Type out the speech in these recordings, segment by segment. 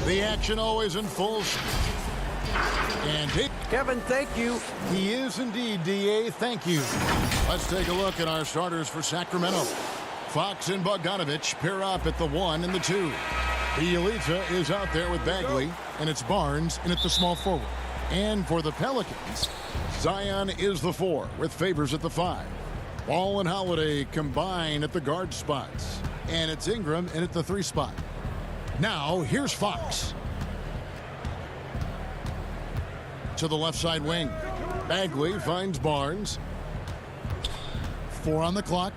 The action always in full. And Kevin, thank you. he is indeed, D.A. Thank you. Let's take a look at our starters for Sacramento. Fox and Bogdanovich pair up at the 1 and the 2. Bielitsa is out there with Bagley, and it's Barnes in at the small forward. And for the Pelicans, Zion is the 4 with Favors at the 5. Ball and Holiday combine at the guard spots. And it's Ingram in at the 3 spot. Now, here's Fox. To the left side wing. Bagley finds Barnes. 4 on the clock.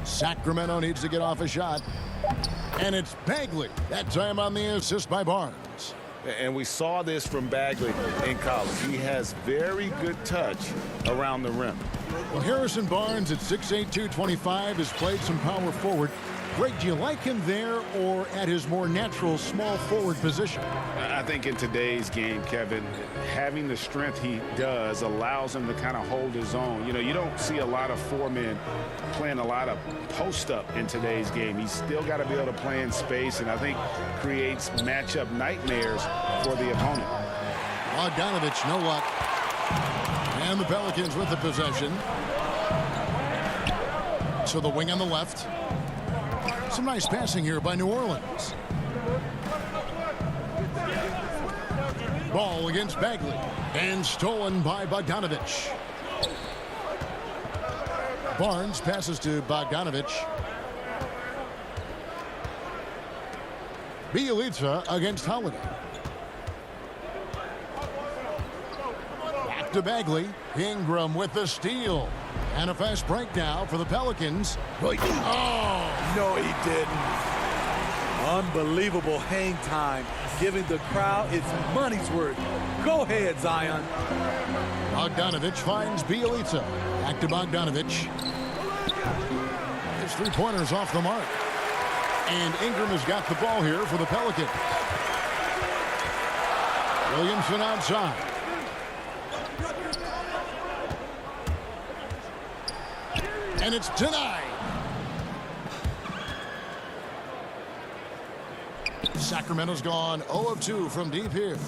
Sacramento needs to get off a shot. And it's Bagley. That time on the assist by Barnes. And we saw this from Bagley in college. He has very good touch around the rim. Well, Harrison Barnes at 6'8", 225 has played some power forward. Greg, do you like him there or at his more natural small forward position? I think in today's game, Kevin, having the strength he does allows him to kind of hold his own. You know, you don't see a lot of 4 men playing a lot of post-up in today's game. He's still got to be able to play in space, and I think creates matchup nightmares for the opponent. Bogdanovich, no luck. And the Pelicans with the possession. So the wing on the left. Some nice passing here by New Orleans. Ball against Bagley. And stolen by Bogdanovich. Barnes passes to Bogdanovich. Bielitsa against Holiday. Back to Bagley. Ingram with the steal. And a fast break now for the Pelicans. Oh, no, he didn't. Unbelievable hang time, giving the crowd its money's worth. Go ahead, Zion. Bogdanovich finds Bielitsa. Back to Bogdanovich. His 3-pointers off the mark. And Ingram has got the ball here for the Pelicans. Williamson outside. And it's denied. Sacramento's gone 0 of 2 from deep here.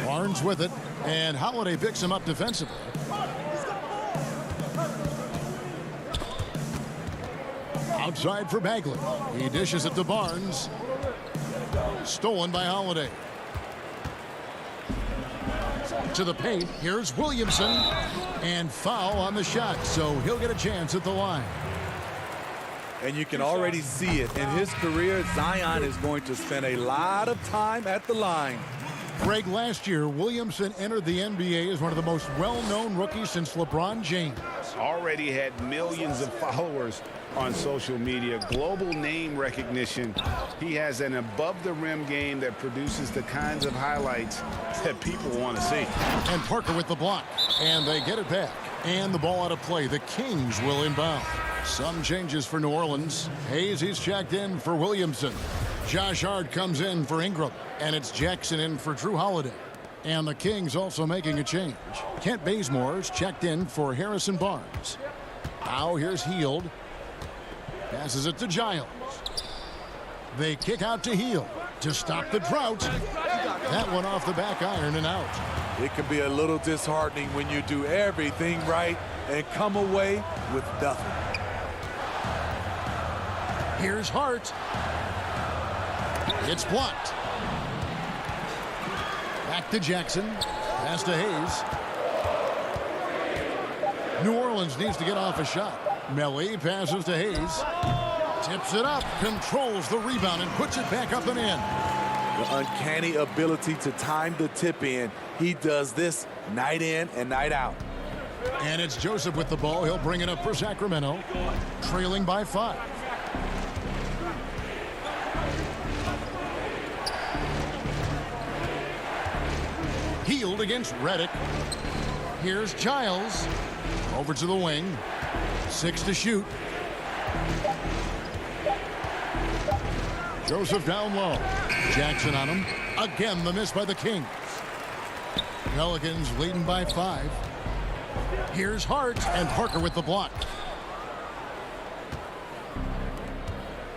Barnes with it, and Holiday picks him up defensively. Outside for Bagley. He dishes it to Barnes. Stolen by Holiday. To the paint. Here's Williamson. And foul on the shot, so he'll get a chance at the line. And you can already see it. In his career, Zion is going to spend a lot of time at the line. Greg, last year, Williamson entered the NBA as one of the most well-known rookies since LeBron James. Already had millions of followers on social media, global name recognition. He has an above-the-rim game that produces the kinds of highlights that people want to see. And Parker with the block, and they get it back. And the ball out of play. The Kings will inbound. Some changes for New Orleans. Hayes, he's checked in for Williamson. Josh Hart comes in for Ingram, and it's Jackson in for Drew Holiday. And the Kings also making a change. Kent Bazemore's checked in for Harrison Barnes. Now here's Hield. Passes it to Giles. They kick out to Hield to stop the drought. That one off the back iron and out. It can be a little disheartening when you do everything right and come away with nothing. Here's Hart. It's blocked. Back to Jackson. Pass to Hayes. New Orleans needs to get off a shot. Melly passes to Hayes. Tips it up. Controls the rebound and puts it back up and in. The uncanny ability to time the tip in. He does this night in and night out. And it's Joseph with the ball. He'll bring it up for Sacramento. Trailing by 5. Hield against Redick. Here's Giles. Over to the wing. 6 to shoot. Joseph down low. Jackson on him. Again, the miss by the Kings. Pelicans leading by 5. Here's Hart and Parker with the block.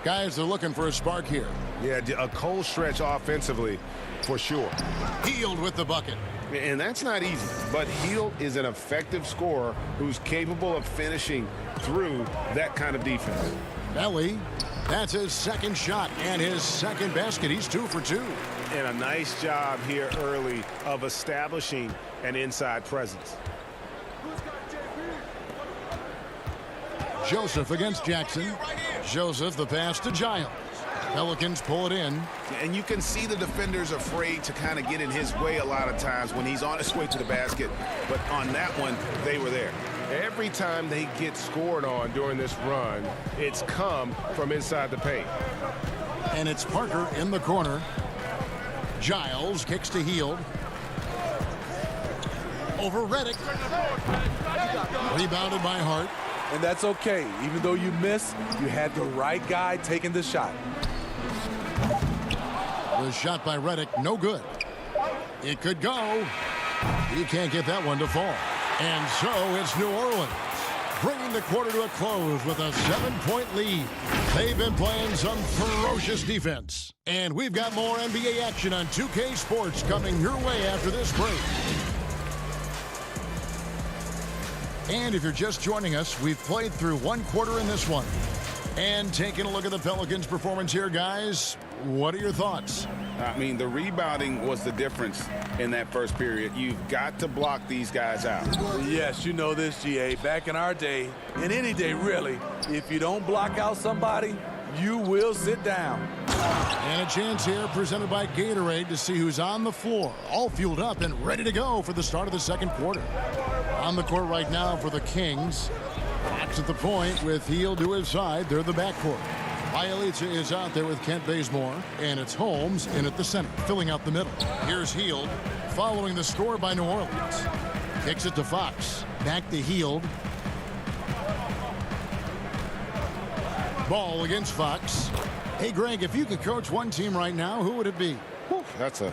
Guys, they're looking for a spark here. Yeah, a cold stretch offensively for sure. Hield with the bucket. And that's not easy, but Hield is an effective scorer who's capable of finishing through that kind of defense. Belly, that's his second shot and his second basket. He's 2 for 2. And a nice job here early of establishing an inside presence. Joseph against Jackson. Joseph, the pass to Giles. Pelicans pull it in. And you can see the defenders afraid to kind of get in his way a lot of times when he's on his way to the basket. But on that one, they were there. Every time they get scored on during this run, it's come from inside the paint. And it's Parker in the corner. Giles kicks to Hield. Over Redick. Rebounded by Hart. And that's okay. Even though you missed, you had the right guy taking the shot. The shot by Redick, no good. It could go. He can't get that one to fall. And so it's New Orleans, bringing the quarter to a close with a 7-point lead. They've been playing some ferocious defense. And we've got more NBA action on 2K Sports coming your way after this break. And if you're just joining us, we've played through one quarter in this one. And taking a look at the Pelicans' performance here, guys, what are your thoughts? I mean, the rebounding was the difference in that first period. You've got to block these guys out. Yes, you know this, GA. Back in our day, in any day really, if you don't block out somebody, you will sit down. And a chance here presented by Gatorade to see who's on the floor, all fueled up and ready to go for the start of the second quarter. On the court right now for the Kings. Fox at the point with Hield to his side. They're the backcourt. Bielitsa is out there with Kent Bazemore, and it's Holmes in at the center, filling out the middle. Here's Hield, following the score by New Orleans. Kicks it to Fox. Back to Hield. Ball against Fox. Hey, Greg, if you could coach one team right now, who would it be? Whew, that's a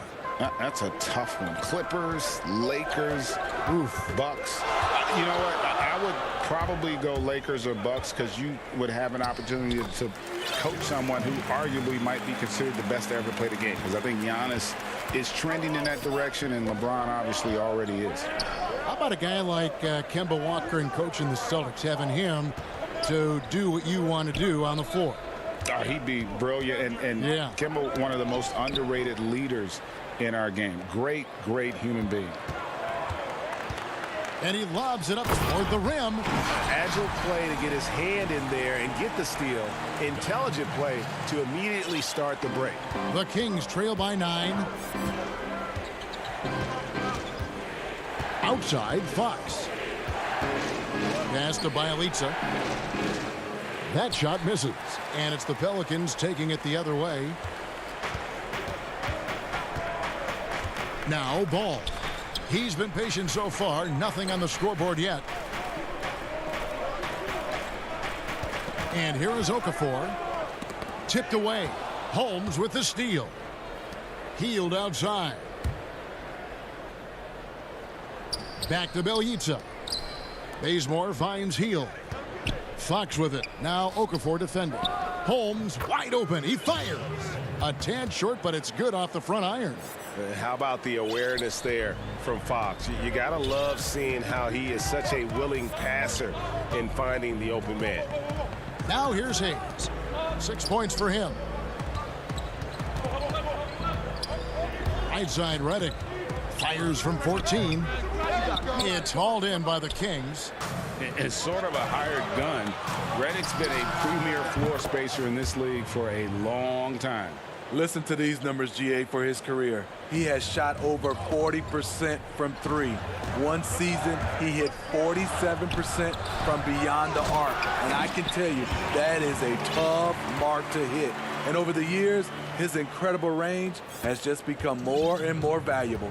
tough one. Clippers, Lakers, Bucks. You know what? I would probably go Lakers or Bucks because you would have an opportunity to coach someone who arguably might be considered the best to ever play the game, because I think Giannis is trending in that direction and LeBron obviously already is. How about a guy like Kemba Walker and coaching the Celtics, having him to do what you want to do on the floor? He'd be brilliant, and yeah. Kemba, one of the most underrated leaders in our game. Great human being. And he lobs it up toward the rim. Agile play to get his hand in there and get the steal. Intelligent play to immediately start the break. The Kings trail by 9. Outside, Fox. Pass to Bielitsa. That shot misses. And it's the Pelicans taking it the other way. Now, Ball. He's been patient so far. Nothing on the scoreboard yet. And here is Okafor. Tipped away. Holmes with the steal. Hield outside. Back to Bielitsa. Bazemore finds Hield. Fox with it. Now Okafor defending. Holmes wide open. He fires. A tad short, but it's good off the front iron. How about the awareness there from Fox? You got to love seeing how he is such a willing passer in finding the open man. Now here's Hayes. 6 points for him. Right side, Redick fires from 14. It's hauled in by the Kings. It's sort of a hired gun. Redick's been a premier floor spacer in this league for a long time. Listen to these numbers, GA, for his career. He has shot over 40% from 3. One season, he hit 47% from beyond the arc. And I can tell you, that is a tough mark to hit. And over the years, his incredible range has just become more and more valuable.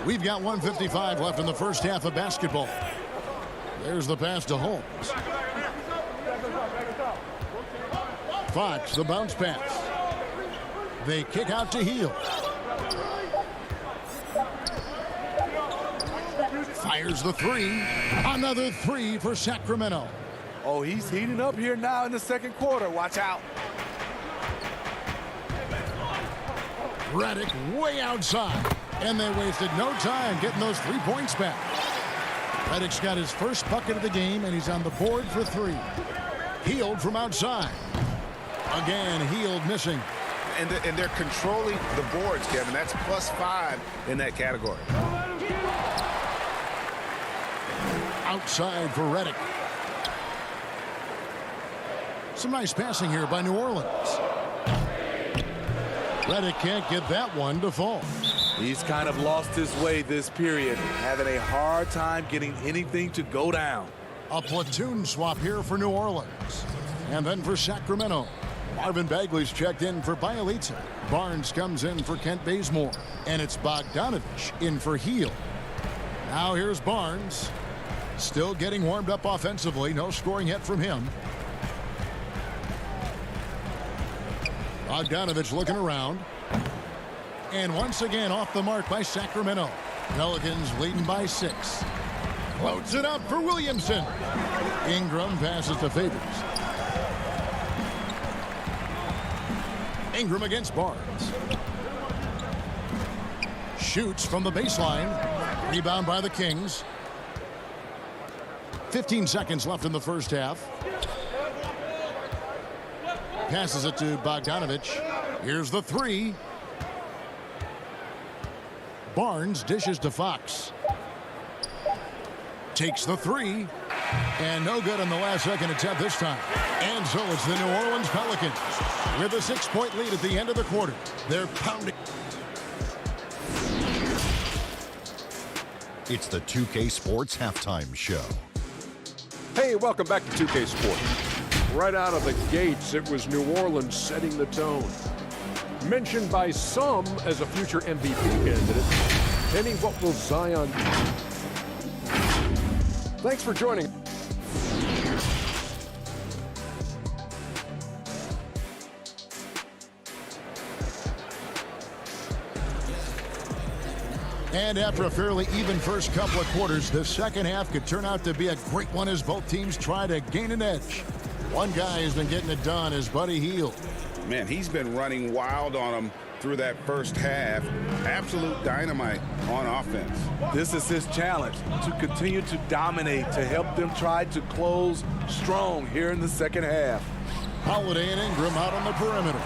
We've got 1:55 left in the first half of basketball. There's the pass to Holmes. Fox, the bounce pass. They kick out to Hield. Fires the 3. Another 3 for Sacramento. Oh, he's heating up here now in the second quarter. Watch out. Redick way outside. And they wasted no time getting those 3 points back. Redick's got his first bucket of the game, and he's on the board for 3. Hield from outside. Again, Hield missing. And they're controlling the boards, Kevin. That's +5 in that category. Outside for Redick. Some nice passing here by New Orleans. Redick can't get that one to fall. He's kind of lost his way this period, having a hard time getting anything to go down. A platoon swap here for New Orleans. And then for Sacramento, Marvin Bagley's checked in for Bielitsa. Barnes comes in for Kent Bazemore. And it's Bogdanovich in for Hield. Now here's Barnes. Still getting warmed up offensively. No scoring yet from him. Bogdanovich looking around. And once again off the mark by Sacramento. Pelicans leading by 6. Floats it up for Williamson. Ingram passes to Favors. Ingram against Barnes. Shoots from the baseline. Rebound by the Kings. 15 seconds left in the first half. Passes it to Bogdanovich. Here's the 3. Barnes dishes to Fox. Takes the 3. And no good on the last second attempt this time. And so it's the New Orleans Pelicans with a 6-point lead at the end of the quarter. They're pounding. It's the 2K Sports Halftime Show. Hey, welcome back to 2K Sports. Right out of the gates, it was New Orleans setting the tone. Mentioned by some as a future MVP candidate. Kenny, what will Zion do? Thanks for joining. And after a fairly even first couple of quarters, the second half could turn out to be a great one as both teams try to gain an edge. One guy has been getting it done is Buddy Hield. Man, he's been running wild on him through that first half. Absolute dynamite on offense. This is his challenge, to continue to dominate, to help them try to close strong here in the second half. Holiday and Ingram out on the perimeter.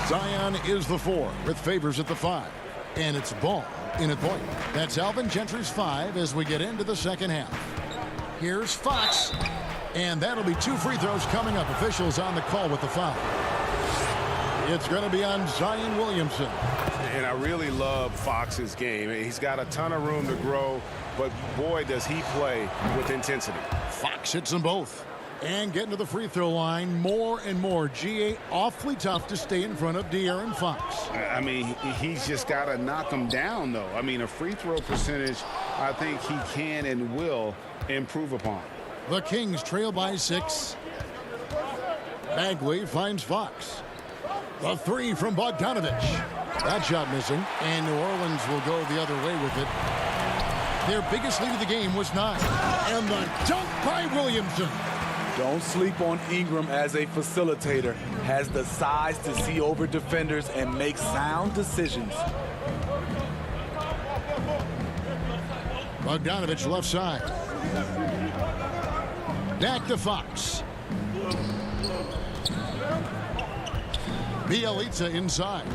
Zion is the 4 with Favors at the 5. And it's Ball in at point. That's Alvin Gentry's 5 as we get into the second half. Here's Fox. And that'll be 2 free throws coming up. Officials on the call with the foul. It's going to be on Zion Williamson. And I really love Fox's game. He's got a ton of room to grow, but boy, does he play with intensity. Fox hits them both. And getting to the free throw line more and more. GA awfully tough to stay in front of De'Aaron Fox. I mean, he's just got to knock him down, though. I mean, a free throw percentage, I think he can and will improve upon. The Kings trail by 6. Bagley finds Fox. The 3 from Bogdanovich. That shot missing. And New Orleans will go the other way with it. Their biggest lead of the game was 9. And the dunk by Williamson. Don't sleep on Ingram as a facilitator. Has the size to see over defenders and make sound decisions. Bogdanovich left side. Back to Fox. Bielitsa inside.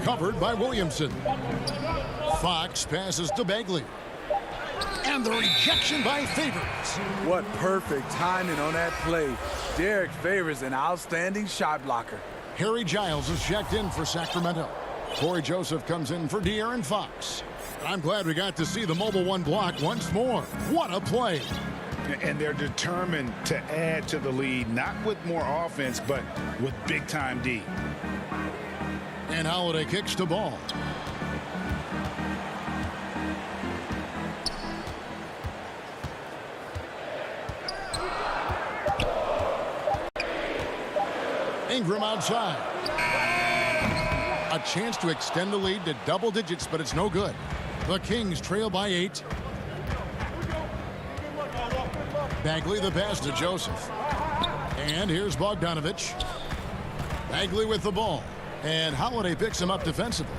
Covered by Williamson. Fox passes to Bagley. And the rejection by Favors. What perfect timing on that play. Derek Favors, an outstanding shot blocker. Harry Giles is checked in for Sacramento. Corey Joseph comes in for De'Aaron Fox. I'm glad we got to see the mobile 1 block once more. What a play. And they're determined to add to the lead, not with more offense, but with big-time D. And Holiday kicks to Ball. Ingram outside. A chance to extend the lead to double digits, but it's no good. The Kings trail by 8. Bagley the pass to Joseph. And here's Bogdanovich. Bagley with the ball. And Holiday picks him up defensively.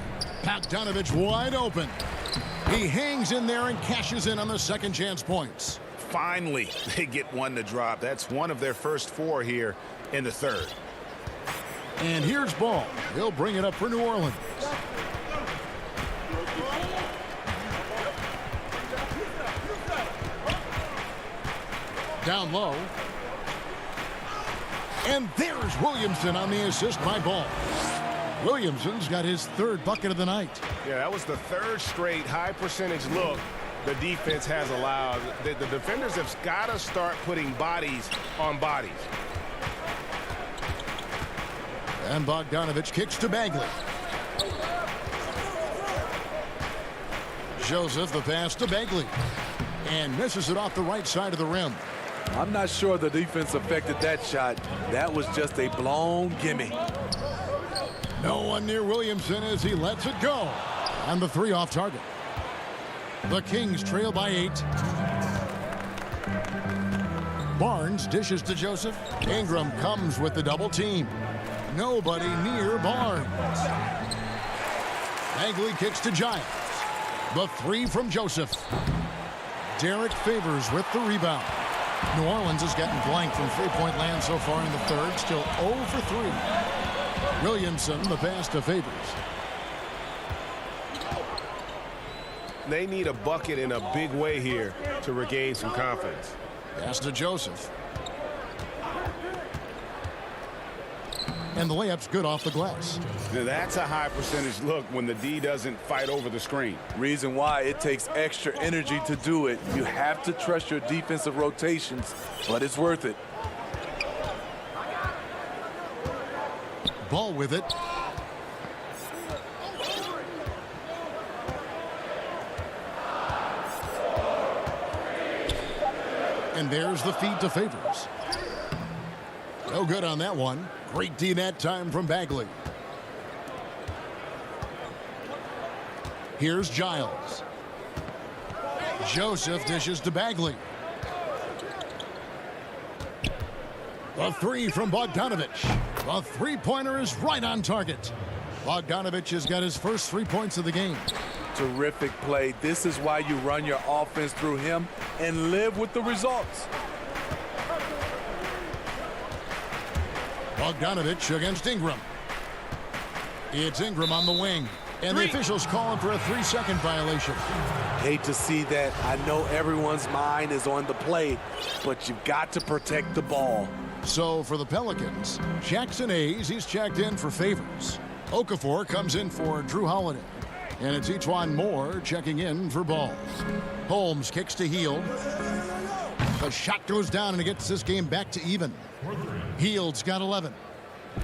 Bogdanovich wide open. He hangs in there and cashes in on the second chance points. Finally, they get one to drop. That's one of their first 4 here in the third. And here's Ball. He'll bring it up for New Orleans. Down low. And there's Williamson on the assist by Ball. Williamson's got his 3rd bucket of the night. Yeah, that was the 3rd straight high percentage look the defense has allowed. The defenders have got to start putting bodies on bodies. And Bogdanovich kicks to Bagley. Joseph the pass to Bagley. And misses it off the right side of the rim. I'm not sure the defense affected that shot. That was just a blown gimme. No one near Williamson as he lets it go. And the 3 off target. The Kings trail by 8. Barnes dishes to Joseph. Ingram comes with the double team. Nobody near Barnes. Bagley kicks to Giles. The 3 from Joseph. Derek Favors with the rebound. New Orleans has gotten blank from 3-point land so far in the third. Still 0 for 3. Williamson the pass to Favors. They need a bucket in a big way here to regain some confidence. Pass to Joseph. And the layup's good off the glass. Now that's a high percentage look when the D doesn't fight over the screen. Reason why it takes extra energy to do it. You have to trust your defensive rotations, but it's worth it. Ball with it. And there's the feed to Favors. No good on that one. Great D that time from Bagley. Here's Giles. Joseph dishes to Bagley. The 3 from Bogdanovich. The 3-pointer is right on target. Bogdanovich has got his first 3 points of the game. Terrific play. This is why you run your offense through him and live with the results. Bogdanovich against Ingram. It's Ingram on the wing. And the officials calling for a 3-second violation. Hate to see that. I know everyone's mind is on the play, but you've got to protect the ball. So for the Pelicans, Jackson Hayes, he's checked in for Favors. Okafor comes in for Drew Holiday. And it's E'Twaun Moore checking in for Ball. Holmes kicks to Hield. The shot goes down and it gets this game back to even. Hield's got 11.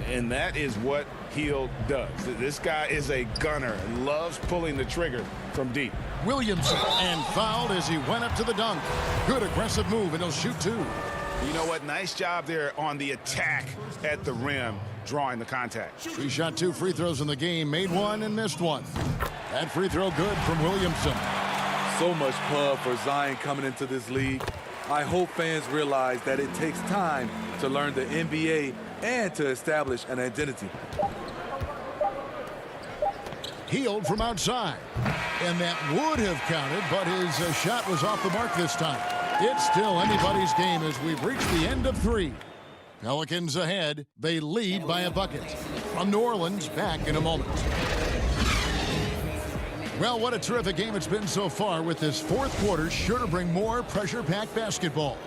And that is what Hield does. This guy is a gunner and loves pulling the trigger from deep. Williamson and fouled as he went up to the dunk. Good aggressive move and he'll shoot 2. You know what? Nice job there on the attack at the rim, drawing the contact. He shot 2 free throws in the game, made 1 and missed 1. That free throw good from Williamson. So much pub for Zion coming into this league. I hope fans realize that it takes time to learn the NBA and to establish an identity. Hield from outside. And that would have counted, but his shot was off the mark this time. It's still anybody's game as we've reached the end of 3. Pelicans ahead. They lead by a bucket. From New Orleans, back in a moment. Well, what a terrific game it's been so far, with this 4th quarter sure to bring more pressure-packed basketball.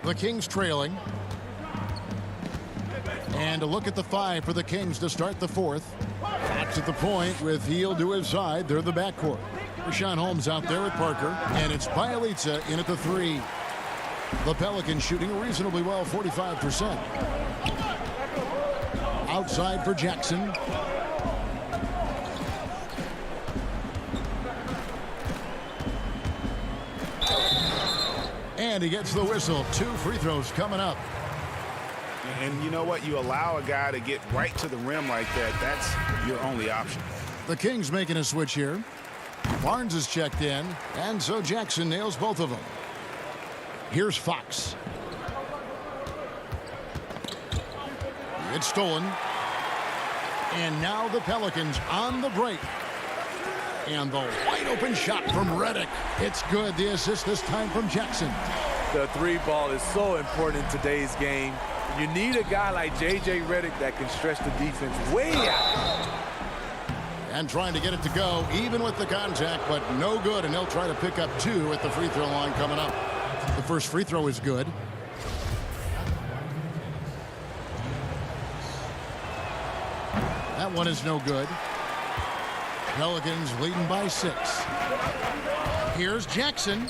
The Kings trailing. And a look at the 5 for the Kings to start the 4th. Fox at the point with Hield to his side. They're the backcourt. Rashawn Holmes out there with Parker. And it's Bielitsa in at the 3. The Pelicans shooting reasonably well, 45%. Outside for Jackson. And he gets the whistle. 2 free throws coming up. And you know what? You allow a guy to get right to the rim like that. That's your only option. The Kings making a switch here. Barnes is checked in, and so Jackson nails both of them. Here's Fox. It's stolen. And now the Pelicans on the break. And the wide open shot from Redick. It's good. The assist this time from Jackson. The three ball is so important in today's game. You need a guy like J.J. Redick that can stretch the defense way out. And trying to get it to go, even with the contact, but no good. And he'll try to pick up 2 at the free throw line coming up. The first free throw is good. That one is no good. Pelicans leading by 6. Here's Jackson.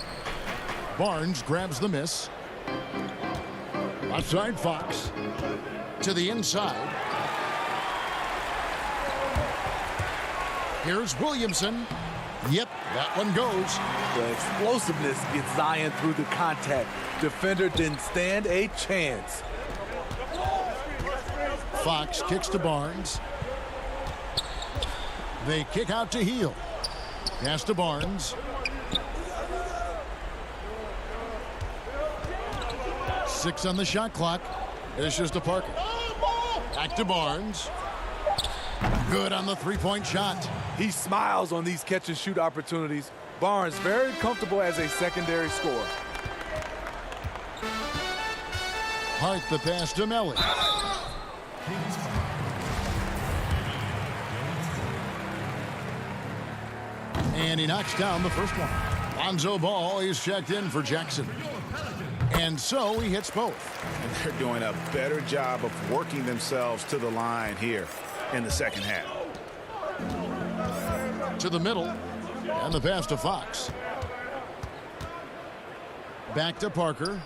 Barnes grabs the miss. Outside Fox. To the inside. Here's Williamson. Yep, that one goes. The explosiveness gets Zion through the contact. Defender didn't stand a chance. Fox kicks to Barnes. They kick out to Hield. Pass to Barnes. 6 on the shot clock. Dishes to Parker. Back to Barnes. Good on the three-point shot. He smiles on these catch-and-shoot opportunities. Barnes very comfortable as a secondary scorer. Hart the pass to Melly. And he knocks down the first one. Lonzo Ball is checked in for Jackson. And so he hits both. And they're doing a better job of working themselves to the line here in the second half. To the middle. And the pass to Fox. Back to Parker.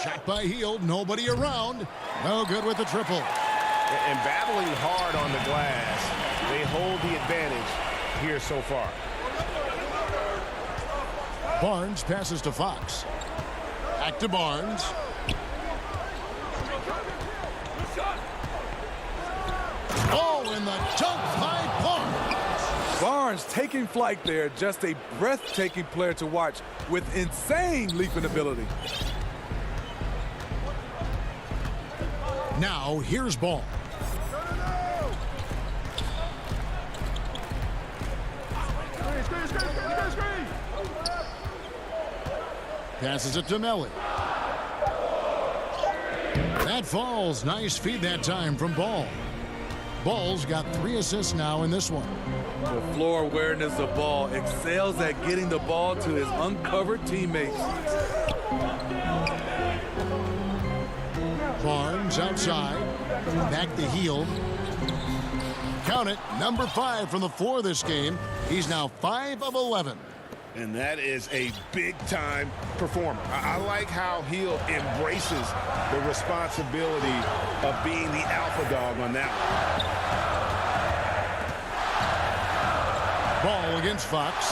Shot by Hield. Nobody around. No good with the triple. And battling hard on the glass. They hold the advantage here so far. Barnes passes to Fox. Back to Barnes. Oh, and the dunk by Barnes. Barnes taking flight there. Just a breathtaking player to watch with insane leaping ability. Now, here's Ball. Passes it to Melly. That falls. Nice feed that time from Ball. Ball's got 3 assists now in this one. The floor awareness of Ball excels at getting the ball to his uncovered teammates. Barnes outside. Back to Hield. Count it. Number 5 from the floor this game. He's now 5 of 11. And that is a big-time performer. I like how Hield embraces the responsibility of being the alpha dog on that one. Ball against Fox.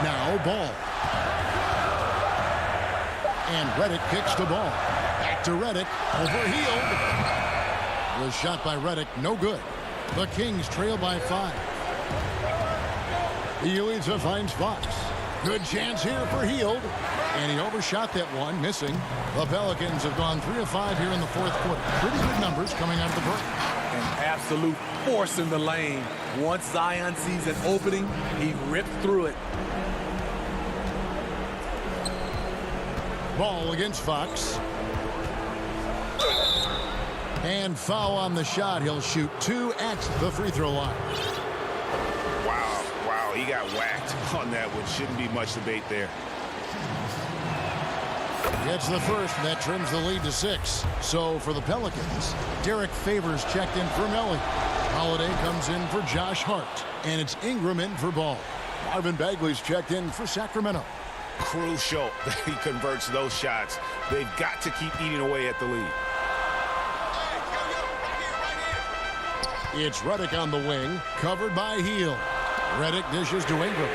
Now Ball. And Redick kicks the ball. Back to Redick. Over Hield. The shot by Redick, no good. The Kings trail by 5. Elisa finds Fox. Good chance here for Hield. And he overshot that one, missing. The Pelicans have gone 3 of 5 here in the fourth quarter. Pretty good numbers coming out of the break. An absolute force in the lane. Once Zion sees an opening, he rips through it. Ball against Fox. And foul on the shot. He'll shoot 2 at the free throw line. Wow, he got whacked on that one. Shouldn't be much debate there. Gets the first, and that trims the lead to 6. So for the Pelicans, Derek Favors checked in for Melly. Holiday comes in for Josh Hart. And it's Ingram in for Ball. Marvin Bagley's checked in for Sacramento. Crucial that he converts those shots. They've got to keep eating away at the lead. It's Redick on the wing, covered by Hield. Redick dishes to Ingram.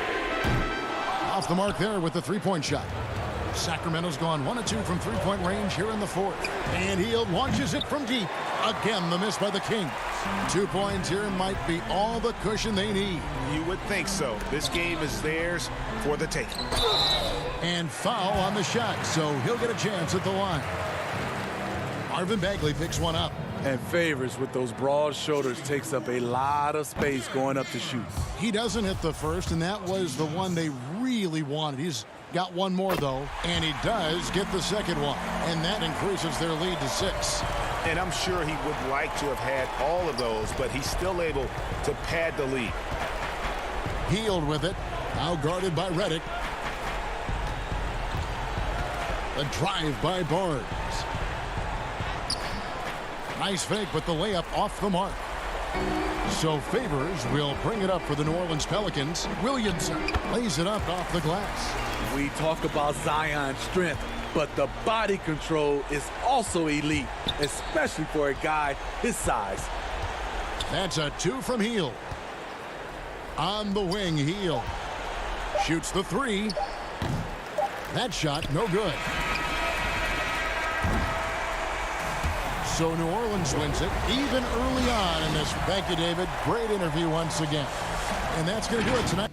Off the mark there with the three-point shot. Sacramento's gone 1 of 2 from three-point range here in the fourth. And Hield launches it from deep. Again, the miss by the Kings. 2 points here might be all the cushion they need. You would think so. This game is theirs for the taking. And foul on the shot, so he'll get a chance at the line. Marvin Bagley picks one up. And Favors with those broad shoulders takes up a lot of space going up to shoot. He doesn't hit the first, and that was the one they really wanted. He's got one more, though, and he does get the second one. And that increases their lead to 6. And I'm sure he would like to have had all of those, but he's still able to pad the lead. Hield with it. Now guarded by Redick. The drive by Barnes. Nice fake, but the layup off the mark. So Favors will bring it up for the New Orleans Pelicans. Williamson lays it up off the glass. We talk about Zion's strength, but the body control is also elite, especially for a guy his size. That's a 2 from Hield. On the wing, Hield shoots the 3. That shot, no good. So New Orleans wins it even early on in this. Thank you, David. Great interview once again. And that's going to do it tonight.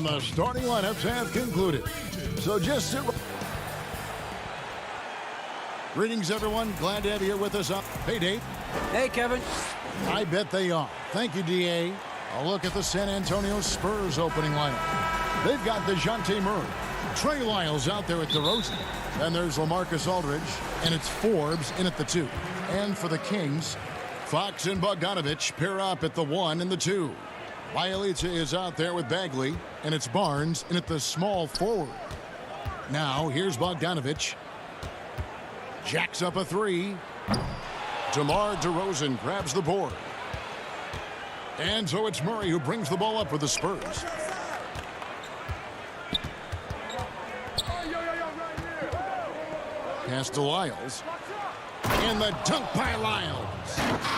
the starting lineups have concluded. So just sit. Greetings, everyone. Glad to have you here with us. Hey, Dave. Hey, Kevin. I bet they are. Thank you, D.A. A look at the San Antonio Spurs opening lineup. They've got DeJounte Murray. Trey Lyles out there at DeRozan. Then there's LaMarcus Aldridge, and it's Forbes in at the 2. And for the Kings, Fox and Bogdanovich pair up at the 1 and the 2. Bielitsa is out there with Bagley, and it's Barnes in at the small forward. Now, here's Bogdanovich. Jacks up a 3. DeMar DeRozan grabs the board. And so it's Murray who brings the ball up for the Spurs. Pass to Lyles. And the dunk by Lyles.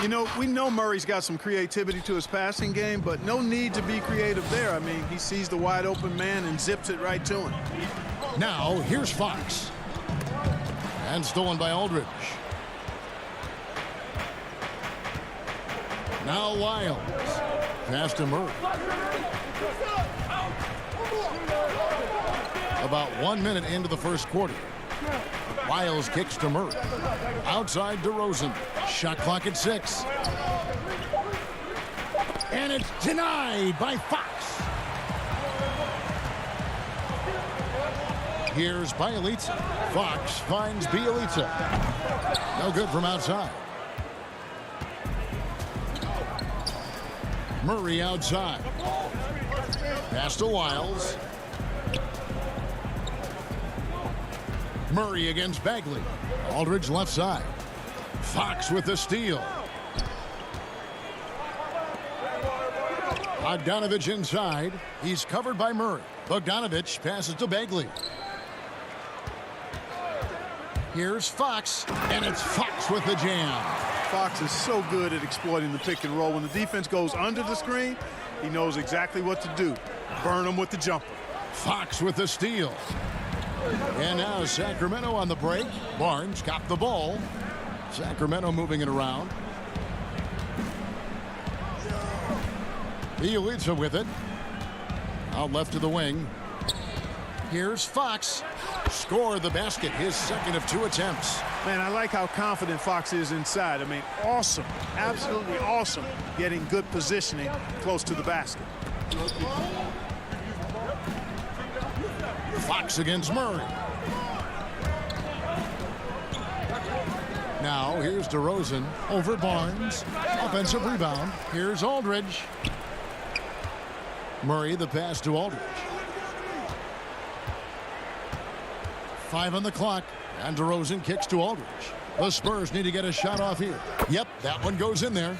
You know, we know Murray's got some creativity to his passing game, but no need to be creative there. I mean, he sees the wide open man and zips it right to him. Now, here's Fox. And stolen by Aldridge. Now Lyles. Pass to Murray. About 1 minute into the first quarter. Lyles kicks to Murray. Outside DeRozan. Shot clock at 6. And it's denied by Fox. Here's Bielitsa. Fox finds Bielitsa. No good from outside. Murray outside. Pass to Lyles. Murray against Bagley. Aldridge left side. Fox with the steal. Bogdanovich inside. He's covered by Murray. Bogdanovich passes to Bagley. Here's Fox, and it's Fox with the jam. Fox is so good at exploiting the pick and roll. When the defense goes under the screen, he knows exactly what to do. Burn them with the jumper. Fox with the steal. And now Sacramento on the break. Barnes got the ball. Sacramento moving it around. Bielitsa with it. Out left to the wing. Here's Fox. Scored the basket, his second of 2 attempts. Man, I like how confident Fox is inside. I mean, awesome. Absolutely awesome. Getting good positioning close to the basket. Fox against Murray. Now here's DeRozan over Barnes. Offensive rebound. Here's Aldridge. Murray the pass to Aldridge. 5 on the clock. And DeRozan kicks to Aldridge. The Spurs need to get a shot off here. Yep, that one goes in there.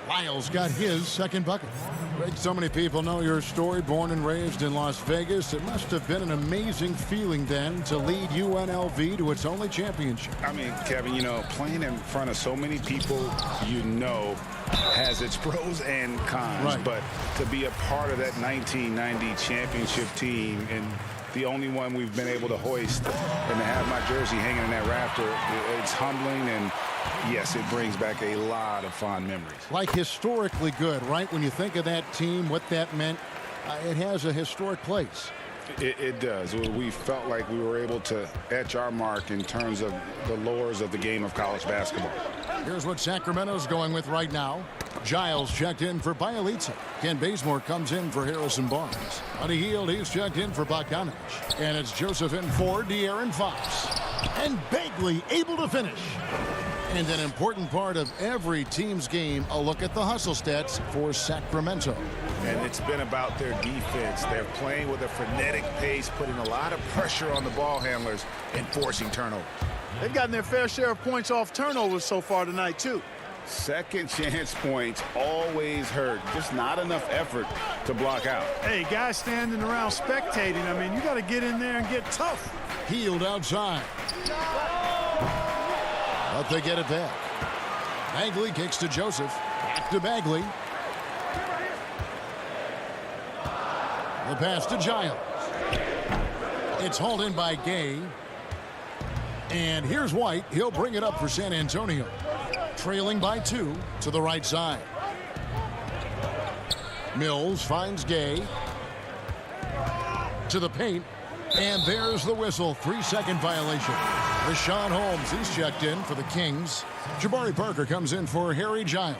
Lyles got his second bucket. Greg, so many people know your story. Born and raised in Las Vegas. It must have been an amazing feeling then to lead UNLV to its only championship. I mean, Kevin, you know, playing in front of so many people you know has its pros and cons. Right. But to be a part of that 1990 championship team and the only one we've been able to hoist and to have my jersey hanging in that rafter, it's humbling, and yes, it brings back a lot of fond memories. Like historically good, right? When you think of that team, what that meant, it has a historic place. It does. We felt like we were able to etch our mark in terms of the lures of the game of college basketball. Here's what Sacramento's going with right now. Giles checked in for Bielitsa. Ken Bazemore comes in for Harrison Barnes. Buddy Hield, he's checked in for Bogdanovich. And it's Joseph in for De'Aaron Fox. And Bagley able to finish. And an important part of every team's game, a look at the hustle stats for Sacramento. And it's been about their defense. They're playing with a frenetic pace, putting a lot of pressure on the ball handlers and forcing turnovers. They've gotten their fair share of points off turnovers so far tonight, too. Second chance points always hurt. Just not enough effort to block out. Hey, guys standing around spectating, I mean, you got to get in there and get tough. Hield outside. But they get it back. Bagley kicks to Joseph. Back to Bagley. The pass to Giles. It's hauled in by Gay. And here's White. He'll bring it up for San Antonio. Trailing by 2 to the right side. Mills finds Gay. to the paint. And there's the whistle. 3-second violation. Rashawn Holmes, he's checked in for the Kings. Jabari Parker comes in for Harry Giles.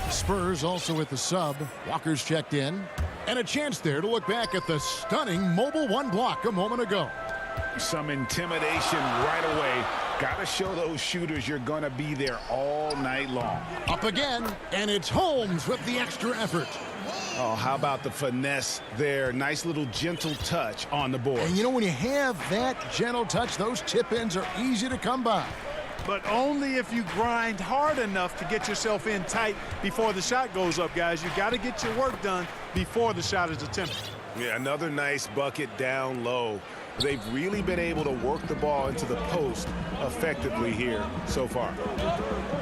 Spurs also with the sub. Walker's checked in. And a chance there to look back at the stunning mobile one block a moment ago. Some intimidation right away. Got to show those shooters you're going to be there all night long. Up again, and it's Holmes with the extra effort. Oh, how about the finesse there? Nice little gentle touch on the board. And you know, when you have that gentle touch, those tip-ins are easy to come by. But only if you grind hard enough to get yourself in tight before the shot goes up, guys. You got to get your work done before the shot is attempted. Yeah, another nice bucket down low. They've really been able to work the ball into the post effectively here so far.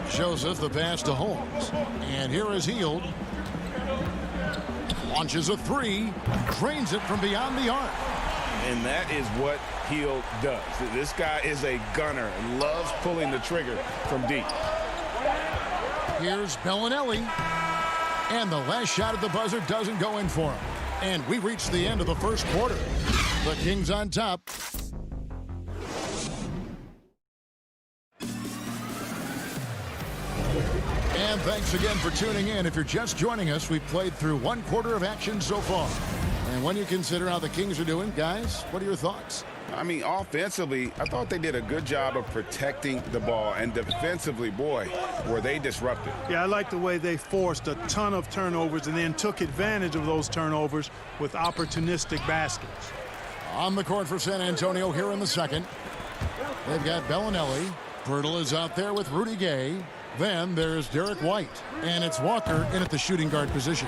Joseph, the pass to Holmes. And here is Hield. Launches a three. Drains it from beyond the arc. And that is what Hield does. This guy is a gunner and loves pulling the trigger from deep. Here's Bellinelli. And the last shot at the buzzer doesn't go in for him. And we reach the end of the first quarter. The Kings on top. And thanks again for tuning in. If you're just joining us, we've played through one quarter of action so far. And when you consider how the Kings are doing, guys, what are your thoughts? I mean, offensively, I thought they did a good job of protecting the ball. And defensively, boy, were they disruptive. Yeah, I like the way they forced a ton of turnovers and then took advantage of those turnovers with opportunistic baskets. On the court for San Antonio here in the second. They've got Bellinelli. Pirtle is out there with Rudy Gay. Then there's Derek White. And it's Walker in at the shooting guard position.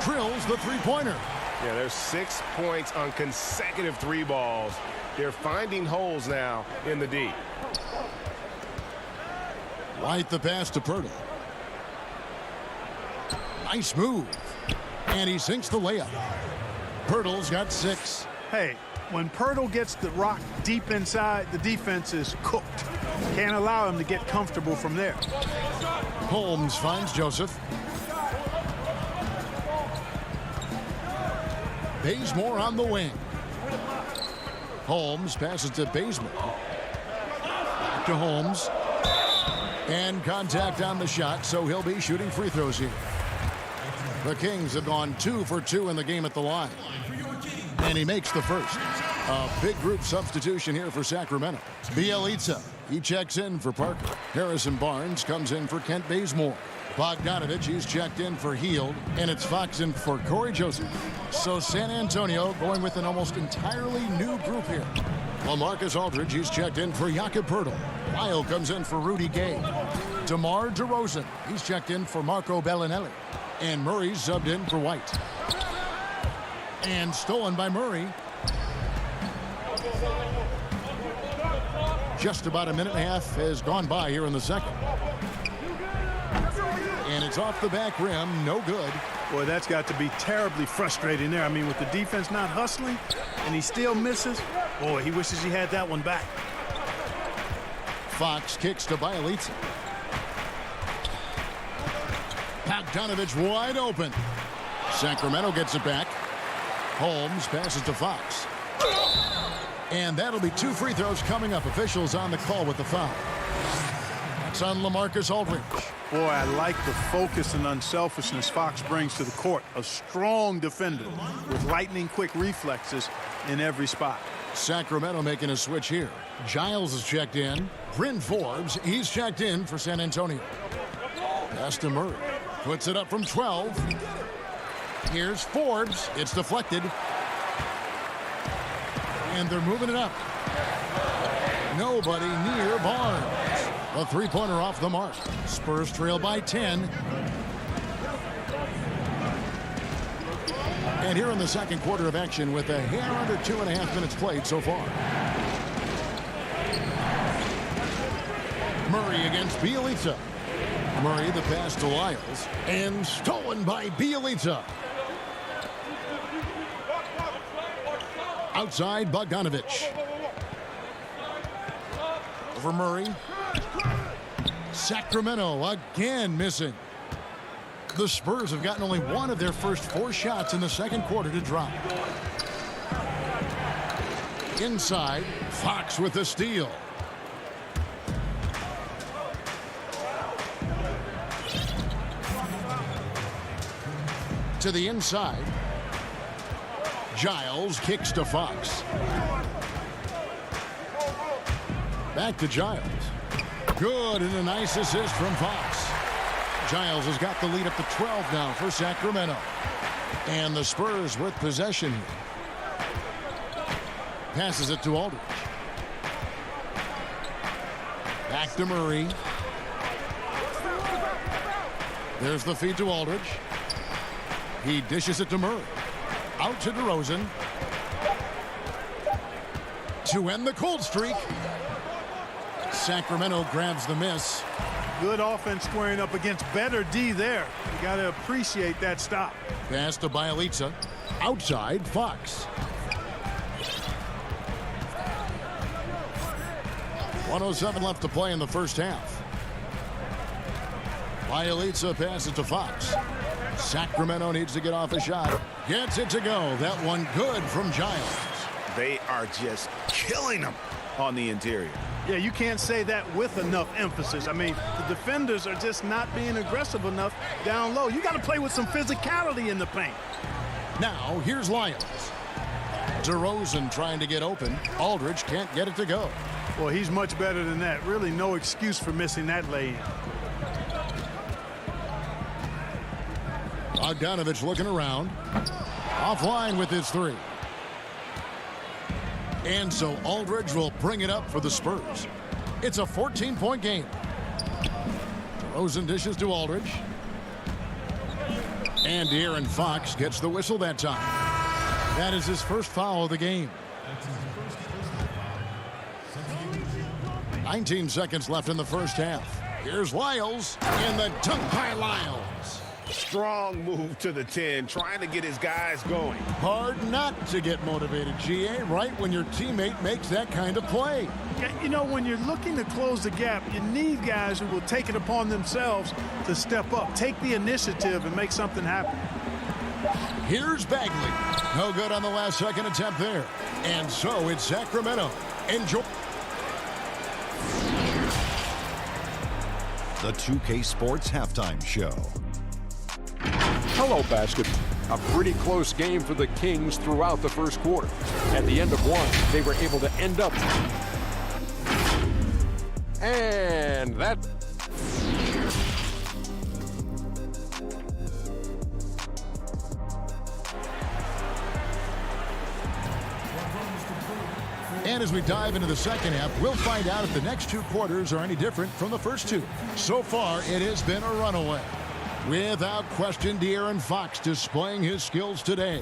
Drills the three-pointer. Yeah, there's 6 points on consecutive three balls. They're finding holes now in the D. White the pass to Pirtle. Nice move. And he sinks the layup. Pirtle's got 6. Hey, when Pirtle gets the rock deep inside, the defense is cooked. Can't allow him to get comfortable from there. Holmes finds Joseph. Bazemore on the wing. Holmes passes to Bazemore. Back to Holmes. And contact on the shot, so he'll be shooting free throws here. The Kings have gone 2 for 2 in the game at the line. And he makes the first. A big group substitution here for Sacramento. Bielitsa, he checks in for Parker. Harrison Barnes comes in for Kent Bazemore. Bogdanovich, he's checked in for Hield, and it's Fox in for Corey Joseph. So San Antonio going with an almost entirely new group here. LaMarcus Aldridge, he's checked in for Jakob Poeltl. Lyle comes in for Rudy Gay. DeMar DeRozan, he's checked in for Marco Bellinelli. And Murray's subbed in for White. And stolen by Murray. Just about a minute and a half has gone by here in the second. And it's off the back rim, no good. Boy, that's got to be terribly frustrating there. I mean, with the defense not hustling and he still misses, boy, he wishes he had that one back. Fox kicks to Bielitsa. Bogdanovich wide open. Sacramento gets it back. Holmes passes to Fox. And that'll be 2 free throws coming up. Officials on the call with the foul. That's on LaMarcus Aldridge. Boy, I like the focus and unselfishness Fox brings to the court. A strong defender with lightning-quick reflexes in every spot. Sacramento making a switch here. Giles is checked in. Bryn Forbes, he's checked in for San Antonio. Pass to Murray. Puts it up from 12. Here's Forbes. It's deflected. And they're moving it up. Nobody near Barnes. A three-pointer off the mark. Spurs trail by 10. And here in the second quarter of action with a hair under 2.5 minutes played so far. Murray against Bielitsa. Murray the pass to Lyles. And stolen by Bielitsa. Outside Bogdanovich. Over Murray. Sacramento again missing. The Spurs have gotten only one of their first 4 shots in the second quarter to drop. Inside, Fox with the steal. To the inside. Giles kicks to Fox. Back to Giles. Good, and a nice assist from Fox. Giles has got the lead up to 12 now for Sacramento. And the Spurs with possession here. Passes it to Aldridge. Back to Murray. There's the feed to Aldridge. He dishes it to Murray. Out to DeRozan. To end the cold streak. Sacramento grabs the miss. Good offense squaring up against better D there. You got to appreciate that stop. Pass to Bielitsa. Outside, Fox. 1:07 left to play in the first half. Bielitsa passes to Fox. Sacramento needs to get off a shot. Gets it to go. That one good from Giles. They are just killing them on the interior. Yeah, you can't say that with enough emphasis. I mean, the defenders are just not being aggressive enough down low. You got to play with some physicality in the paint. Now, here's Lyons. DeRozan trying to get open. Aldridge can't get it to go. Well, he's much better than that. Really no excuse for missing that lay-in. Bogdanovich looking around. Offline with his three. And so Aldridge will bring it up for the Spurs. It's a 14-point game. DeRozan dishes to Aldridge. And De'Aaron Fox gets the whistle that time. That is his first foul of the game. 19 seconds left in the first half. Here's Lyles, and the dunk by Lyles. Strong move to the 10, trying to get his guys going. Hard not to get motivated, GA, right when your teammate makes that kind of play. Yeah, you know, when you're looking to close the gap, you need guys who will take it upon themselves to step up, take the initiative, and make something happen. Here's Bagley. No good on the last second attempt there. And so it's Sacramento. Enjoy. The 2K Sports Halftime Show. Hello, basketball. A pretty close game for the Kings throughout the first quarter. At the end of one, they were able to end up. And that. And as we dive into the second half, we'll find out if the next two quarters are any different from the first two. So far, it has been a runaway. Without question, De'Aaron Fox displaying his skills today.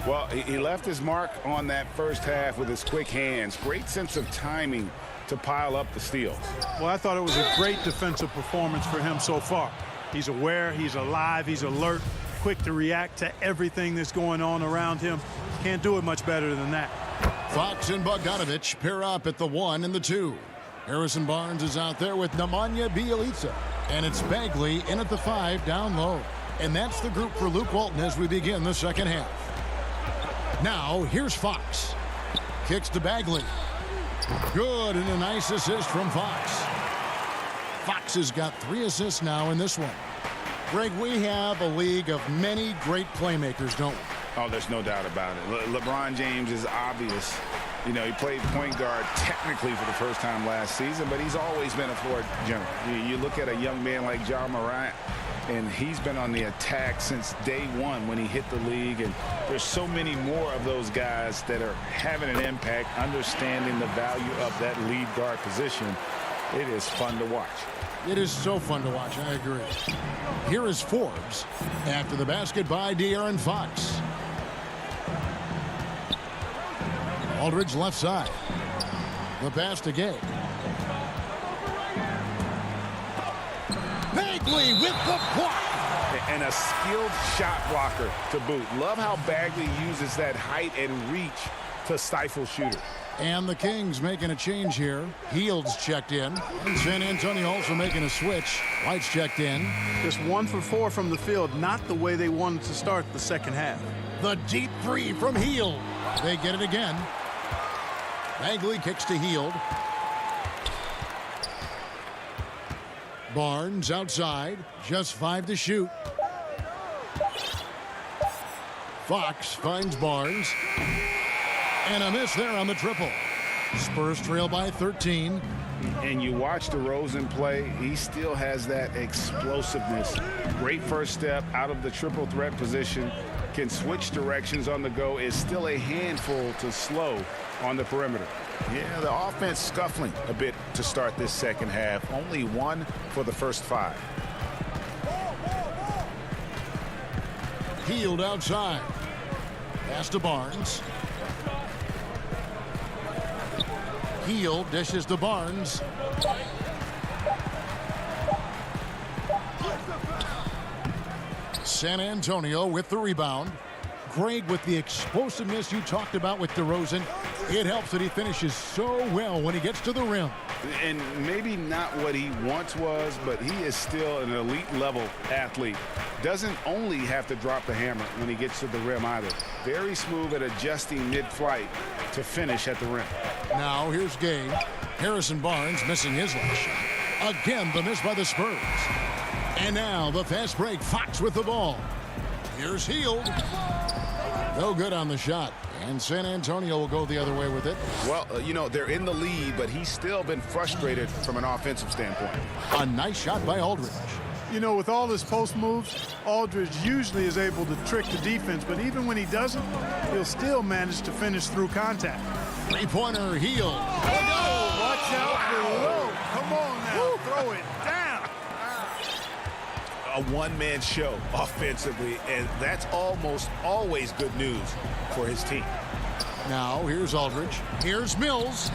Well, he left his mark on that first half with his quick hands. Great sense of timing to pile up the steals. Well, I thought it was a great defensive performance for him so far. He's aware, he's alive, he's alert, quick to react to everything that's going on around him. Can't do it much better than that. Fox and Bogdanovich pair up at the 1 and the 2. Harrison Barnes is out there with Nemanja Bjelica. And it's Bagley in at the 5 down low. And that's the group for Luke Walton as we begin the second half. Now, here's Fox. Kicks to Bagley. Good, and a nice assist from Fox. Fox has got 3 assists now in this one. Greg, we have a league of many great playmakers, don't we? Oh, there's no doubt about it. LeBron James is obvious. You know, he played point guard technically for the first time last season, but he's always been a floor general. You look at a young man like Ja Morant, and he's been on the attack since day one when he hit the league. And there's so many more of those guys that are having an impact, understanding the value of that lead guard position. It is fun to watch. It is so fun to watch, I agree. Here is Forbes after the basket by De'Aaron Fox. Aldridge left side. The pass to Gay. Bagley with the block. And a skilled shot blocker to boot. Love how Bagley uses that height and reach to stifle shooters. And the Kings making a change here. Heald's checked in. And San Antonio also making a switch. White's checked in. Just 1 for 4 from the field, not the way they wanted to start the second half. The deep 3 from Hield. They get it again. Bagley kicks to Hield. Barnes outside. Just 5 to shoot. Fox finds Barnes. And a miss there on the triple. Spurs trail by 13. And you watch DeRozan play, he still has that explosiveness. Great first step out of the triple threat position. Can switch directions on the go. Is still a handful to slow on the perimeter. Yeah, the offense scuffling a bit to start this second half. Only 1 for the first 5. Hield outside. Pass to Barnes. Hield dishes to Barnes. San Antonio with the rebound. Greg, with the explosiveness you talked about with DeRozan, it helps that he finishes so well when he gets to the rim. And maybe not what he once was, but he is still an elite level athlete. Doesn't only have to drop the hammer when he gets to the rim either. Very smooth at adjusting mid-flight to finish at the rim. Now here's Gay. Harrison Barnes missing his last shot. Again, the miss by the Spurs. And now the fast break. Fox with the ball. Here's Hield. No good on the shot. And San Antonio will go the other way with it. Well, you know, they're in the lead, but he's still been frustrated from an offensive standpoint. A nice shot by Aldridge. You know, with all his post moves, Aldridge usually is able to trick the defense, but even when he doesn't, he'll still manage to finish through contact. Three-pointer, Hield. Oh, watch out below. Come on now, throw it down. A one-man show offensively, and that's almost always good news for his team. Now here's Aldridge. Here's Mills.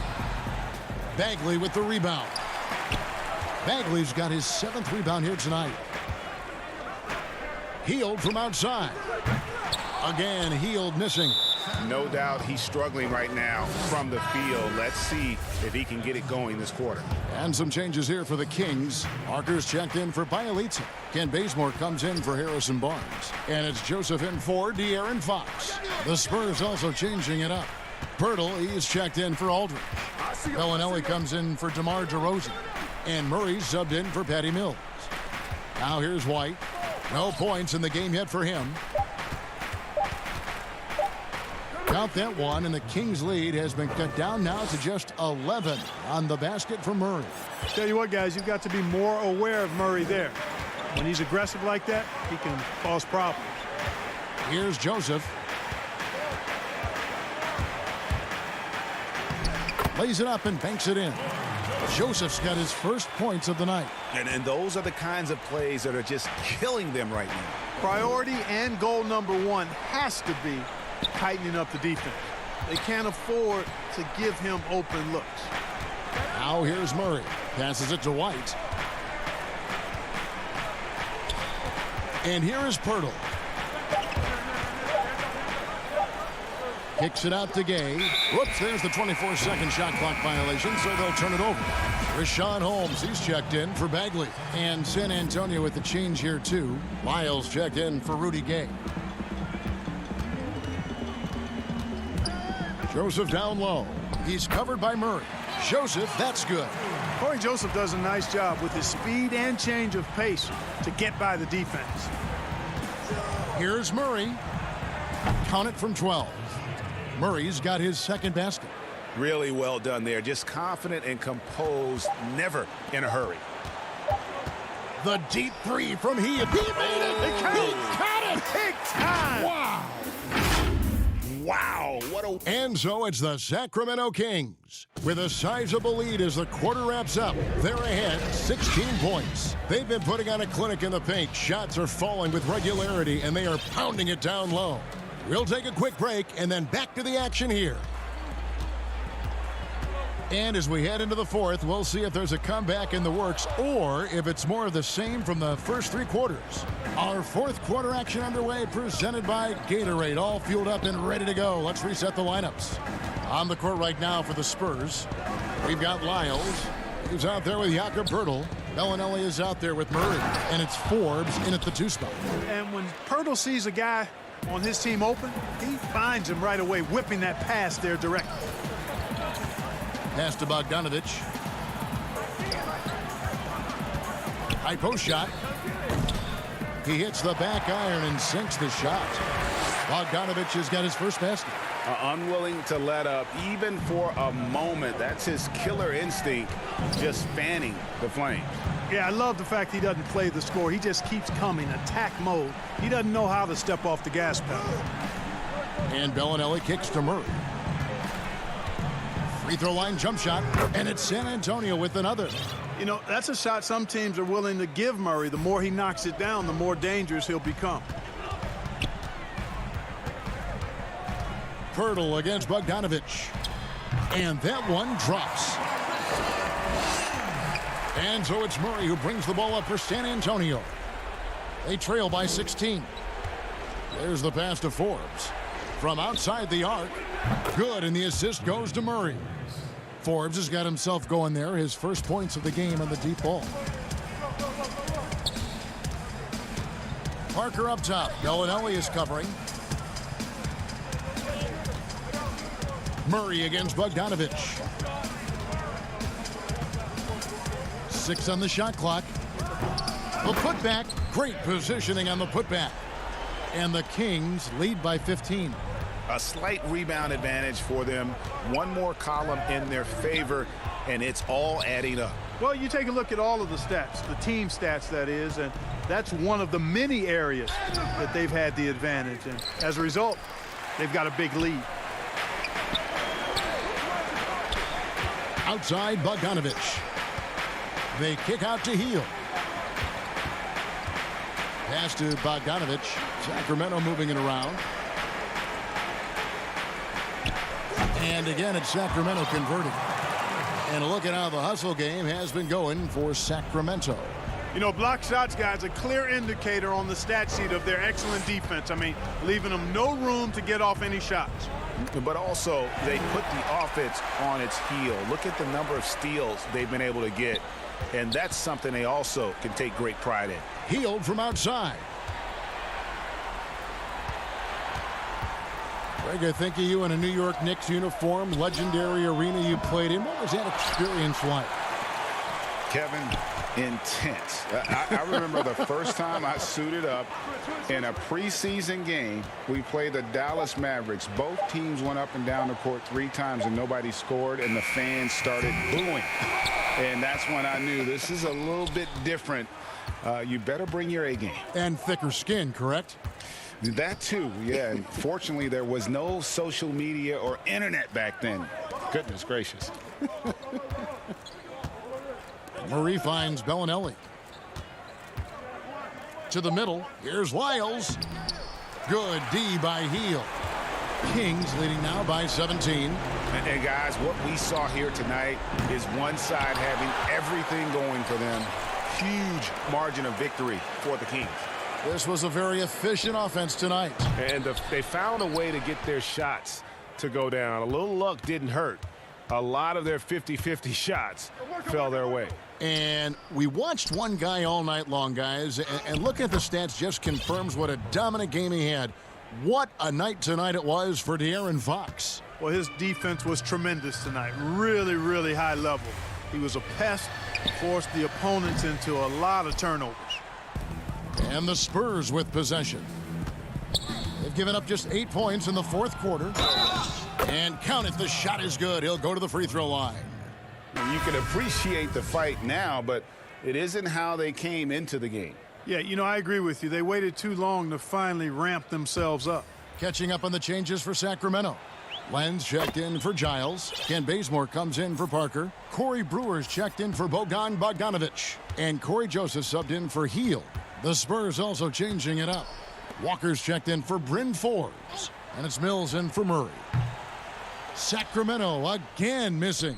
Bagley with the rebound. Bagley's got his 7th rebound here tonight. Hield from outside. Again, Hield missing. No doubt he's struggling right now from the field. Let's see if he can get it going this quarter. And some changes here for the Kings. Markers checked in for Bielitsa. Ken Bazemore comes in for Harrison Barnes. And it's Joseph in for De'Aaron Fox. The Spurs also changing it up. Pirtle, he's checked in for Aldridge. Bellinelli comes in for DeMar DeRozan. And Murray's subbed in for Patty Mills. Now here's White. No points in the game yet for him. Count that one, and the Kings' lead has been cut down now to just 11 on the basket for Murray. Tell you what, guys, you've got to be more aware of Murray there. When he's aggressive like that, he can cause problems. Here's Joseph. Lays it up and banks it in. Joseph's got his first points of the night. And those are the kinds of plays that are just killing them right now. Priority and goal number 1 has to be tightening up the defense. They can't afford to give him open looks. Now here's Murray. Passes it to White. And here is Pirtle. Kicks it out to Gay. Whoops, there's the 24-second shot clock violation, so they'll turn it over. Rashawn Holmes, he's checked in for Bagley. And San Antonio with the change here, too. Lyles checked in for Rudy Gay. Joseph down low. He's covered by Murray. Joseph, that's good. Corey Joseph does a nice job with his speed and change of pace to get by the defense. Here's Murray. Count it from 12. Murray's got his 2nd basket. Really well done there. Just confident and composed, never in a hurry. The deep 3 from Hield. He made it. He got it. Big time. Wow. Wow, what a... And so it's the Sacramento Kings. With a sizable lead as the quarter wraps up. They're ahead 16 points. They've been putting on a clinic in the paint. Shots are falling with regularity, and they are pounding it down low. We'll take a quick break and then back to the action here. And as we head into the 4th, we'll see if there's a comeback in the works or if it's more of the same from the first 3 quarters. Our 4th quarter action underway, presented by Gatorade, all fueled up and ready to go. Let's reset the lineups. On the court right now for the Spurs, we've got Lyles. He's out there with Jakob Pirtle. Bellinelli is out there with Murray. And it's Forbes in at the 2 spot. And when Pirtle sees a guy on his team open, he finds him right away, whipping that pass there directly. Pass to Bogdanovich. High post shot. He hits the back iron and sinks the shot. Bogdanovich has got his first basket. Unwilling to let up even for a moment. That's his killer instinct, just fanning the flames. Yeah, I love the fact he doesn't play the score. He just keeps coming, attack mode. He doesn't know how to step off the gas pedal. And Bellinelli kicks to Murray. Free throw line jump shot, and it's San Antonio with another. You know, that's a shot some teams are willing to give Murray. The more he knocks it down, the more dangerous he'll become. Pirtle against Bogdanovich. And that one drops. And so it's Murray who brings the ball up for San Antonio. They trail by 16. There's the pass to Forbes. From outside the arc. Good, and the assist goes to Murray. Forbes has got himself going there. His first points of the game on the deep ball. Parker up top. Bellinelli is covering. Murray against Bogdanovich. 6 on the shot clock. The putback. Great positioning on the putback. And the Kings lead by 15. A slight rebound advantage for them. One more column in their favor, and it's all adding up. Well, you take a look at all of the stats, the team stats, that is, and that's one of the many areas that they've had the advantage. And as a result, they've got a big lead. Outside Bogdanovich. They kick out to Heel. Pass to Bogdanovich. Sacramento moving it around. And again, it's Sacramento converting. And look at how the hustle game has been going for Sacramento. You know, block shots, guys, a clear indicator on the stat sheet of their excellent defense. I mean, leaving them no room to get off any shots. But also, they put the offense on its heel. Look at the number of steals they've been able to get. And that's something they also can take great pride in. Healed from outside. Greg, I think of you in a New York Knicks uniform, legendary arena you played in. What was that experience like? Kevin, intense. I remember the first time I suited up in a preseason game. We played the Dallas Mavericks. Both teams went up and down the court 3 times and nobody scored, and the fans started booing. And that's when I knew this is a little bit different. You better bring your A game. And thicker skin, correct? That too, yeah. And fortunately, there was no social media or internet back then. Goodness gracious. Murray finds Bellinelli. To the middle. Here's Lyles. Good D by Heel. Kings leading now by 17. And guys, what we saw here tonight is one side having everything going for them. Huge margin of victory for the Kings. This was a very efficient offense tonight. And they found a way to get their shots to go down. A little luck didn't hurt. A lot of their 50-50 shots fell their way. And we watched one guy all night long, guys, and looking at the stats just confirms what a dominant game he had. What a night tonight it was for De'Aaron Fox. Well, his defense was tremendous tonight. Really, really high level. He was a pest, forced the opponents into a lot of turnovers. And the Spurs with possession. They've given up just 8 points in the fourth quarter. And count it, the shot is good. He'll go to the free throw line. You can appreciate the fight now, but it isn't how they came into the game. Yeah, you know, I agree with you. They waited too long to finally ramp themselves up. Catching up on the changes for Sacramento. Lenz checked in for Giles. Ken Bazemore comes in for Parker. Corey Brewer's checked in for Bogan Bogdanovich. And Corey Joseph subbed in for Heel. The Spurs also changing it up. Walker's checked in for Bryn Forbes. And it's Mills in for Murray. Sacramento again missing.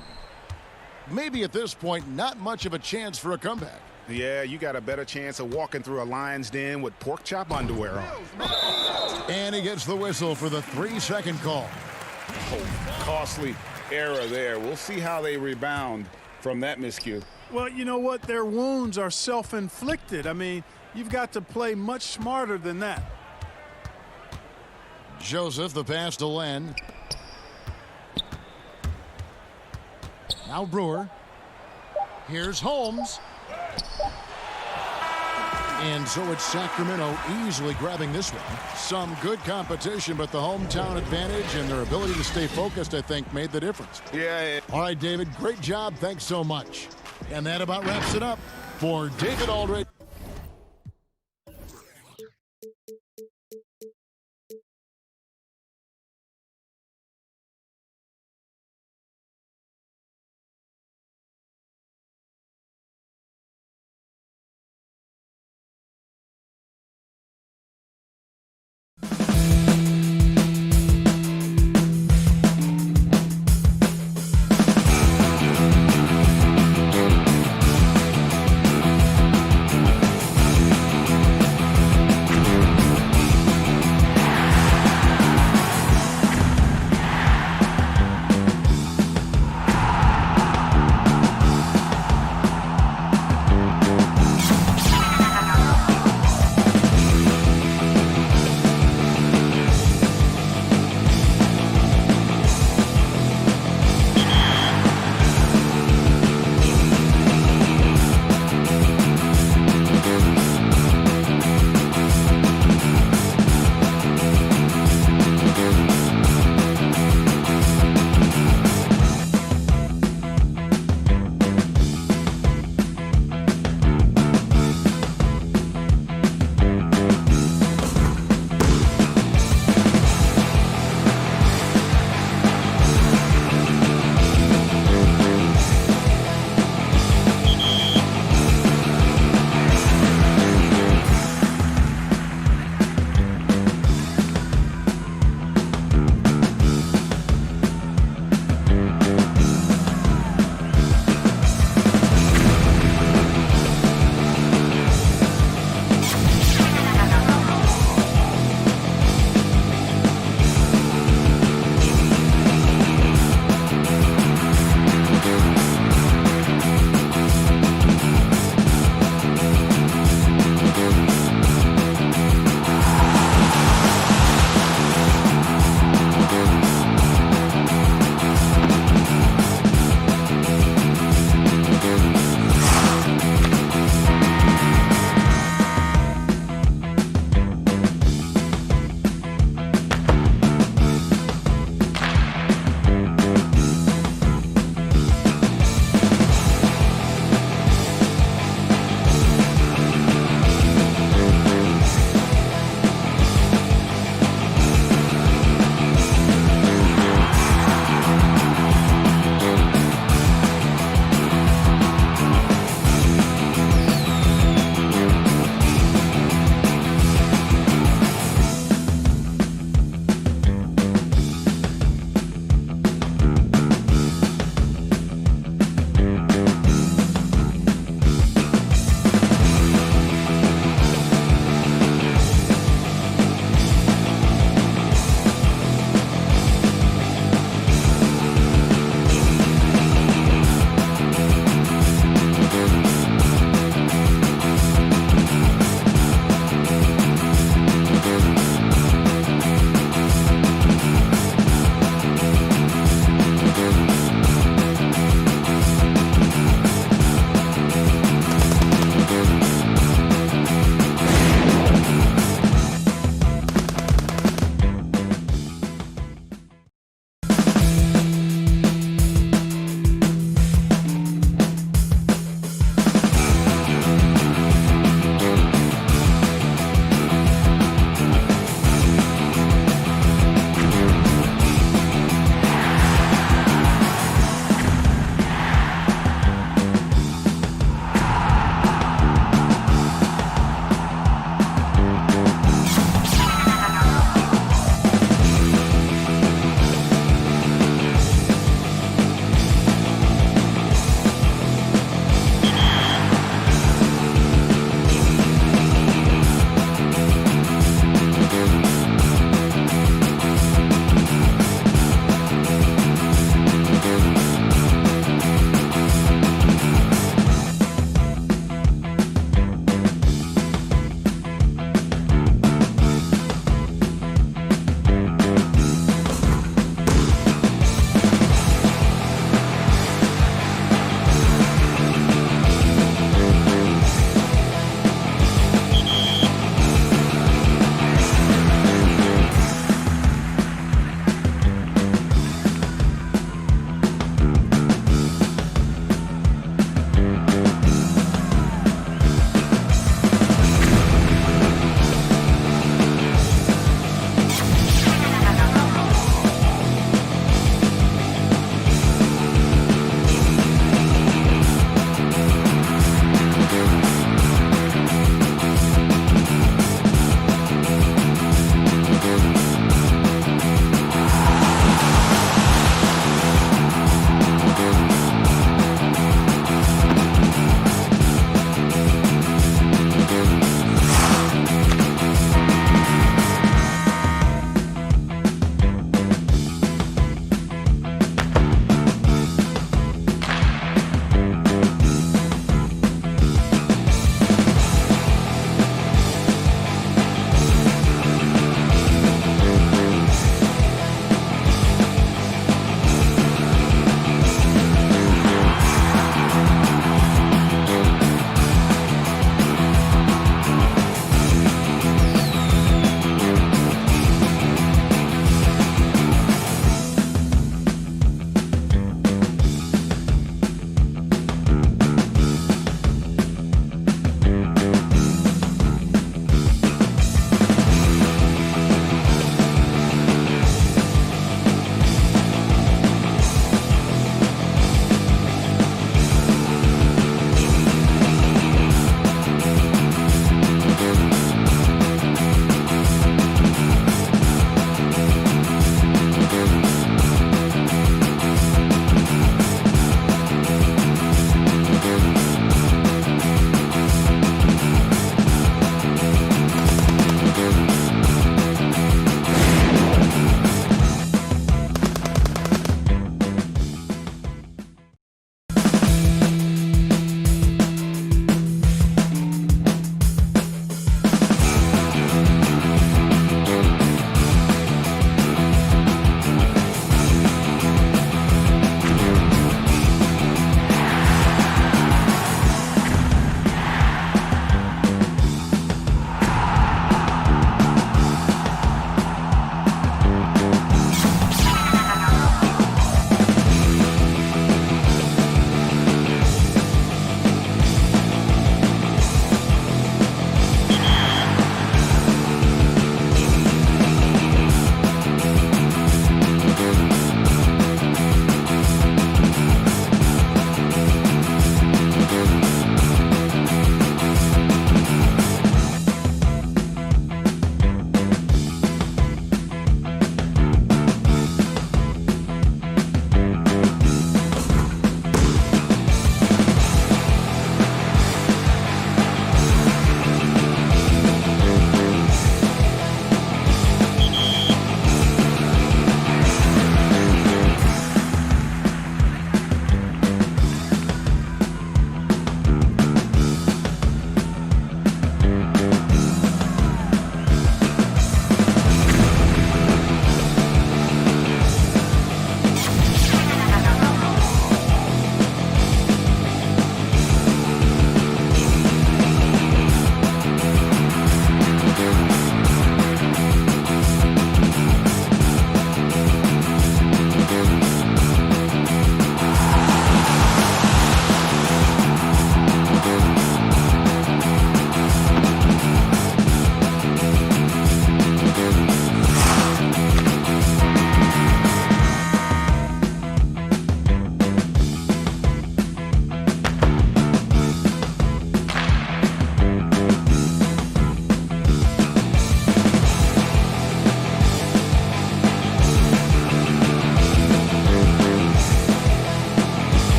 Maybe at this point, not much of a chance for a comeback. Yeah, you got a better chance of walking through a lion's den with pork chop underwear on. And he gets the whistle for the 3-second call. Oh, costly error there. We'll see how they rebound from that miscue. Well, you know what? Their wounds are self-inflicted. I mean, you've got to play much smarter than that. Joseph, the pass to Len. Now Brewer. Here's Holmes. And so it's Sacramento easily grabbing this one. Some good competition, but the hometown advantage and their ability to stay focused, I think, made the difference. Yeah. All right, David, great job. Thanks so much. And that about wraps it up for David Aldridge.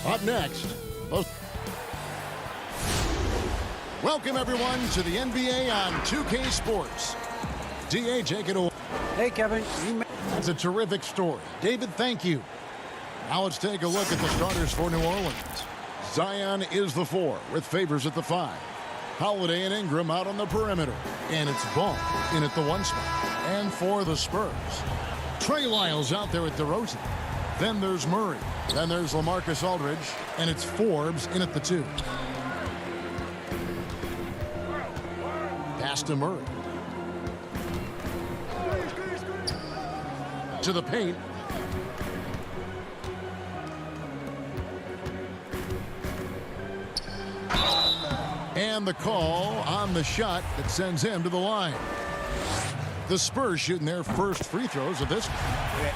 Up next, welcome everyone to the NBA on 2K Sports. DA, take it away. Hey, Kevin. That's a terrific story. David, thank you. Now let's take a look at the starters for New Orleans. Zion is the 4 with Favors at the 5. Holiday and Ingram out on the perimeter. And it's Ball in at the 1 spot. And for the Spurs, Trey Lyles out there at DeRozan. Then there's Murray. Then there's LaMarcus Aldridge. And it's Forbes in at the 2. Pass to Murray. To the paint. And the call on the shot that sends him to the line. The Spurs shooting their first free throws of this.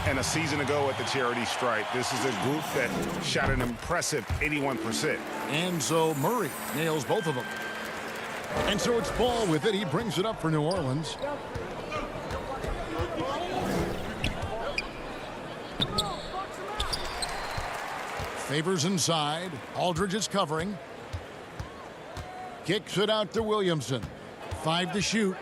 And a season ago at the charity stripe, this is a group that shot an impressive 81%. And so Murray nails both of them. And so it's Ball with it. He brings it up for New Orleans. Favors inside. Aldridge is covering. Kicks it out to Williamson. 5 to shoot.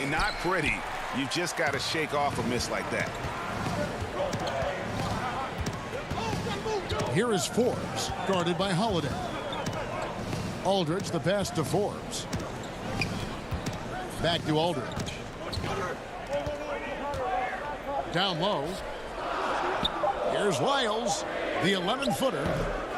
Not pretty. You've just got to shake off a miss like that. Here is Forbes, guarded by Holiday. Aldridge, the pass to Forbes. Back to Aldridge. Down low. Here's Lyles, the 11-footer,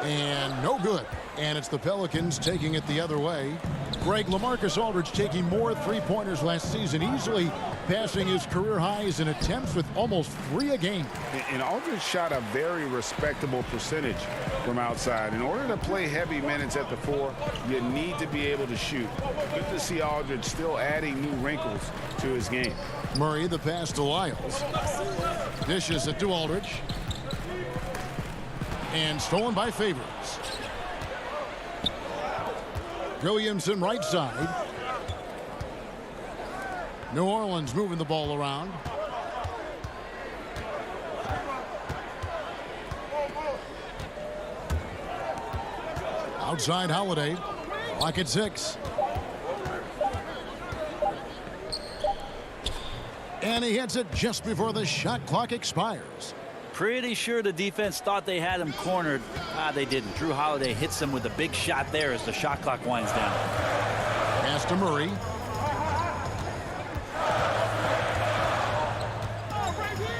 and no good. And it's the Pelicans taking it the other way. Greg, LaMarcus Aldridge taking more three-pointers last season, easily passing his career highs in attempts with almost 3 a game. And Aldridge shot a very respectable percentage from outside. In order to play heavy minutes at the 4, you need to be able to shoot. Good to see Aldridge still adding new wrinkles to his game. Murray, the pass to Lyles. Dishes it to Aldridge. And stolen by Favors. Williamson right side. New Orleans moving the ball around. Outside Holiday. Clock at 6. And he hits it just before the shot clock expires. Pretty sure the defense thought they had him cornered. They didn't. Drew Holiday hits him with a big shot there as the shot clock winds down. Pass to Murray.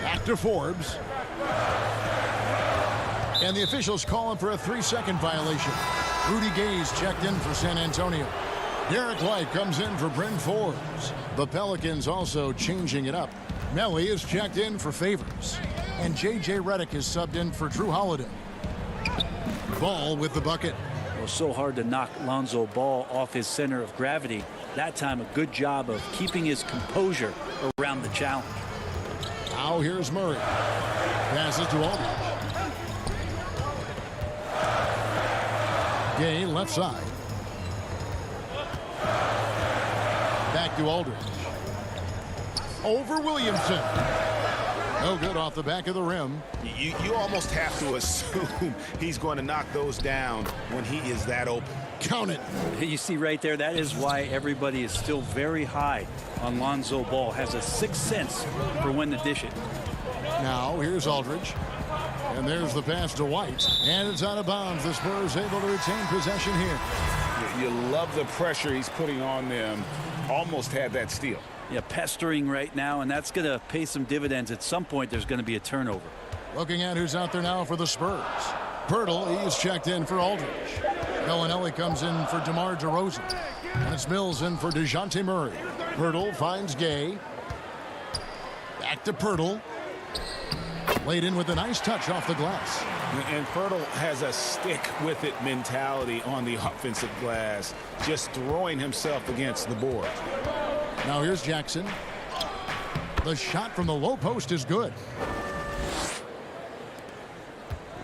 Back to Forbes. And the officials calling for a 3-second violation. Rudy Gay's checked in for San Antonio. Derek White comes in for Bryn Forbes. The Pelicans also changing it up. Melly is checked in for Favors. And J.J. Redick is subbed in for Drew Holiday. Ball with the bucket. It was so hard to knock Lonzo Ball off his center of gravity. That time, a good job of keeping his composure around the challenge. Now here's Murray. Passes to Aldridge. Gay left side. Back to Aldridge. Over Williamson. No good off the back of the rim. You almost have to assume he's going to knock those down when he is that open. Count it. You see right there, that is why everybody is still very high on Lonzo Ball. Has a sixth sense for when to dish it. Now here's Aldridge. And there's the pass to White. And it's out of bounds. The Spurs able to retain possession here. You love the pressure he's putting on them. Almost had that steal. Yeah, pestering right now, and that's going to pay some dividends. At some point, there's going to be a turnover. Looking at who's out there now for the Spurs. Pirtle, he's checked in for Aldridge. Bellinelli comes in for DeMar DeRozan. And it's Mills in for DeJounte Murray. Pirtle finds Gay. Back to Pirtle. Laid in with a nice touch off the glass. And Pirtle has a stick-with-it mentality on the offensive glass, just throwing himself against the board. Now here's Jackson. The shot from the low post is good.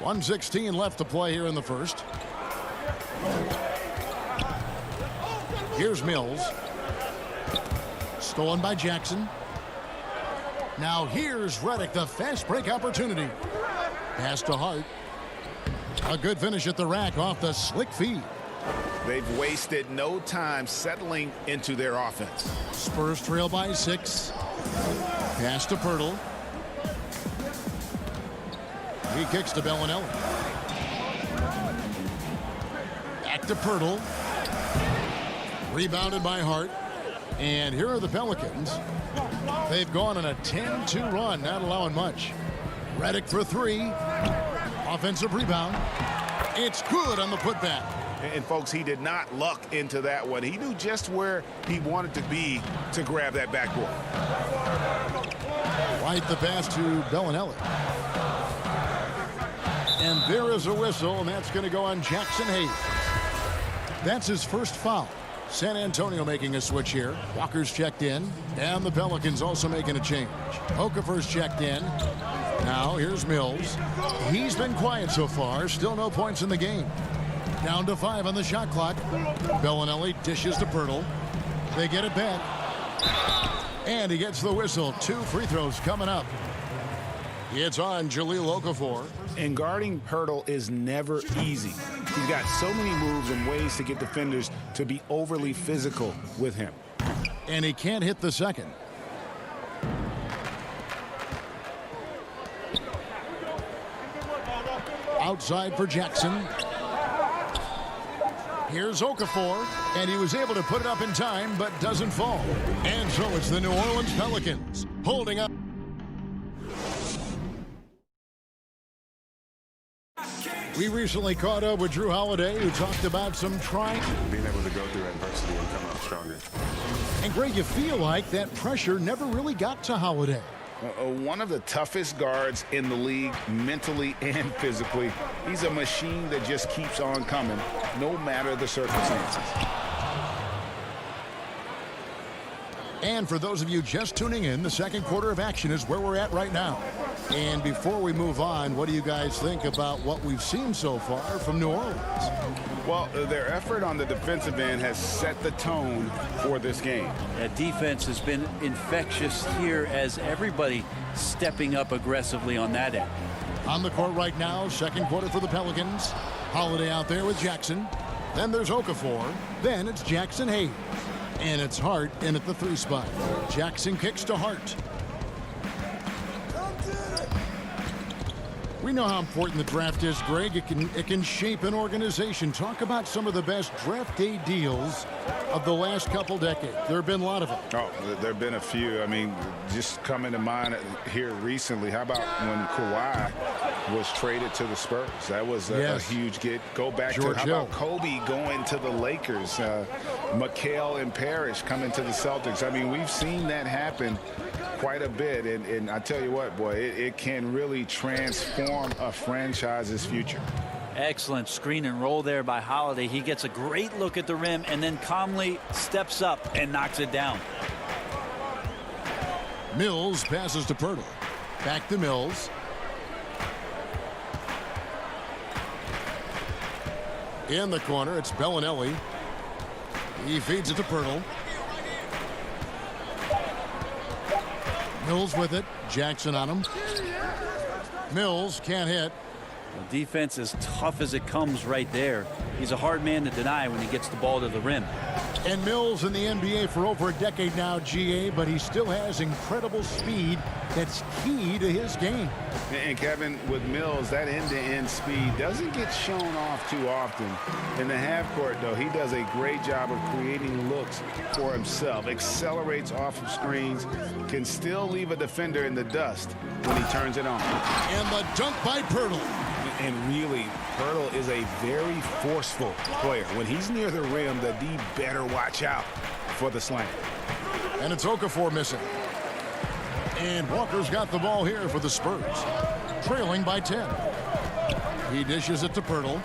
1:16 left to play here in the first. Here's Mills. Stolen by Jackson. Now here's Redick, the fast break opportunity. Pass to Hart. A good finish at the rack off the slick feed. They've wasted no time settling into their offense. Spurs trail by 6. Pass to Pirtle. He kicks to Bellinelli. Back to Pirtle. Rebounded by Hart. And here are the Pelicans. They've gone on a 10-2 run, not allowing much. Redick for 3. Offensive rebound. It's good on the putback. And folks, he did not luck into that one. He knew just where he wanted to be to grab that backboard. Right the pass to Bellinelli. And there is a whistle, and that's going to go on Jackson Hayes. That's his first foul. San Antonio making a switch here. Walker's checked in, and the Pelicans also making a change. Okafor's checked in. Now here's Mills. He's been quiet so far. Still no points in the game. Down to 5 on the shot clock. Bellinelli dishes to Pirtle. They get it back. And he gets the whistle. 2 free throws coming up. It's on Jahlil Okafor. And guarding Pirtle is never easy. He's got so many moves and ways to get defenders to be overly physical with him. And he can't hit the second. Outside for Jackson. Here's Okafor, and he was able to put it up in time, but doesn't fall. And so it's the New Orleans Pelicans holding up. We recently caught up with Drew Holiday, who talked about some trying. Being able to go through adversity and come out stronger. And Greg, you feel like that pressure never really got to Holiday. One of the toughest guards in the league, mentally and physically. He's a machine that just keeps on coming, no matter the circumstances. And for those of you just tuning in, the second quarter of action is where we're at right now. And before we move on, what do you guys think about what we've seen so far from New Orleans? Well, their effort on the defensive end has set the tone for this game. That defense has been infectious here as everybody stepping up aggressively on that end. On the court right now, second quarter for the Pelicans. Holiday out there with Jackson. Then there's Okafor. Then it's Jackson Hayes. And it's Hart in at the 3 spot. Jackson kicks to Hart. We know how important the draft is, Greg. It can shape an organization. Talk about some of the best draft day deals of the last couple decades. There have been a lot of them. Oh, there have been a few. I mean, just coming to mind here recently. How about when Kawhi was traded to the Spurs? That was a huge get. Go back George to how Hill. about Kobe going to the Lakers? McHale and Parrish coming to the Celtics. I mean, we've seen that happen quite a bit, and I tell you what, boy, it can really transform a franchise's future. Excellent screen and roll there by Holiday. He gets a great look at the rim and then calmly steps up and knocks it down. Mills passes to Pirtle. Back to Mills. In the corner, it's Bellinelli. He feeds it to Pirtle. Mills with it. Jackson on him. Mills can't hit. The defense is tough as it comes right there. He's a hard man to deny when he gets the ball to the rim. And Mills in the NBA for over a decade now, GA, but he still has incredible speed that's key to his game. And Kevin, with Mills, that end-to-end speed doesn't get shown off too often. In the half court, though, he does a great job of creating looks for himself, accelerates off of screens, can still leave a defender in the dust when he turns it on. And the dunk by Pirtle. And really, Pirtle is a very forceful player. When he's near the rim, the D better watch out for the slam. And it's Okafor missing. And Walker's got the ball here for the Spurs. Trailing by 10. He dishes it to Pirtle.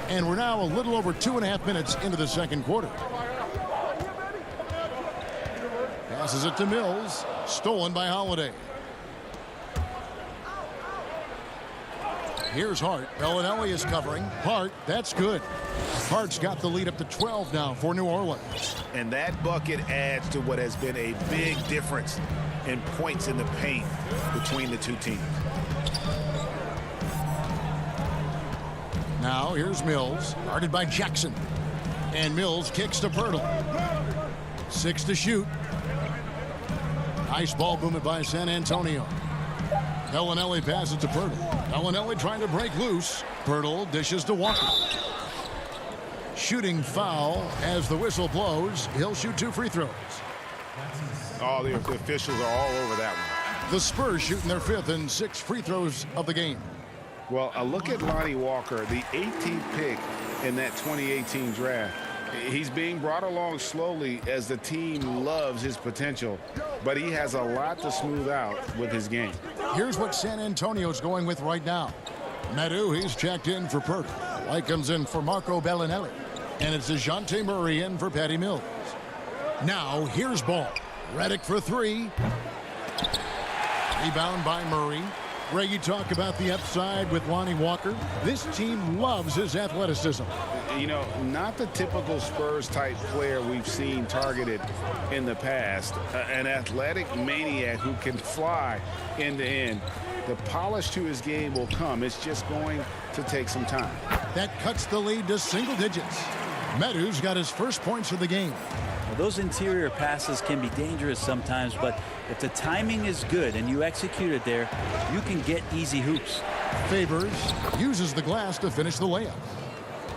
And we're now a little over 2.5 minutes into the second quarter. Passes it to Mills. Stolen by Holiday. Here's Hart. Bellinelli is covering. Hart, that's good. Hart's got the lead up to 12 now for New Orleans. And that bucket adds to what has been a big difference in points in the paint between the two teams. Now here's Mills, guarded by Jackson. And Mills kicks to Pirtle. 6 to shoot. Nice ball movement by San Antonio. Bellinelli passes to Pirtle. Bellinelli trying to break loose. Pirtle dishes to Walker. Shooting foul as the whistle blows. He'll shoot 2 free throws. Oh, the officials are all over that one. The Spurs shooting their 5th and 6th free throws of the game. Well, a look at Lonnie Walker, the 18th pick in that 2018 draft. He's being brought along slowly as the team loves his potential, but he has a lot to smooth out with his game. Here's what San Antonio's going with right now. Medu, he's checked in for Pirtle. White comes in for Marco Bellinelli. And it's DeJounte Murray in for Patty Mills. Now, here's Ball. Redick for 3. Rebound by Murray. Ray, you talk about the upside with Lonnie Walker. This team loves his athleticism. You know, not the typical Spurs-type player we've seen targeted in the past. An athletic maniac who can fly end to end. The polish to his game will come. It's just going to take some time. That cuts the lead to single digits. Medu's got his first points of the game. Well, those interior passes can be dangerous sometimes, but if the timing is good and you execute it there, you can get easy hoops. Favors uses the glass to finish the layup.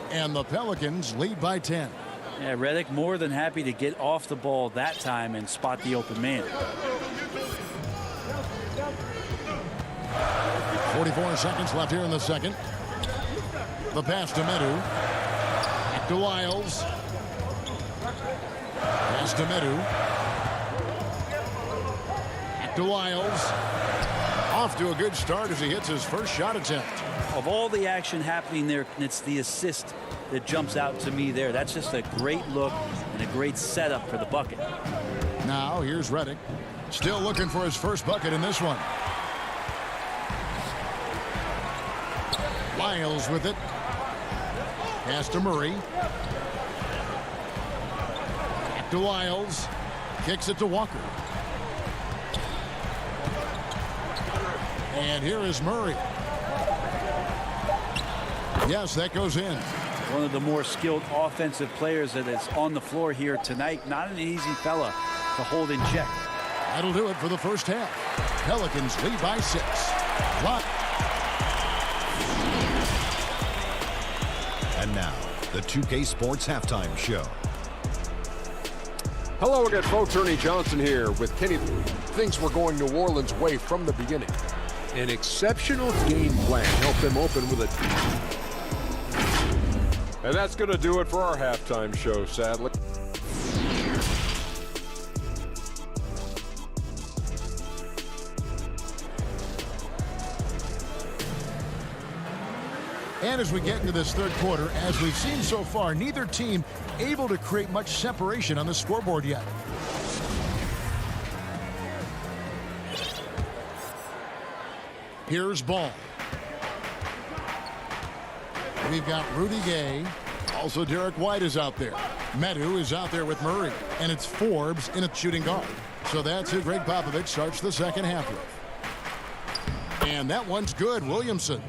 And the Pelicans lead by 10. Yeah, Redick more than happy to get off the ball that time and spot the open man. 44 seconds left here in the second. The pass to Medu. Back to Lyles. Pass to Medu. Back to Lyles. Off to a good start as he hits his first shot attempt. Of all the action happening there, it's the assist that jumps out to me there. That's just a great look and a great setup for the bucket. Now here's Redick. Still looking for his first bucket in this one. Lyles with it. Pass to Murray. Back to Lyles. Kicks it to Walker. And here is Murray. Yes, that goes in. One of the more skilled offensive players that is on the floor here tonight. Not an easy fella to hold in check. That'll do it for the first half. Pelicans lead by 6. And now, the 2K Sports Halftime Show. Hello again, folks. Ernie Johnson here with Kenny. Things were going New Orleans' way from the beginning. An exceptional game plan helped them open with a... And that's going to do it for our halftime show, sadly. And as we get into this third quarter, as we've seen so far, neither team able to create much separation on the scoreboard yet. Here's Ball. We've got Rudy Gay. Also, Derek White is out there. Medu is out there with Murray. And it's Forbes in a shooting guard. So that's who Greg Popovich starts the second half with. And that one's good. Williamson.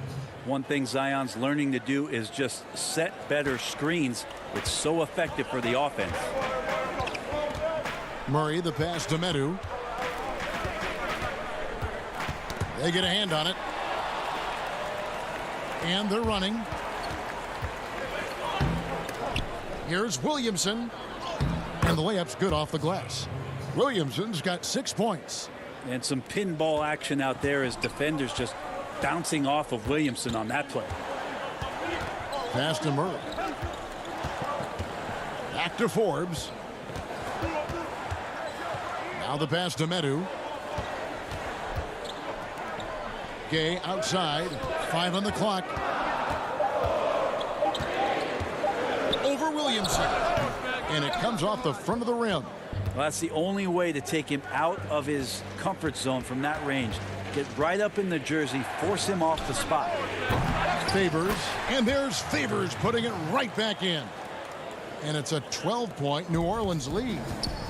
One thing Zion's learning to do is just set better screens. It's so effective for the offense. Murray, the pass to Medu. They get a hand on it. And they're running. Here's Williamson. And the layup's good off the glass. Williamson's got 6 points. And some pinball action out there as defenders just bouncing off of Williamson on that play. Pass to Murray. Back to Forbes. Now the pass to Medu. Gay outside. 5 on the clock. Over Williamson. And it comes off the front of the rim. Well, that's the only way to take him out of his comfort zone from that range. Get right up in the jersey, force him off the spot. Favors, and there's Favors putting it right back in. And it's a 12-point New Orleans lead.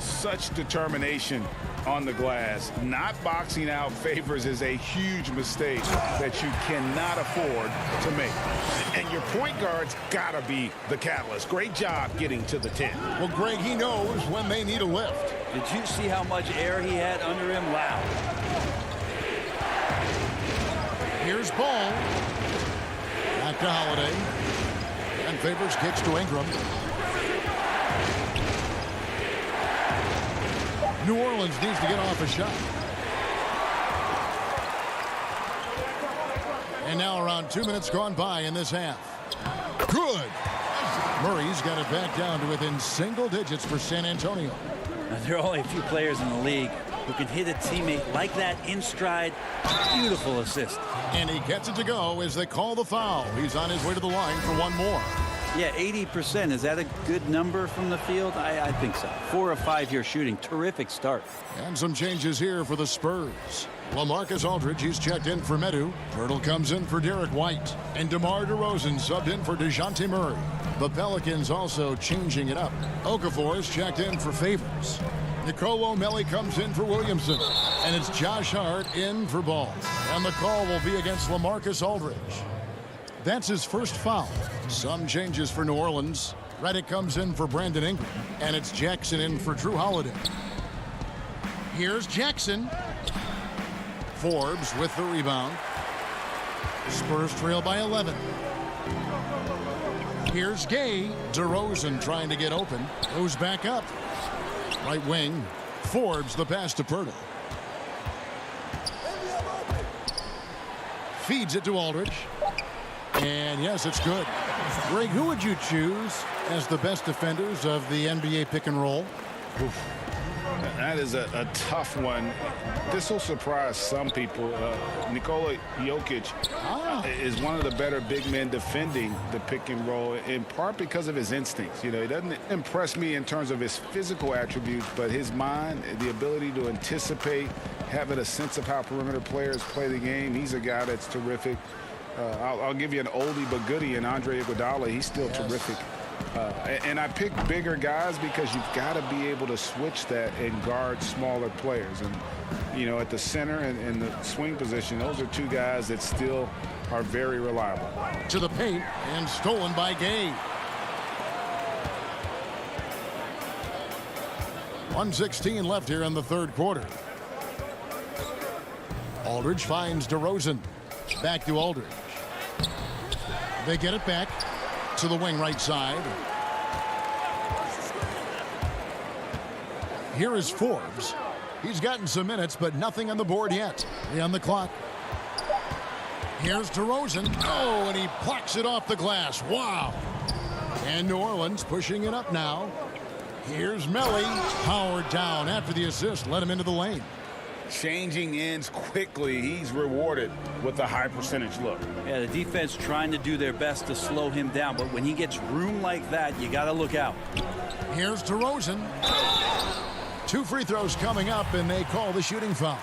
Such determination on the glass. Not boxing out Favors is a huge mistake that you cannot afford to make. And your point guard's got to be the catalyst. Great job getting to the 10. Well, Greg, he knows when they need a lift. Did you see how much air he had under him? Wow. Here's Ball. Back to Holiday. And Favors kicks to Ingram. New Orleans needs to get off a shot. And now around 2 minutes gone by in this half. Good. Murray's got it back down to within single digits for San Antonio. Now, there are only a few players in the league who can hit a teammate like that in stride. Beautiful assist. And he gets it to go as they call the foul. He's on his way to the line for one more. Yeah, 80%. Is that a good number from the field? I think so. 4 of 5 here shooting. Terrific start. And some changes here for the Spurs. LaMarcus Aldridge, he's checked in for Medu. Pirtle comes in for Derek White. And DeMar DeRozan subbed in for DeJounte Murray. The Pelicans also changing it up. Okafor is checked in for Favors. Nicolo O'Malley comes in for Williamson. And it's Josh Hart in for Ball. And the call will be against LaMarcus Aldridge. That's his first foul. Some changes for New Orleans. Reddick comes in for Brandon Ingram. And it's Jackson in for Drew Holiday. Here's Jackson. Forbes with the rebound. Spurs trail by 11. Here's Gay. DeRozan trying to get open. Goes back up. Right wing. Forbes the pass to Pirtle. Feeds it to Aldridge. And yes, it's good. Greg, who would you choose as the best defenders of the NBA pick and roll? Oof. That is a tough one. This will surprise some people. Nikola Jokic is one of the better big men defending the pick and roll, in part because of his instincts. You know, he doesn't impress me in terms of his physical attributes, but his mind, the ability to anticipate, having a sense of how perimeter players play the game. He's a guy that's terrific. I'll give you an oldie but goodie in Andre Iguodala. He's still terrific. And I pick bigger guys because you've got to be able to switch that and guard smaller players. And, you know, at the center and the swing position, those are two guys that still are very reliable. To the paint and stolen by Gay. 1:16 left here in the third quarter. Aldridge finds DeRozan. Back to Aldridge. They get it back to the wing right side. Here is Forbes. He's gotten some minutes, but nothing on the board yet. On the clock. Here's DeRozan. Oh, and he plucks it off the glass. Wow. And New Orleans pushing it up now. Here's Melly. Powered down after the assist. Let him into the lane. Changing ends quickly. He's rewarded with a high percentage look. Yeah, the defense trying to do their best to slow him down, but when he gets room like that, you got to look out. Here's DeRozan. 2 free throws coming up, and they call the shooting foul.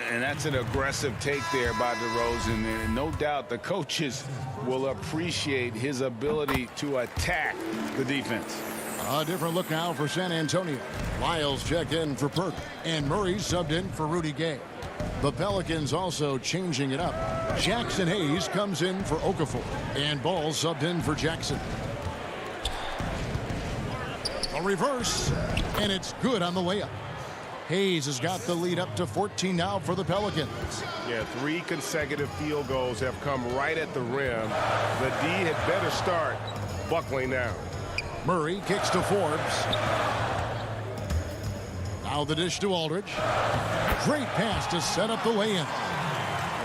And that's an aggressive take there by DeRozan. And no doubt the coaches will appreciate his ability to attack the defense. A different look now for San Antonio. Lyles checked in for Perk, and Murray subbed in for Rudy Gay. The Pelicans also changing it up. Jackson Hayes comes in for Okafor, and Ball subbed in for Jackson. A reverse, and it's good on the layup. Hayes has got the lead up to 14 now for the Pelicans. Yeah, 3 consecutive field goals have come right at the rim. The D had better start buckling down. Murray kicks to Forbes. Now the dish to Aldridge. Great pass to set up the lay-in.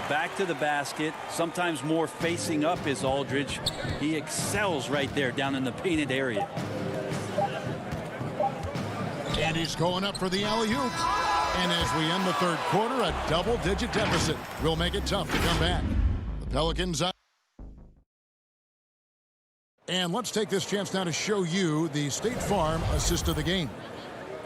Back to the basket. Sometimes more facing up is Aldridge. He excels right there down in the painted area. And he's going up for the alley-oop. And as we end the third quarter, a double-digit deficit will make it tough to come back. The Pelicans out. And let's take this chance now to show you the State Farm assist of the game.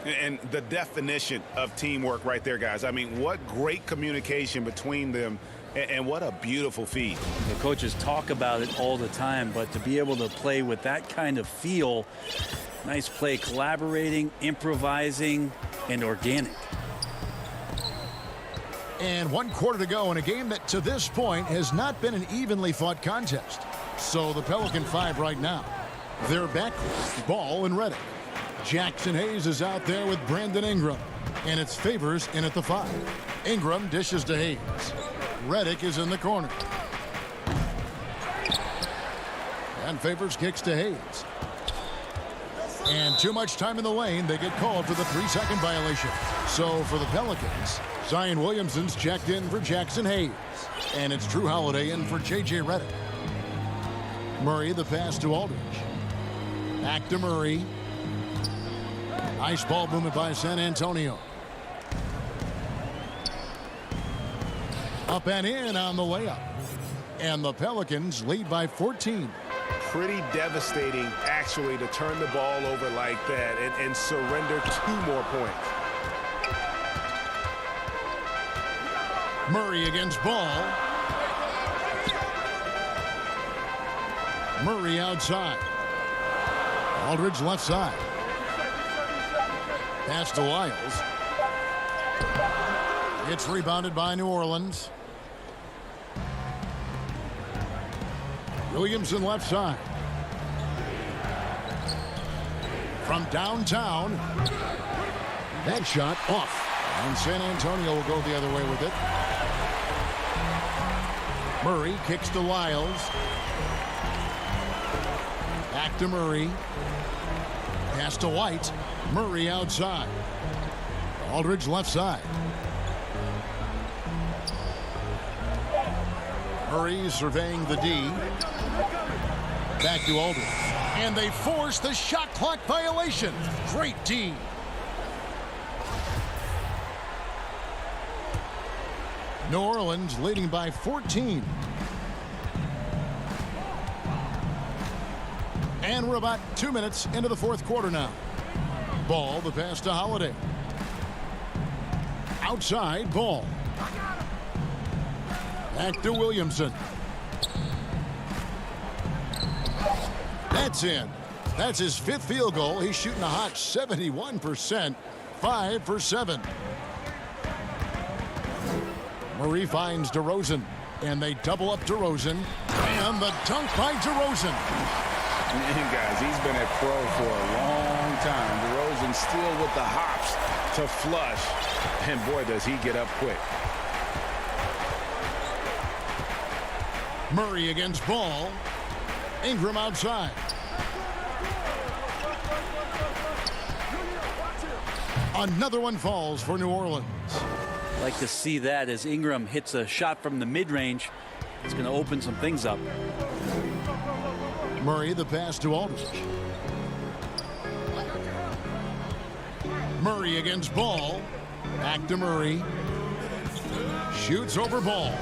And the definition of teamwork right there, guys. I mean, what great communication between them And what a beautiful feed. The coaches talk about it all the time, but to be able to play with that kind of feel, nice play, collaborating, improvising, and organic. And 1 quarter to go in a game that to this point has not been an evenly fought contest. So the Pelican 5 right now. They're back. Ball and Redick. Jackson Hayes is out there with Brandon Ingram. And it's Favors in at the 5. Ingram dishes to Hayes. Redick is in the corner. And Favors kicks to Hayes. And too much time in the lane. They get called for the 3-second violation. So for the Pelicans, Zion Williamson's checked in for Jackson Hayes. And it's Drew Holiday in for J.J. Redick. Murray the pass to Aldridge. Back to Murray. Nice ball movement by San Antonio. Up and in on the layup. And the Pelicans lead by 14. Pretty devastating, actually, to turn the ball over like that and surrender 2 more points. Murray against Ball. Murray outside. Aldridge left side. Pass to Lyles. It's rebounded by New Orleans. Williamson left side. From downtown. That shot off. And San Antonio will go the other way with it. Murray kicks to Lyles. Back to Murray. Pass to White. Murray outside. Aldridge left side. Murray surveying the D. Back to Aldridge. And they force the shot clock violation. Great D. New Orleans leading by 14. And we're about 2 minutes into the 4th quarter now. Ball, the pass to Holiday. Outside, Ball. Back to Williamson. That's in. That's his 5th field goal. He's shooting a hot 71%. 5 for 7. Murray finds DeRozan. And they double up DeRozan. And the dunk by DeRozan. Man, guys, he's been a pro for a long time. DeRozan still with the hops to flush. And boy, does he get up quick. Murray against Ball. Ingram outside. Another one falls for New Orleans. Like to see that as Ingram hits a shot from the mid-range. It's going to open some things up. Murray the pass to Aldridge. Murray against Ball. Back to Murray. Shoots over Ball.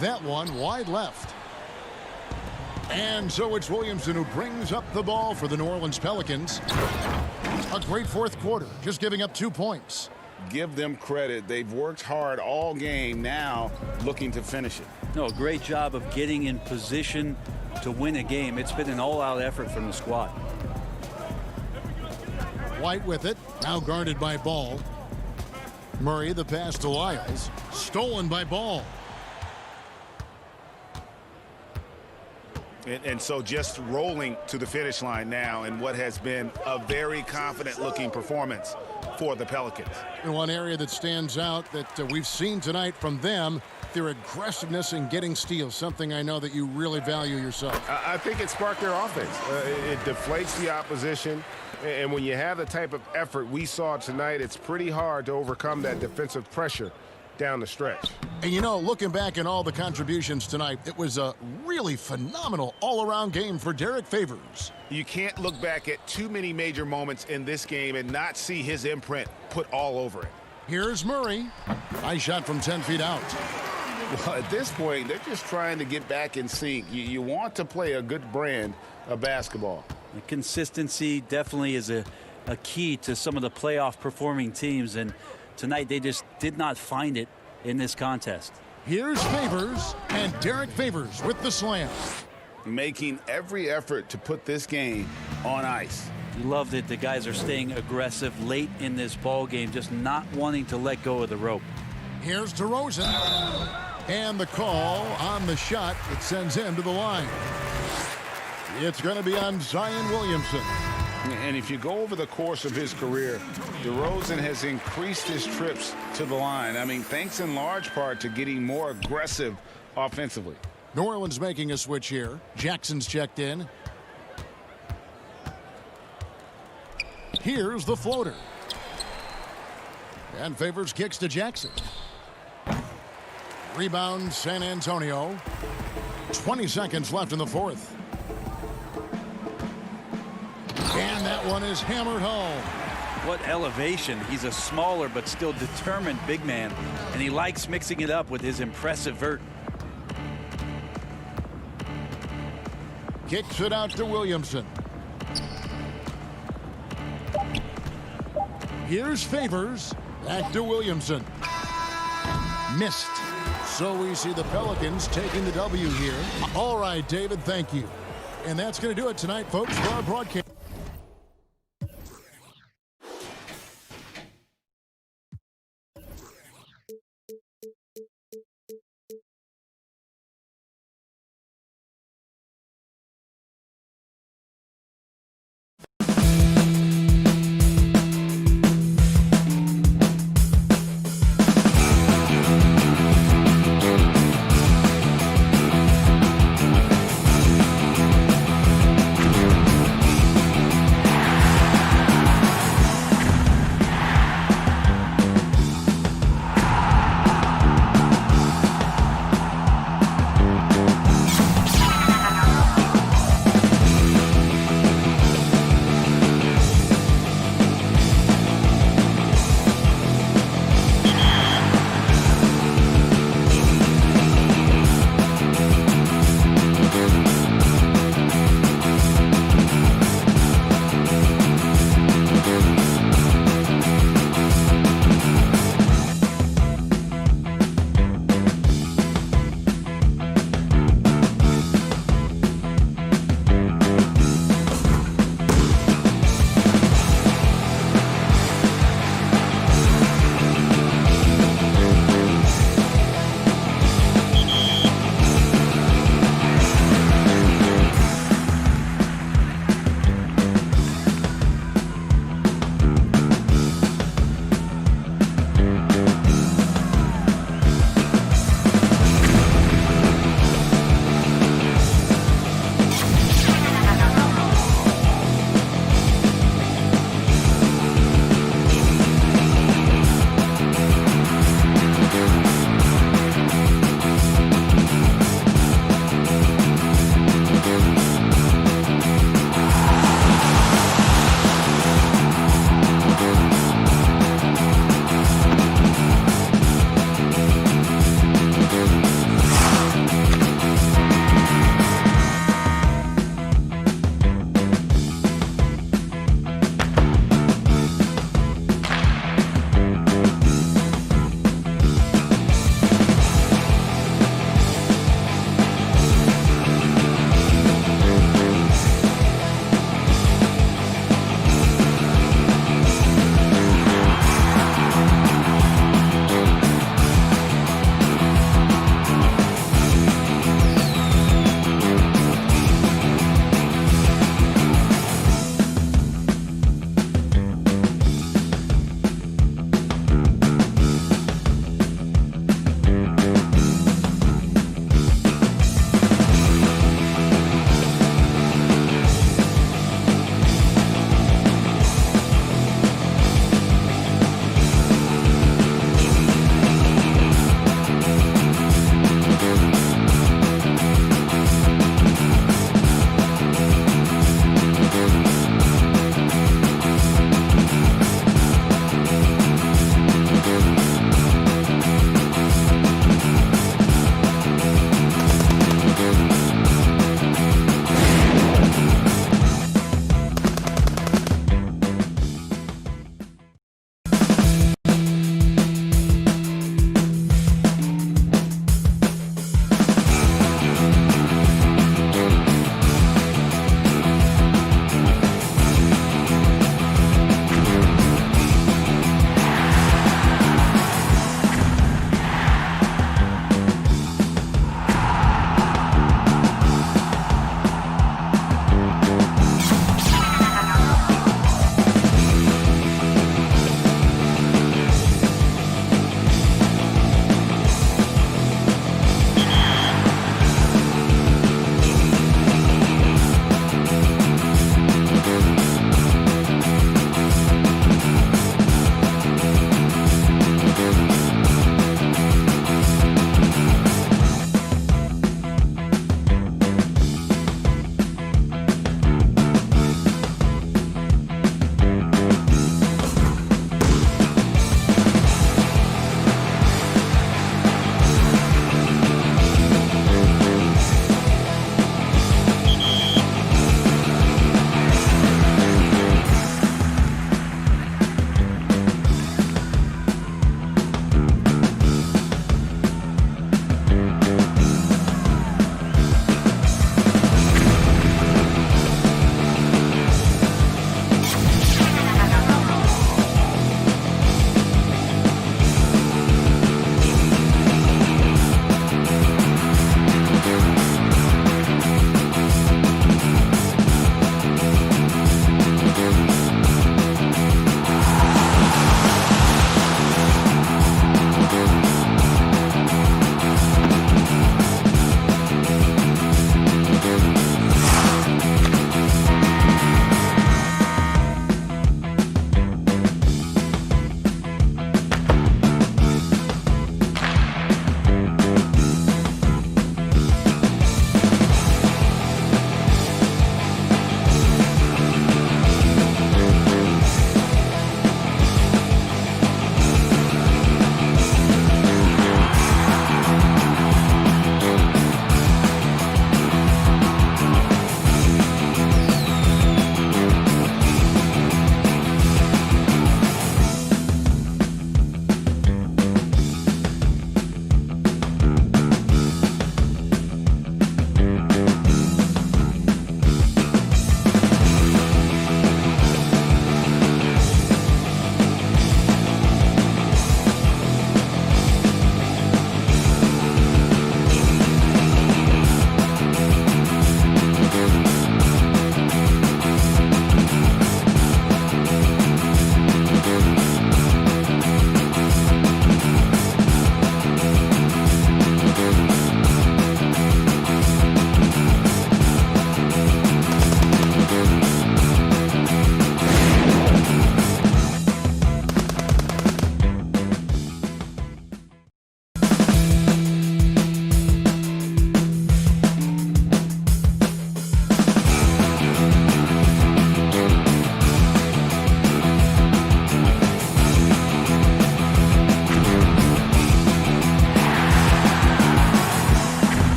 That one wide left. And so it's Williamson who brings up the ball for the New Orleans Pelicans. A great 4th quarter, just giving up 2 points. Give them credit. They've worked hard all game, now looking to finish it. No, great job of getting in position to win a game. It's been an all-out effort from the squad. White with it, now guarded by Ball. Murray the pass to Lyles. Stolen by Ball. And so just rolling to the finish line now in what has been a very confident-looking performance for the Pelicans. And one area that stands out that we've seen tonight from them, their aggressiveness in getting steals, something I know that you really value yourself. I think it sparked their offense. It deflates the opposition. And when you have the type of effort we saw tonight, it's pretty hard to overcome that defensive pressure down the stretch. And you know, looking back at all the contributions tonight, it was a really phenomenal all-around game for Derek Favors. You can't look back at too many major moments in this game and not see his imprint put all over it. Here's Murray. Nice shot from 10 feet out. Well, at this point, they're just trying to get back in sync. You want to play a good brand of basketball. The consistency definitely is a key to some of the playoff performing teams, and tonight they just did not find it in this contest. Here's Favors, and Derek Favors with the slam. Making every effort to put this game on ice. You love that the guys are staying aggressive late in this ball game, just not wanting to let go of the rope. Here's DeRozan. And the call on the shot that sends him to the line. It's going to be on Zion Williamson. And if you go over the course of his career, DeRozan has increased his trips to the line. I mean, thanks in large part to getting more aggressive offensively. New Orleans making a switch here. Jackson's checked in. Here's the floater. And Favors kicks to Jackson. Rebound San Antonio. 20 seconds left in the fourth. And that one is hammered home. What elevation. He's a smaller but still determined big man, and he likes mixing it up with his impressive vert. Kicks it out to Williamson. Here's Favors. Back to Williamson. Missed. So we see the Pelicans taking the W here. All right, David, thank you. And that's going to do it tonight, folks, for our broadcast.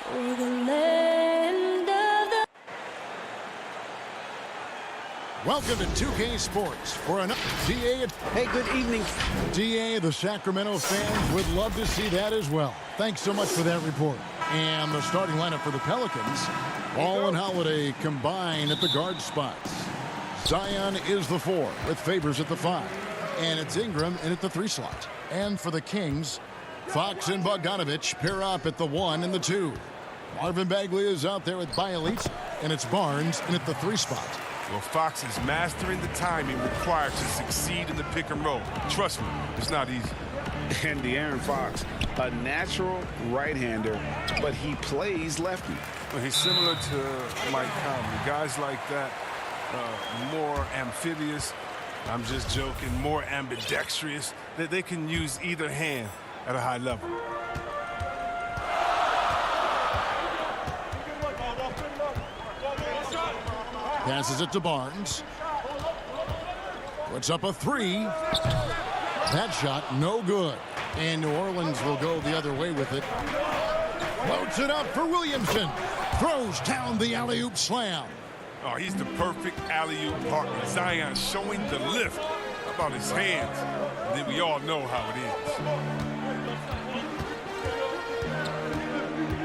for the land of the... Welcome to 2K Sports for an DA. Hey, good evening. DA, the Sacramento fans would love to see that as well. Thanks so much for that report. And the starting lineup for the Pelicans, Ball and Holiday combine at the guard spots. Zion is the 4 with Favors at the 5. And it's Ingram in at the 3 slot. And for the Kings, Fox and Bogdanovich pair up at the 1 and the 2. Marvin Bagley is out there with Bielitsa, and it's Barnes in at the 3 spot. Well, Fox is mastering the timing required to succeed in the pick and roll. Trust me, it's not easy. And De'Aaron Fox, a natural right-hander, but he plays lefty. Well, he's similar to Mike Conley. Guys like that, more amphibious. I'm just joking, more ambidextrous. They can use either hand at a high level. Passes it to Barnes. Puts up a 3. That shot no good. And New Orleans will go the other way with it. Floats it up for Williamson. Throws down the alley-oop slam. Oh, he's the perfect alley-oop partner. Zion showing the lift. How about his hands? And then we all know how it is.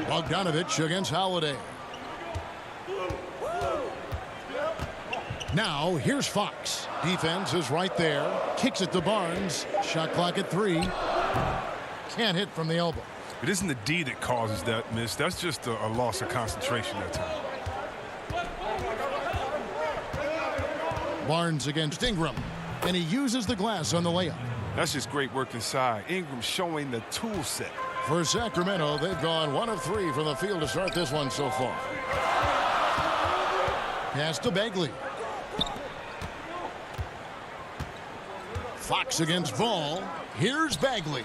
Bogdanovich against Holiday. Now, here's Fox. Defense is right there. Kicks it to Barnes. Shot clock at 3. Can't hit from the elbow. It isn't the D that causes that miss. That's just a loss of concentration that time. Barnes against Ingram. And he uses the glass on the layup. That's just great work inside. Ingram showing the tool set. For Sacramento, they've gone 1 of 3 from the field to start this one so far. Pass to Bagley. Fox against Ball. Here's Bagley.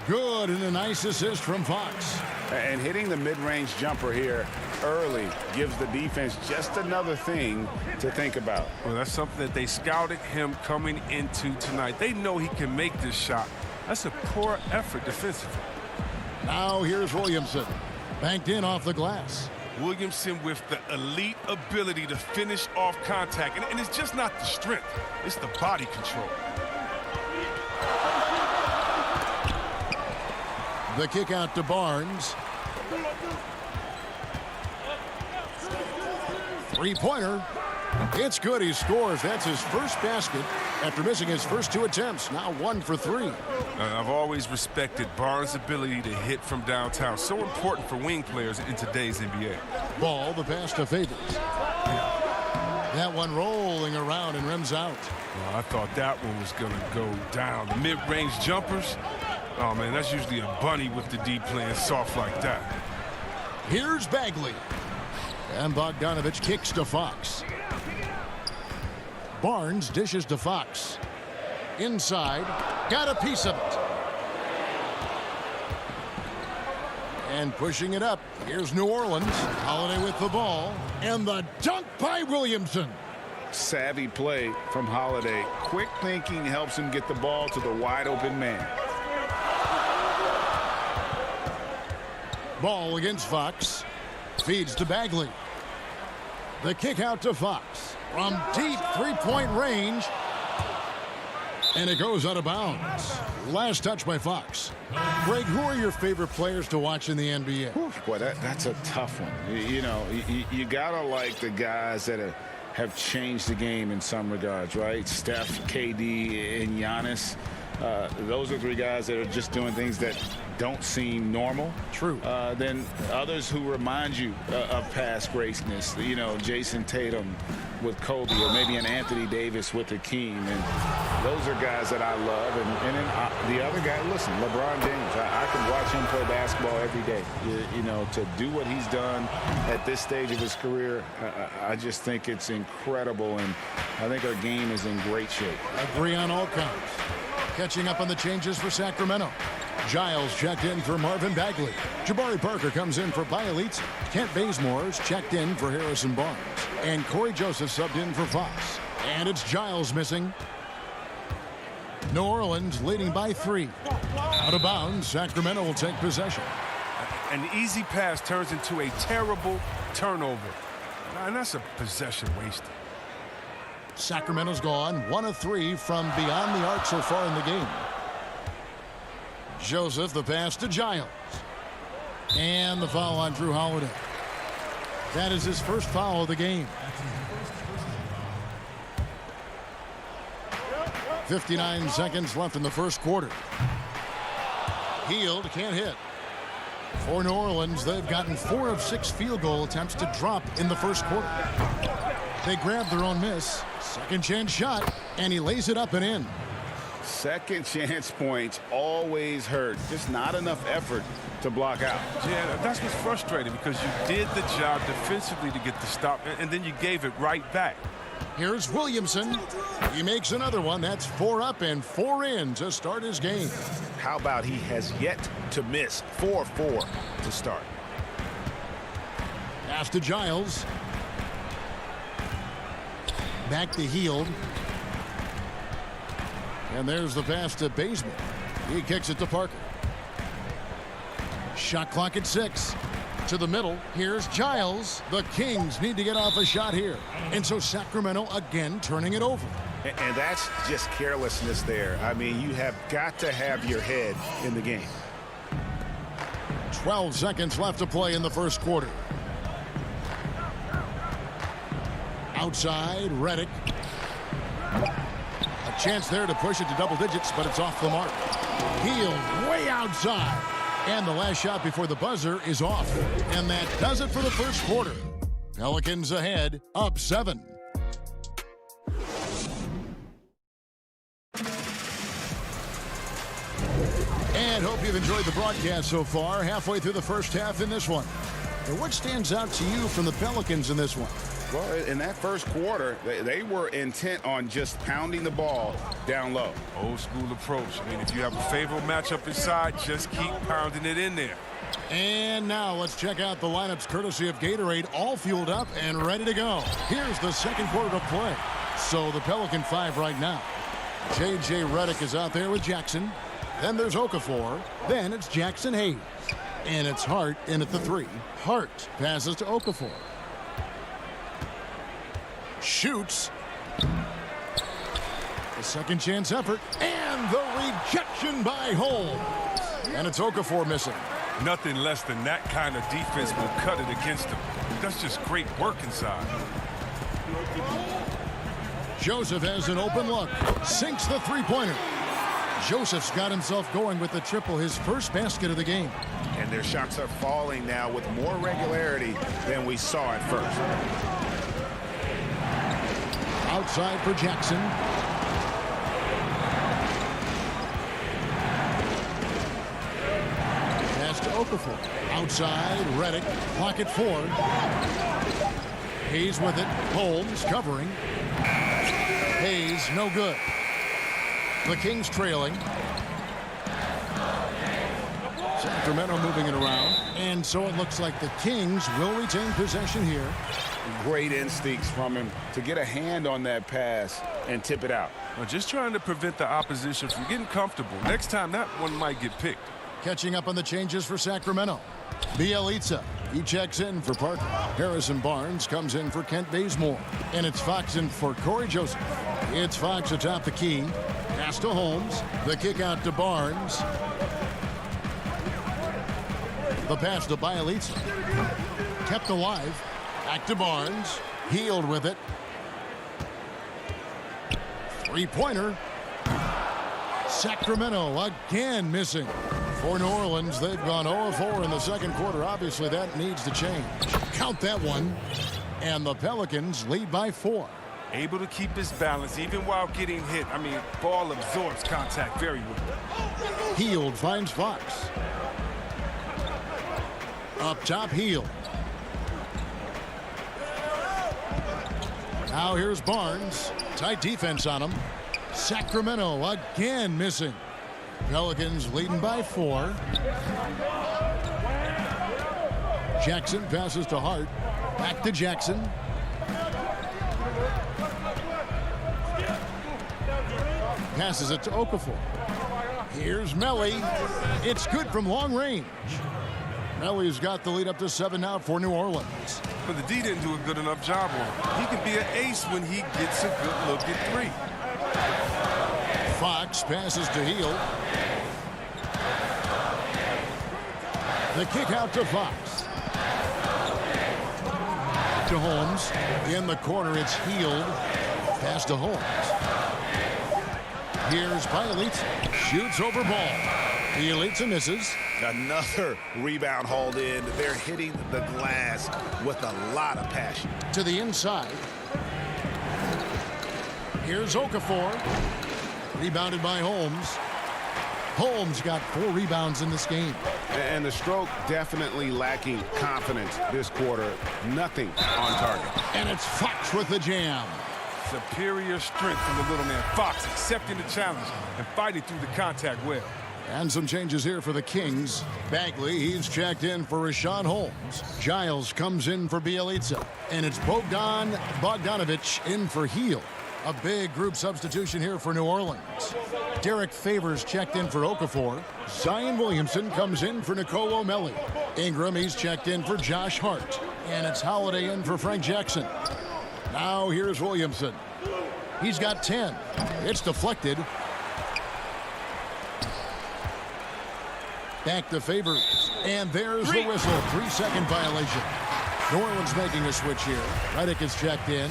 Good, and a nice assist from Fox. And hitting the mid-range jumper here early gives the defense just another thing to think about. Well, that's something that they scouted him coming into tonight. They know he can make this shot. That's a poor effort defensively. Now here's Williamson. Banked in off the glass. Williamson with the elite ability to finish off contact. And it's just not the strength. It's the body control. The kick out to Barnes. Three-pointer. It's good. He scores. That's his first basket after missing his first 2 attempts. Now 1 for 3. I've always respected Barnes' ability to hit from downtown. So important for wing players in today's NBA. Ball, the pass to Favors. That one rolling around and rims out. Well, I thought that one was going to go down. The mid-range jumpers. Oh, man, that's usually a bunny with the D playing soft like that. Here's Bagley. And Bogdanovich kicks to Fox. Barnes dishes to Fox. Inside. Got a piece of it. And pushing it up. Here's New Orleans. Holiday with the ball. And the dunk by Williamson. Savvy play from Holiday. Quick thinking helps him get the ball to the wide open man. Ball against Fox. Feeds to Bagley. The kick out to Fox. From deep three-point range. And it goes out of bounds. Last touch by Fox. Greg, who are your favorite players to watch in the NBA? Boy, that's a tough one. You know, you got to like the guys that have changed the game in some regards, right? Steph, KD, and Giannis. Those are 3 guys that are just doing things that don't seem normal. True. Then others who remind you of past greatness. You know, Jason Tatum with Kobe, or maybe an Anthony Davis with Hakeem. And those are guys that I love. And then the other guy, listen, LeBron James. I can watch him play basketball every day. You know, to do what he's done at this stage of his career, I just think it's incredible. And I think our game is in great shape. Agree on all counts. Catching up on the changes for Sacramento. Giles checked in for Marvin Bagley. Jabari Parker comes in for Bielitsa. Kent Bazemore's checked in for Harrison Barnes. And Corey Joseph subbed in for Fox. And it's Giles missing. New Orleans leading by 3. Out of bounds, Sacramento will take possession. An easy pass turns into a terrible turnover. And that's a possession wasted. Sacramento's gone 1 of 3 from beyond the arc so far in the game. Joseph, the pass to Giles. And the foul on Drew Holiday. That is his first foul of the game. 59 seconds left in the first quarter. Hield can't hit. For New Orleans, they've gotten 4 of 6 field goal attempts to drop in the first quarter. They grab their own miss. Second chance shot, and he lays it up and in. Second chance points always hurt. Just not enough effort to block out. Yeah, that's what's frustrating because you did the job defensively to get the stop, and then you gave it right back. Here's Williamson. He makes another one. That's 4 up and 4 in to start his game. How about he has yet to miss 4-4 to start. Pass to Giles. Back to Hield. And there's the pass to Baseman. He kicks it to Parker. Shot clock at 6. To the middle. Here's Giles. The Kings need to get off a shot here. And so Sacramento again turning it over. And that's just carelessness there. I mean, you have got to have your head in the game. 12 seconds left to play in the first quarter. Outside, Redick. A chance there to push it to double digits, but it's off the mark. Hield way outside. And the last shot before the buzzer is off. And that does it for the first quarter. Pelicans ahead, up 7. And hope you've enjoyed the broadcast so far. Halfway through the first half in this one. And what stands out to you from the Pelicans in this one? Well, in that first quarter, they were intent on just pounding the ball down low. Old school approach. I mean, if you have a favorable matchup inside, just keep pounding it in there. And now let's check out the lineups courtesy of Gatorade, all fueled up and ready to go. Here's the second quarter to play. So the Pelican 5 right now. J.J. Redick is out there with Jackson. Then there's Okafor. Then it's Jackson Hayes. And it's Hart in at the 3. Hart passes to Okafor. Shoots. A second chance effort. And the rejection by Holmes. And it's Okafor missing. Nothing less than that kind of defense will cut it against them. That's just great work inside. Joseph has an open look. Sinks the three-pointer. Joseph's got himself going with the triple, his first basket of the game. And their shots are falling now with more regularity than we saw at first. Outside for Jackson. Pass to Okafor. Outside, Redick. Pocket 4. Hayes with it. Holmes covering. Hayes, no good. The Kings trailing. Sacramento moving it around. And so it looks like the Kings will retain possession here. Great instincts from him to get a hand on that pass and tip it out. Well, just trying to prevent the opposition from getting comfortable. Next time, that one might get picked. Catching up on the changes for Sacramento. Bielitsa, he checks in for Parker. Harrison Barnes comes in for Kent Bazemore. And it's Fox in for Corey Joseph. It's Fox atop the key. Pass to Holmes. The kick out to Barnes. The pass to Bielitsa. Kept alive. Back to Barnes. Hield with it. Three-pointer. Sacramento again missing. For New Orleans, they've gone 0-4 in the second quarter. Obviously, that needs to change. Count that one. And the Pelicans lead by 4. Able to keep his balance even while getting hit. I mean, ball absorbs contact very well. Hield finds Fox. Up top, Hield. Now here's Barnes. Tight defense on him. Sacramento again missing. Pelicans leading by 4. Jackson passes to Hart. Back to Jackson. Passes it to Okafor. Here's Melly. It's good from long range. Melly's got the lead up to 7 now for New Orleans. But the D didn't do a good enough job on him. He can be an ace when he gets a good look at three. Fox passes to Heel. The kick out to Fox. To Holmes. In the corner, it's Healed. Pass to Holmes. Here's Bielitsa. Shoots over ball. Bielitsa misses. Another rebound hauled in. They're hitting the glass with a lot of passion. To the inside. Here's Okafor. Rebounded by Holmes. Holmes got 4 rebounds in this game. And the stroke definitely lacking confidence this quarter. Nothing on target. And it's Fox with the jam. Superior strength from the little man. Fox accepting the challenge and fighting through the contact well. And some changes here for the Kings. Bagley, he's checked in for Rashawn Holmes. Giles comes in for Bielitsa. And it's Bogdanovic in for Heel. A big group substitution here for New Orleans. Derek Favors checked in for Okafor. Zion Williamson comes in for Nicole O'Malley. Ingram, he's checked in for Josh Hart. And it's Holiday in for Frank Jackson. Now here's Williamson. He's got 10. It's deflected. Back to Favors. And there's the whistle. 3-second violation. New Orleans making a switch here. Redick is checked in.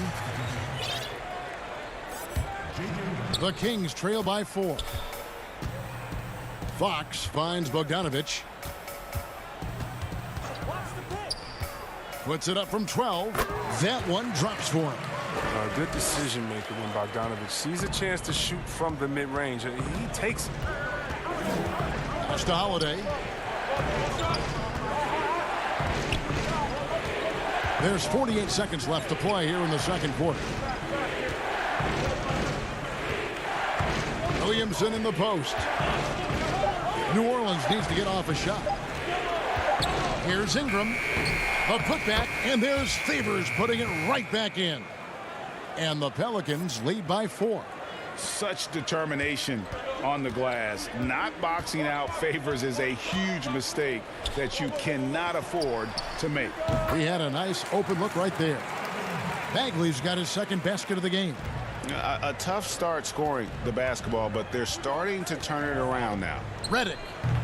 The Kings trail by 4. Fox finds Bogdanovic. Puts it up from 12. That one drops for him. Good decision maker when Bogdanovic sees a chance to shoot from the mid-range. He takes it. Pass to Holiday. There's 48 seconds left to play here in the second quarter. Williamson in the post. New Orleans needs to get off a shot. Here's Ingram. A putback, and there's Favors putting it right back in. And the Pelicans lead by 4. Such determination on the glass. Not boxing out Favors is a huge mistake that you cannot afford to make. He had a nice open look right there. Bagley's got his second basket of the game. A tough start scoring the basketball, but they're starting to turn it around now. Redick.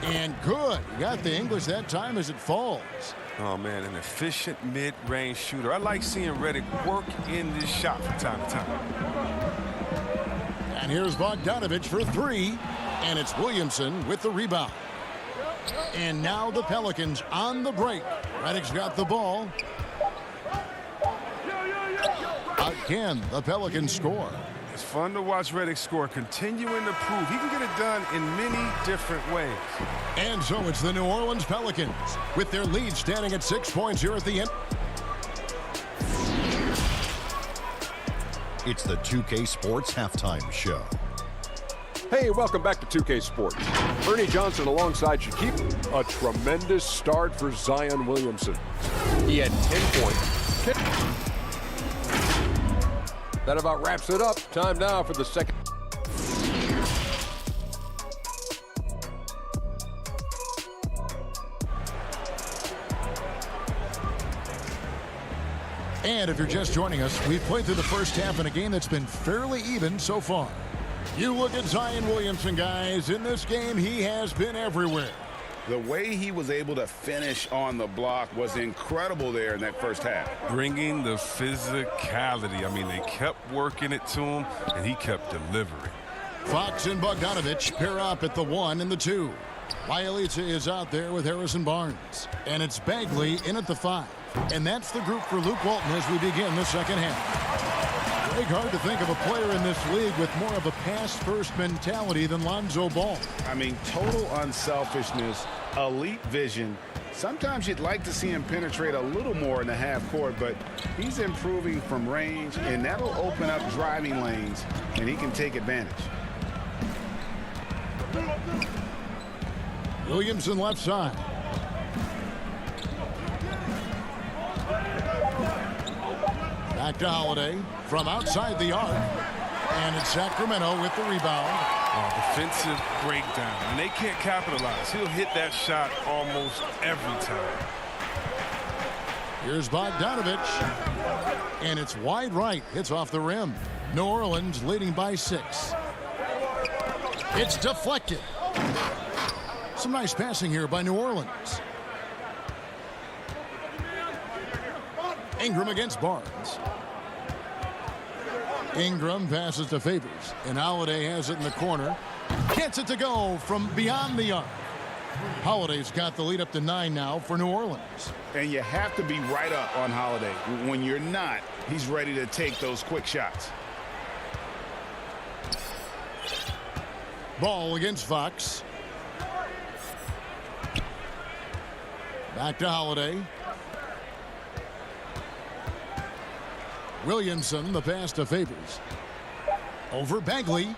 And good. He got the English that time as it falls. Oh, man, an efficient mid-range shooter. I like seeing Redick work in this shot from time to time. And here's Bogdanovic for 3. And it's Williamson with the rebound. And now the Pelicans on the break. Redick's got the ball. Again, the Pelicans score. It's fun to watch Redick score, continuing to prove he can get it done in many different ways. And so it's the New Orleans Pelicans with their lead standing at 6 points here at the end. It's the 2K Sports Halftime Show. Hey, welcome back to 2K Sports. Ernie Johnson alongside Shaquille. A tremendous start for Zion Williamson. He had 10 points. That about wraps it up. Time now for the second. And if you're just joining us, we've played through the first half in a game that's been fairly even so far. You look at Zion Williamson, guys. In this game, he has been everywhere. The way he was able to finish on the block was incredible there in that first half. Bringing the physicality. I mean, they kept working it to him, and he kept delivering. Fox and Bogdanovic pair up at the 1 and the 2. Bielitsa is out there with Harrison Barnes. And it's Bagley in at the 5. And that's the group for Luke Walton as we begin the second half. Big hard to think of a player in this league with more of a pass-first mentality than Lonzo Ball. I mean, total unselfishness, elite vision. Sometimes you'd like to see him penetrate a little more in the half court, but he's improving from range, and that'll open up driving lanes, and he can take advantage. Williamson left side. Back to Holiday from outside the arc. And it's Sacramento with the rebound. Defensive breakdown, and they can't capitalize. He'll hit that shot almost every time. Here's Bogdanovich, and it's wide right. Hits off the rim. New Orleans leading by 6. It's deflected. Some nice passing here by New Orleans. Ingram against Barnes. Ingram passes to Favors, and Holiday has it in the corner. Gets it to go from beyond the arc. Holiday's got the lead up to 9 now for New Orleans. And you have to be right up on Holiday. When you're not, he's ready to take those quick shots. Ball against Fox. Back to Holiday. Williamson, the pass to Favors. Over Bagley.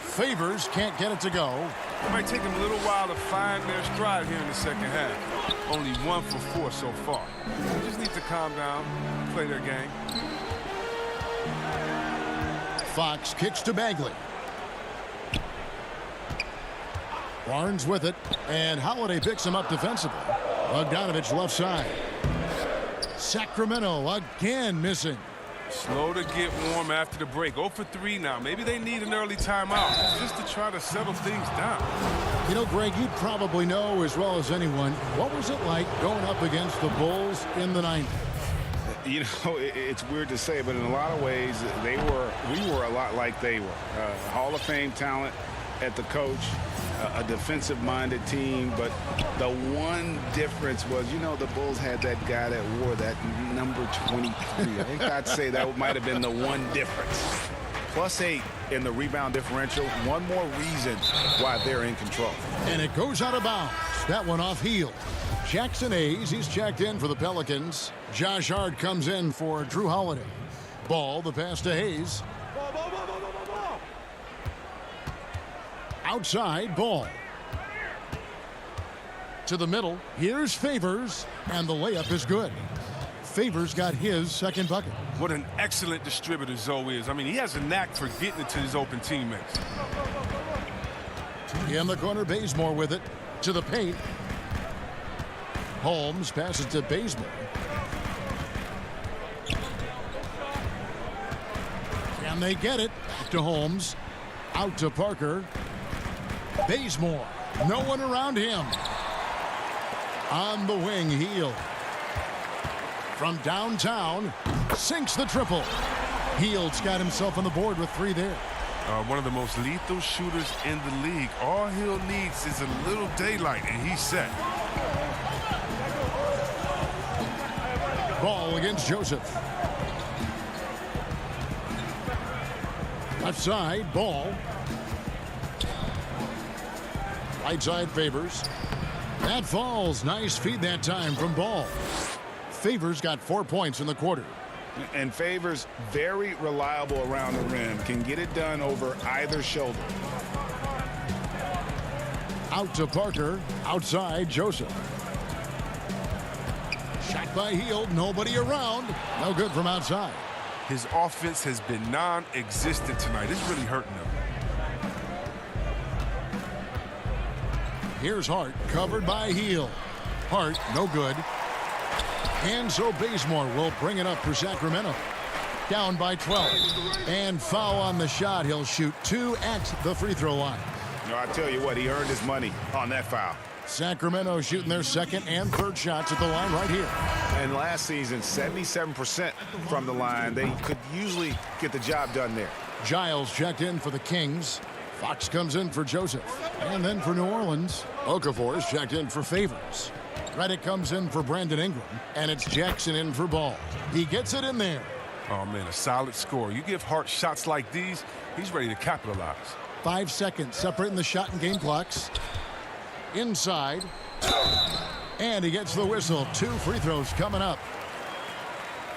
Favors can't get it to go. It might take them a little while to find their stride here in the second half. Only 1 for 4 so far. They just need to calm down, play their game. Fox kicks to Bagley. Barnes with it, and Holiday picks him up defensively. Bogdanovich left side. Sacramento again missing. Slow to get warm after the break. 0 for 3 now. Maybe they need an early timeout just to try to settle things down. You know, Greg, you probably know as well as anyone, what was it like going up against the Bulls in the 90s? You know, it's weird to say, but in a lot of ways, we were a lot like they were. Hall of Fame talent at the coach, a defensive-minded team, but the one difference was, you know, the Bulls had that guy that wore that number 23. I think I'd say that might have been the one difference. +8 in the rebound differential. One more reason why they're in control. And it goes out of bounds. That one off heel. Jackson Hayes, he's checked in for the Pelicans. Josh Hart comes in for Drew Holiday. Ball, the pass to Hayes. Outside, Ball. To the middle. Here's Favors, and the layup is good. Favors got his second bucket. What an excellent distributor Zoe is. I mean, he has a knack for getting it to his open teammates. In the corner, Bazemore with it. To the paint. Holmes passes to Bazemore. And they get it. Back to Holmes. Out to Parker. Bazemore. No one around him. On the wing, Heel. From downtown, sinks the triple. Heald's got himself on the board with 3 there. One of the most lethal shooters in the league. All Hill needs is a little daylight, and he's set. Ball against Joseph. Left side, Ball. Right side, Favors. That falls. Nice feed that time from Ball. Favors got 4 points in the quarter. And Favors, very reliable around the rim. Can get it done over either shoulder. Out to Parker. Outside, Joseph. Shot by Hield. Nobody around. No good from outside. His offense has been non-existent tonight. It's really hurting him. Here's Hart, covered by Heel. Hart, no good. And so Bazemore will bring it up for Sacramento. Down by 12. And foul on the shot. He'll shoot 2 at the free throw line. No, I tell you what, he earned his money on that foul. Sacramento shooting their second and third shots at the line right here. And last season, 77% from the line. They could usually get the job done there. Giles checked in for the Kings. Fox comes in for Joseph. And then for New Orleans, Okafor's checked in for Favors. Reddick comes in for Brandon Ingram. And it's Jackson in for Ball. He gets it in there. Oh, man, a solid score. You give Hart shots like these, he's ready to capitalize. 5 seconds separating the shot and game clocks. Inside. And he gets the whistle. 2 free throws coming up.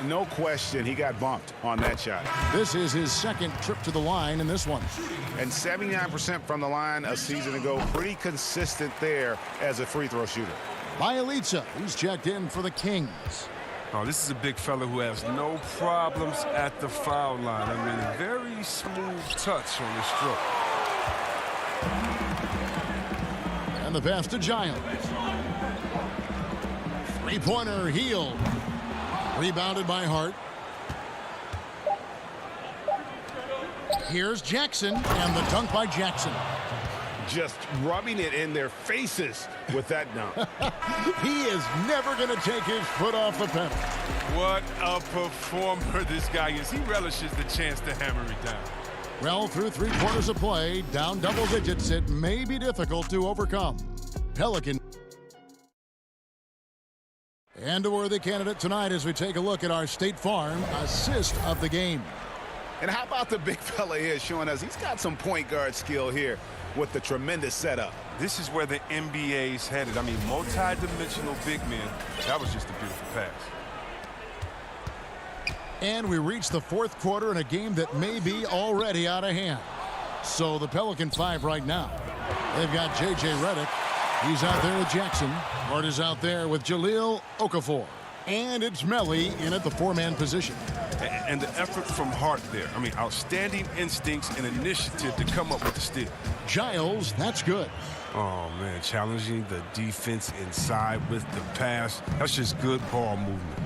No question, he got bumped on that shot. This is his second trip to the line in this one. And 79% from the line a season ago. Pretty consistent there as a free throw shooter. Bielitsa, he's checked in for the Kings. Oh, this is a big fella who has no problems at the foul line. I mean, very smooth touch on the stroke. And the pass to Giles. Three-pointer, Hield. Rebounded by Hart. Here's Jackson, and the dunk by Jackson. Just rubbing it in their faces with that dunk. He is never going to take his foot off the pedal. What a performer this guy is. He relishes the chance to hammer it down. Well, through 3 quarters of play, down double digits, it may be difficult to overcome. Pelican. And a worthy candidate tonight as we take a look at our State Farm assist of the game. And how about the big fella here showing us he's got some point guard skill here with the tremendous setup. This is where the NBA's headed. I mean, multi-dimensional big men. That was just a beautiful pass. And we reach the 4th quarter in a game that may be already out of hand. So the Pelican 5 right now. They've got J.J. Redick. He's out there with Jackson. Hart is out there with Jahlil Okafor. And it's Melly in at the 4-man position. And the effort from Hart there. I mean, outstanding instincts and initiative to come up with the steal. Giles, that's good. Oh, man, challenging the defense inside with the pass. That's just good ball movement.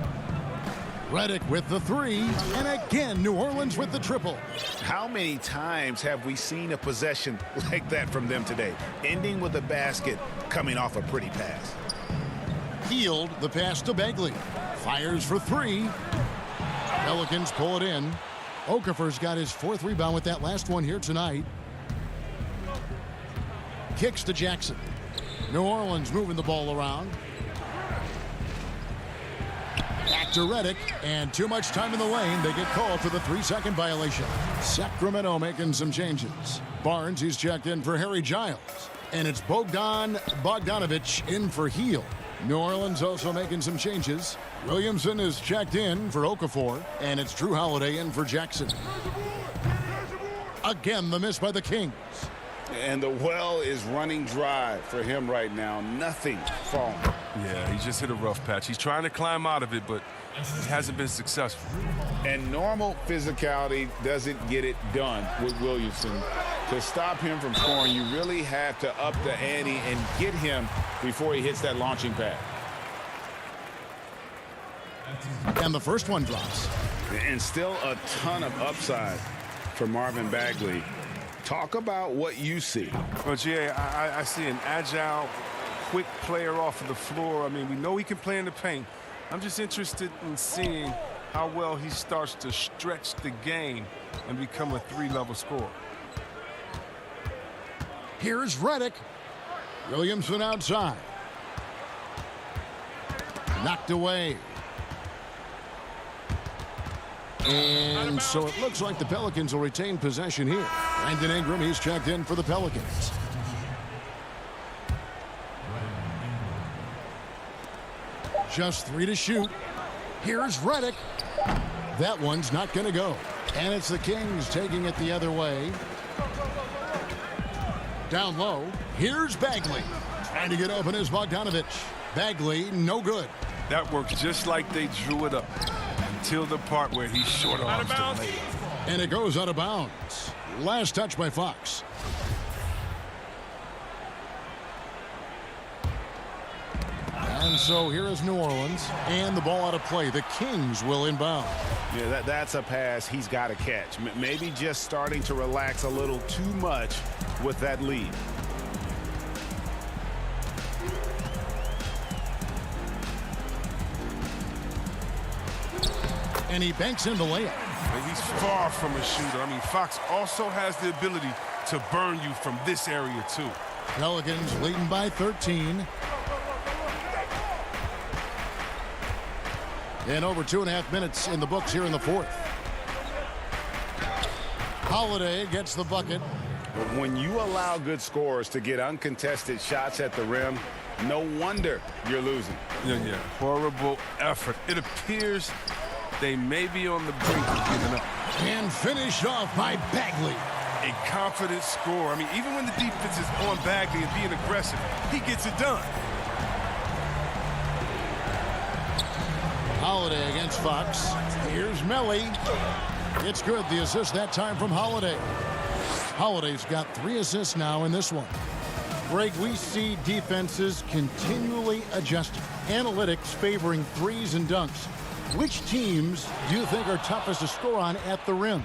Redick with the 3, and again, New Orleans with the triple. How many times have we seen a possession like that from them today? Ending with a basket, coming off a pretty pass. Hield, the pass to Bagley. Fires for 3. Pelicans pull it in. Okafor's got his 4th rebound with that last one here tonight. Kicks to Jackson. New Orleans moving the ball around. Back to Redick, and too much time in the lane. They get called for the 3-second violation. Sacramento making some changes. Barnes, he's checked in for Harry Giles. And it's Bogdan Bogdanovic in for Hield. New Orleans also making some changes. Williamson is checked in for Okafor, and it's Drew Holiday in for Jackson. Again, the miss by the Kings. And the well is running dry for him right now. Nothing falling. Yeah, he just hit a rough patch. He's trying to climb out of it, but he hasn't been successful. And normal physicality doesn't get it done with Williamson. To stop him from scoring, you really have to up the ante and get him before he hits that launching pad. And the first one drops. And still a ton of upside for Marvin Bagley. Talk about what you see. Well, Jay, I see an agile, quick player off of the floor. I mean, we know he can play in the paint. I'm just interested in seeing how well he starts to stretch the game and become a 3-level scorer. Here's Redick. Williamson outside. Knocked away. And so it looks like the Pelicans will retain possession here. Brandon Ingram, he's checked in for the Pelicans. Just 3 to shoot. Here's Redick. That one's not going to go. And it's the Kings taking it the other way. Down low. Here's Bagley. Trying to get open is Bogdanovic. Bagley, no good. That works just like they drew it up until the part where he short arms the layup. And it goes out of bounds. Last touch by Fox. And so here is New Orleans, and the ball out of play. The Kings will inbound. Yeah, that's a pass he's got to catch. Maybe just starting to relax a little too much with that lead. And he banks in the layup. And he's far from a shooter. I mean, Fox also has the ability to burn you from this area, too. Pelicans leading by 13. And over 2.5 minutes in the books here in the 4th. Holiday gets the bucket. When you allow good scorers to get uncontested shots at the rim, no wonder you're losing. Yeah. Horrible effort. It appears they may be on the brink of giving up. And finished off by Bagley. A confident scorer. I mean, even when the defense is on Bagley and being aggressive, he gets it done. Holiday against Fox. Here's Melly. It's good. The assist that time from Holiday. Holiday's got 3 assists now in this one. Greg, we see defenses continually adjusting. Analytics favoring threes and dunks. Which teams do you think are toughest to score on at the rim?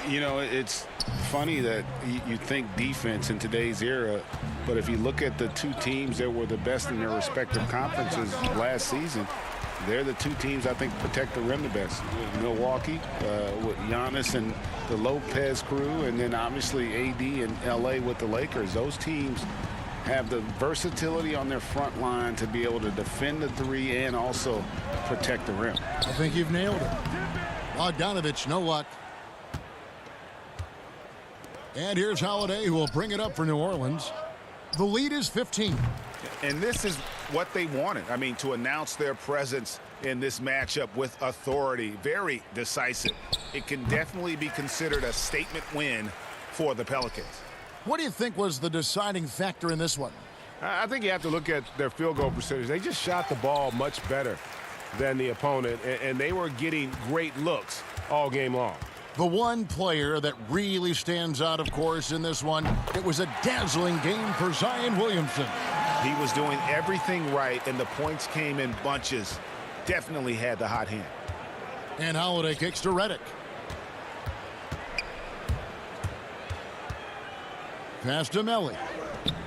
You know, it's funny that you think defense in today's era, but if you look at the two teams that were the best in their respective conferences last season, they're the two teams I think protect the rim the best. Milwaukee with Giannis and the Lopez crew, and then obviously AD and LA with the Lakers. Those teams have the versatility on their front line to be able to defend the three and also protect the rim. I think you've nailed it. Bogdanovich, no luck. And here's Holiday, who will bring it up for New Orleans. The lead is 15. And this is what they wanted. I mean, to announce their presence in this matchup with authority, very decisive. It can definitely be considered a statement win for the Pelicans. What do you think was the deciding factor in this one? I think you have to look at their field goal percentage. They just shot the ball much better than the opponent, and they were getting great looks all game long. The one player that really stands out, of course, in this one, it was a dazzling game for Zion Williamson. He was doing everything right, and the points came in bunches. Definitely had the hot hand. And Holiday kicks to Redick. Pass to Melly.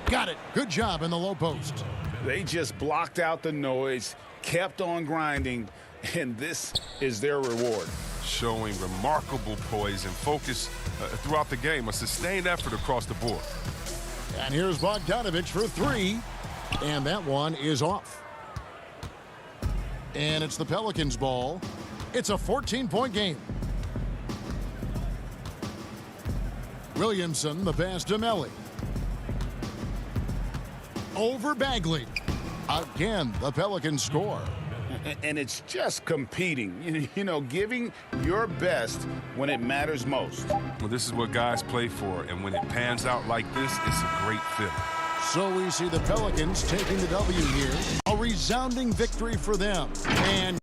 Got it. Good job in the low post. They just blocked out the noise, kept on grinding, and this is their reward. Showing remarkable poise and focus throughout the game, a sustained effort across the board. And here's Bogdanovich for three, and that one is off. And it's the Pelicans' ball. It's a 14-point game. Williamson, the pass to Melly. Over Bagley. Again, the Pelicans score. And it's just competing, you know, giving your best when it matters most. Well, this is what guys play for, and when it pans out like this, it's a great feeling. So we see the Pelicans taking the W here. A resounding victory for them. And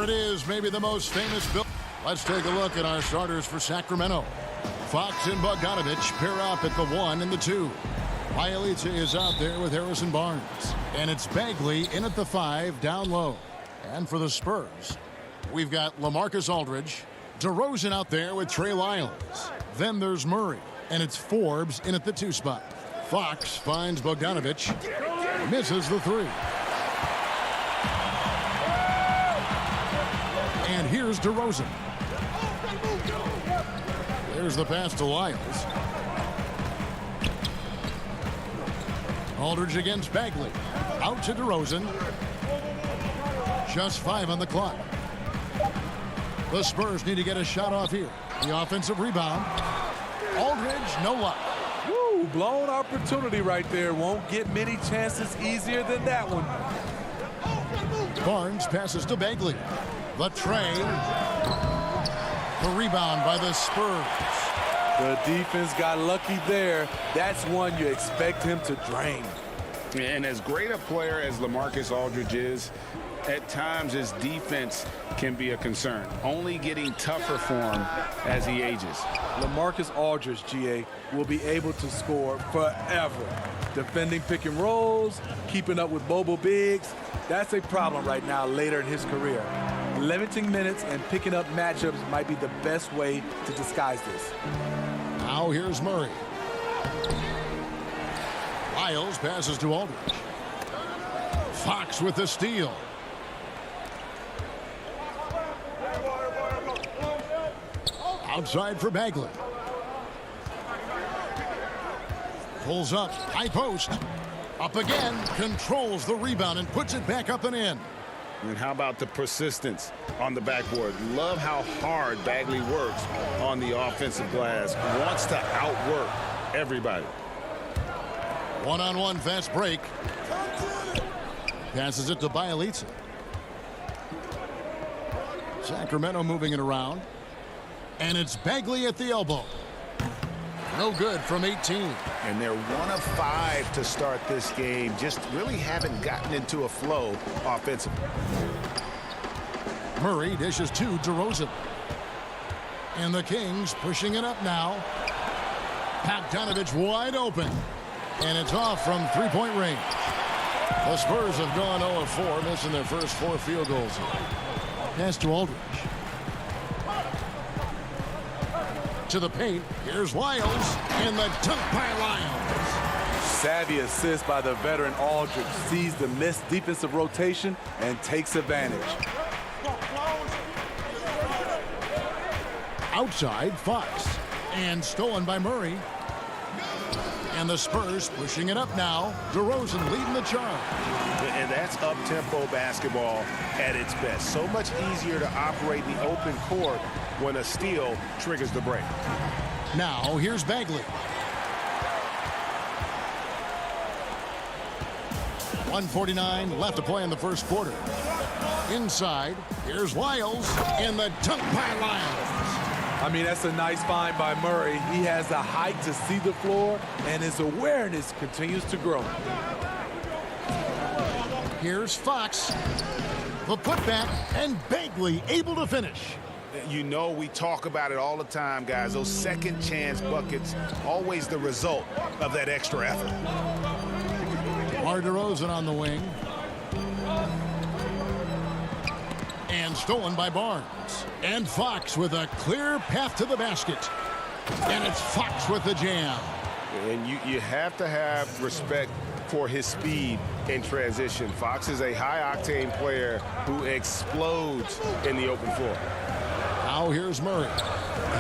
it is, maybe the most famous build. Let's take a look at our starters for Sacramento. Fox and Bogdanovich pair up at the 1 and the 2. Bielitsa is out there with Harrison Barnes. And it's Bagley in at the 5 down low. And for the Spurs, we've got LaMarcus Aldridge, DeRozan out there with Trey Lyles. Then there's Murray, and it's Forbes in at the 2 spot. Fox finds Bogdanovich, misses the 3. And here's DeRozan. There's the pass to Lyles. Aldridge against Bagley. Out to DeRozan. Just 5 on the clock. The Spurs need to get a shot off here. The offensive rebound. Aldridge, no luck. Woo, blown opportunity right there. Won't get many chances easier than that one. Barnes passes to Bagley. The tray. The rebound by the Spurs. The defense got lucky there. That's one you expect him to drain. And as great a player as LaMarcus Aldridge is, at times his defense can be a concern. Only getting tougher for him as he ages. LaMarcus Aldridge, GA, will be able to score forever. Defending pick and rolls, keeping up with mobile bigs, that's a problem right now later in his career. Limiting minutes and picking up matchups might be the best way to disguise this. Now here's Murray. Lyles passes to Aldridge. Fox with the steal. Outside for Bagley. Pulls up, high post. Up again, controls the rebound and puts it back up and in. And how about the persistence on the backboard? Love how hard Bagley works on the offensive glass. Wants to outwork everybody. One-on-one fast break. Passes it to Bielitsa. Sacramento moving it around. And it's Bagley at the elbow. No good from 18. And they're 1 of 5 to start this game. Just really haven't gotten into a flow offensively. Murray dishes to DeRozan. And the Kings pushing it up now. Bogdanovich wide open. And it's off from three-point range. The Spurs have gone 0 of 4, missing their first 4 field goals. Pass to Aldridge. To the paint. Here's Lyles. And the dunk by Lyles. Savvy assist by the veteran Aldridge. Sees the missed defensive rotation and takes advantage. Outside, Fox. And stolen by Murray. And the Spurs pushing it up now. DeRozan leading the charge. And that's up-tempo basketball at its best. So much easier to operate the open court when a steal triggers the break. Now, here's Bagley. 1:49 left to play in the first quarter. Inside, here's Lyles, and the dunk by Lyles. I mean, that's a nice find by Murray. He has the height to see the floor, and his awareness continues to grow. Here's Fox. The putback, and Bagley able to finish. You know, we talk about it all the time, guys. Those second chance buckets, always the result of that extra effort. DeRozan on the wing. And stolen by Barnes. And Fox with a clear path to the basket. And it's Fox with the jam. And you have to have respect for his speed in transition. Fox is a high-octane player who explodes in the open floor. Now here's Murray.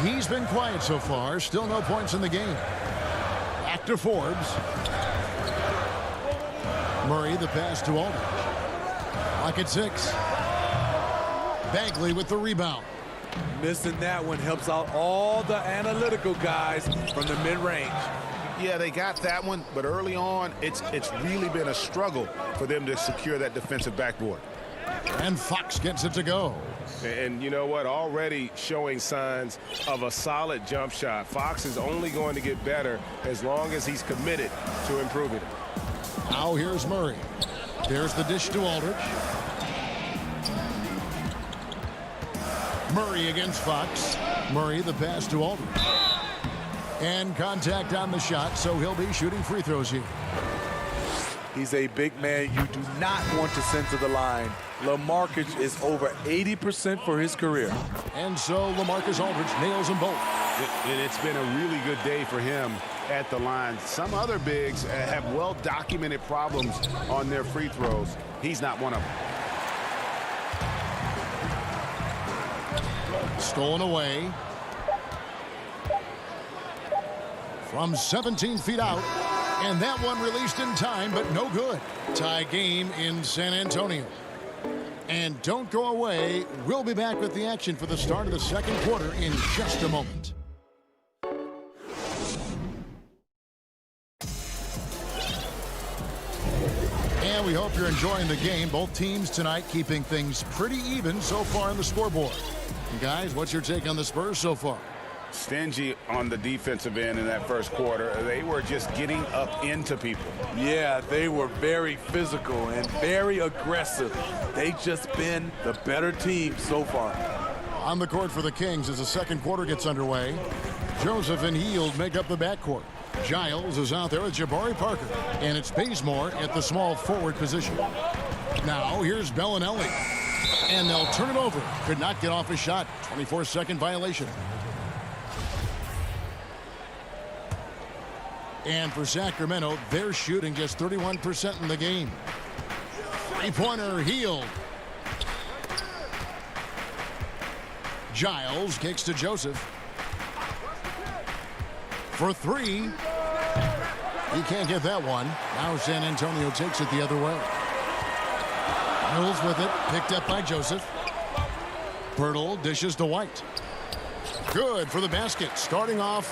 He's been quiet so far. Still no points in the game. Back to Forbes. Murray the pass to Aldridge. Clock at 6. Bagley with the rebound. Missing that one helps out all the analytical guys from the mid-range. Yeah, they got that one, but early on, it's really been a struggle for them to secure that defensive backboard. And Fox gets it to go. And you know what? Already showing signs of a solid jump shot. Fox is only going to get better as long as he's committed to improving it. Now here's Murray. There's the dish to Aldridge. Murray against Fox. Murray the pass to Aldridge. And contact on the shot, so he'll be shooting free throws here. He's a big man you do not want to send to the line. LaMarcus is over 80% for his career. And so LaMarcus Aldridge nails them both. It's been a really good day for him at the line. Some other bigs have well-documented problems on their free throws. He's not one of them. Stolen away. From 17 feet out. And that one released in time, but no good. Tie game in San Antonio. And don't go away. We'll be back with the action for the start of the second quarter in just a moment. And we hope you're enjoying the game. Both teams tonight keeping things pretty even so far on the scoreboard. And guys, what's your take on the Spurs so far? Stingy on the defensive end in that first quarter. They were just getting up into people. Yeah, they were very physical and very aggressive. They've just been the better team so far. On the court for the Kings as the second quarter gets underway. Joseph and Hield make up the backcourt. Giles is out there with Jabari Parker. And it's Bazemore at the small forward position. Now here's Bellinelli. And they'll turn it over. Could not get off his shot. 24-second violation. And for Sacramento, they're shooting just 31% in the game. Three-pointer, Hield. Giles kicks to Joseph. For three. He can't get that one. Now San Antonio takes it the other way. Mills with it, picked up by Joseph. Pirtle dishes to White. Good for the basket. Starting off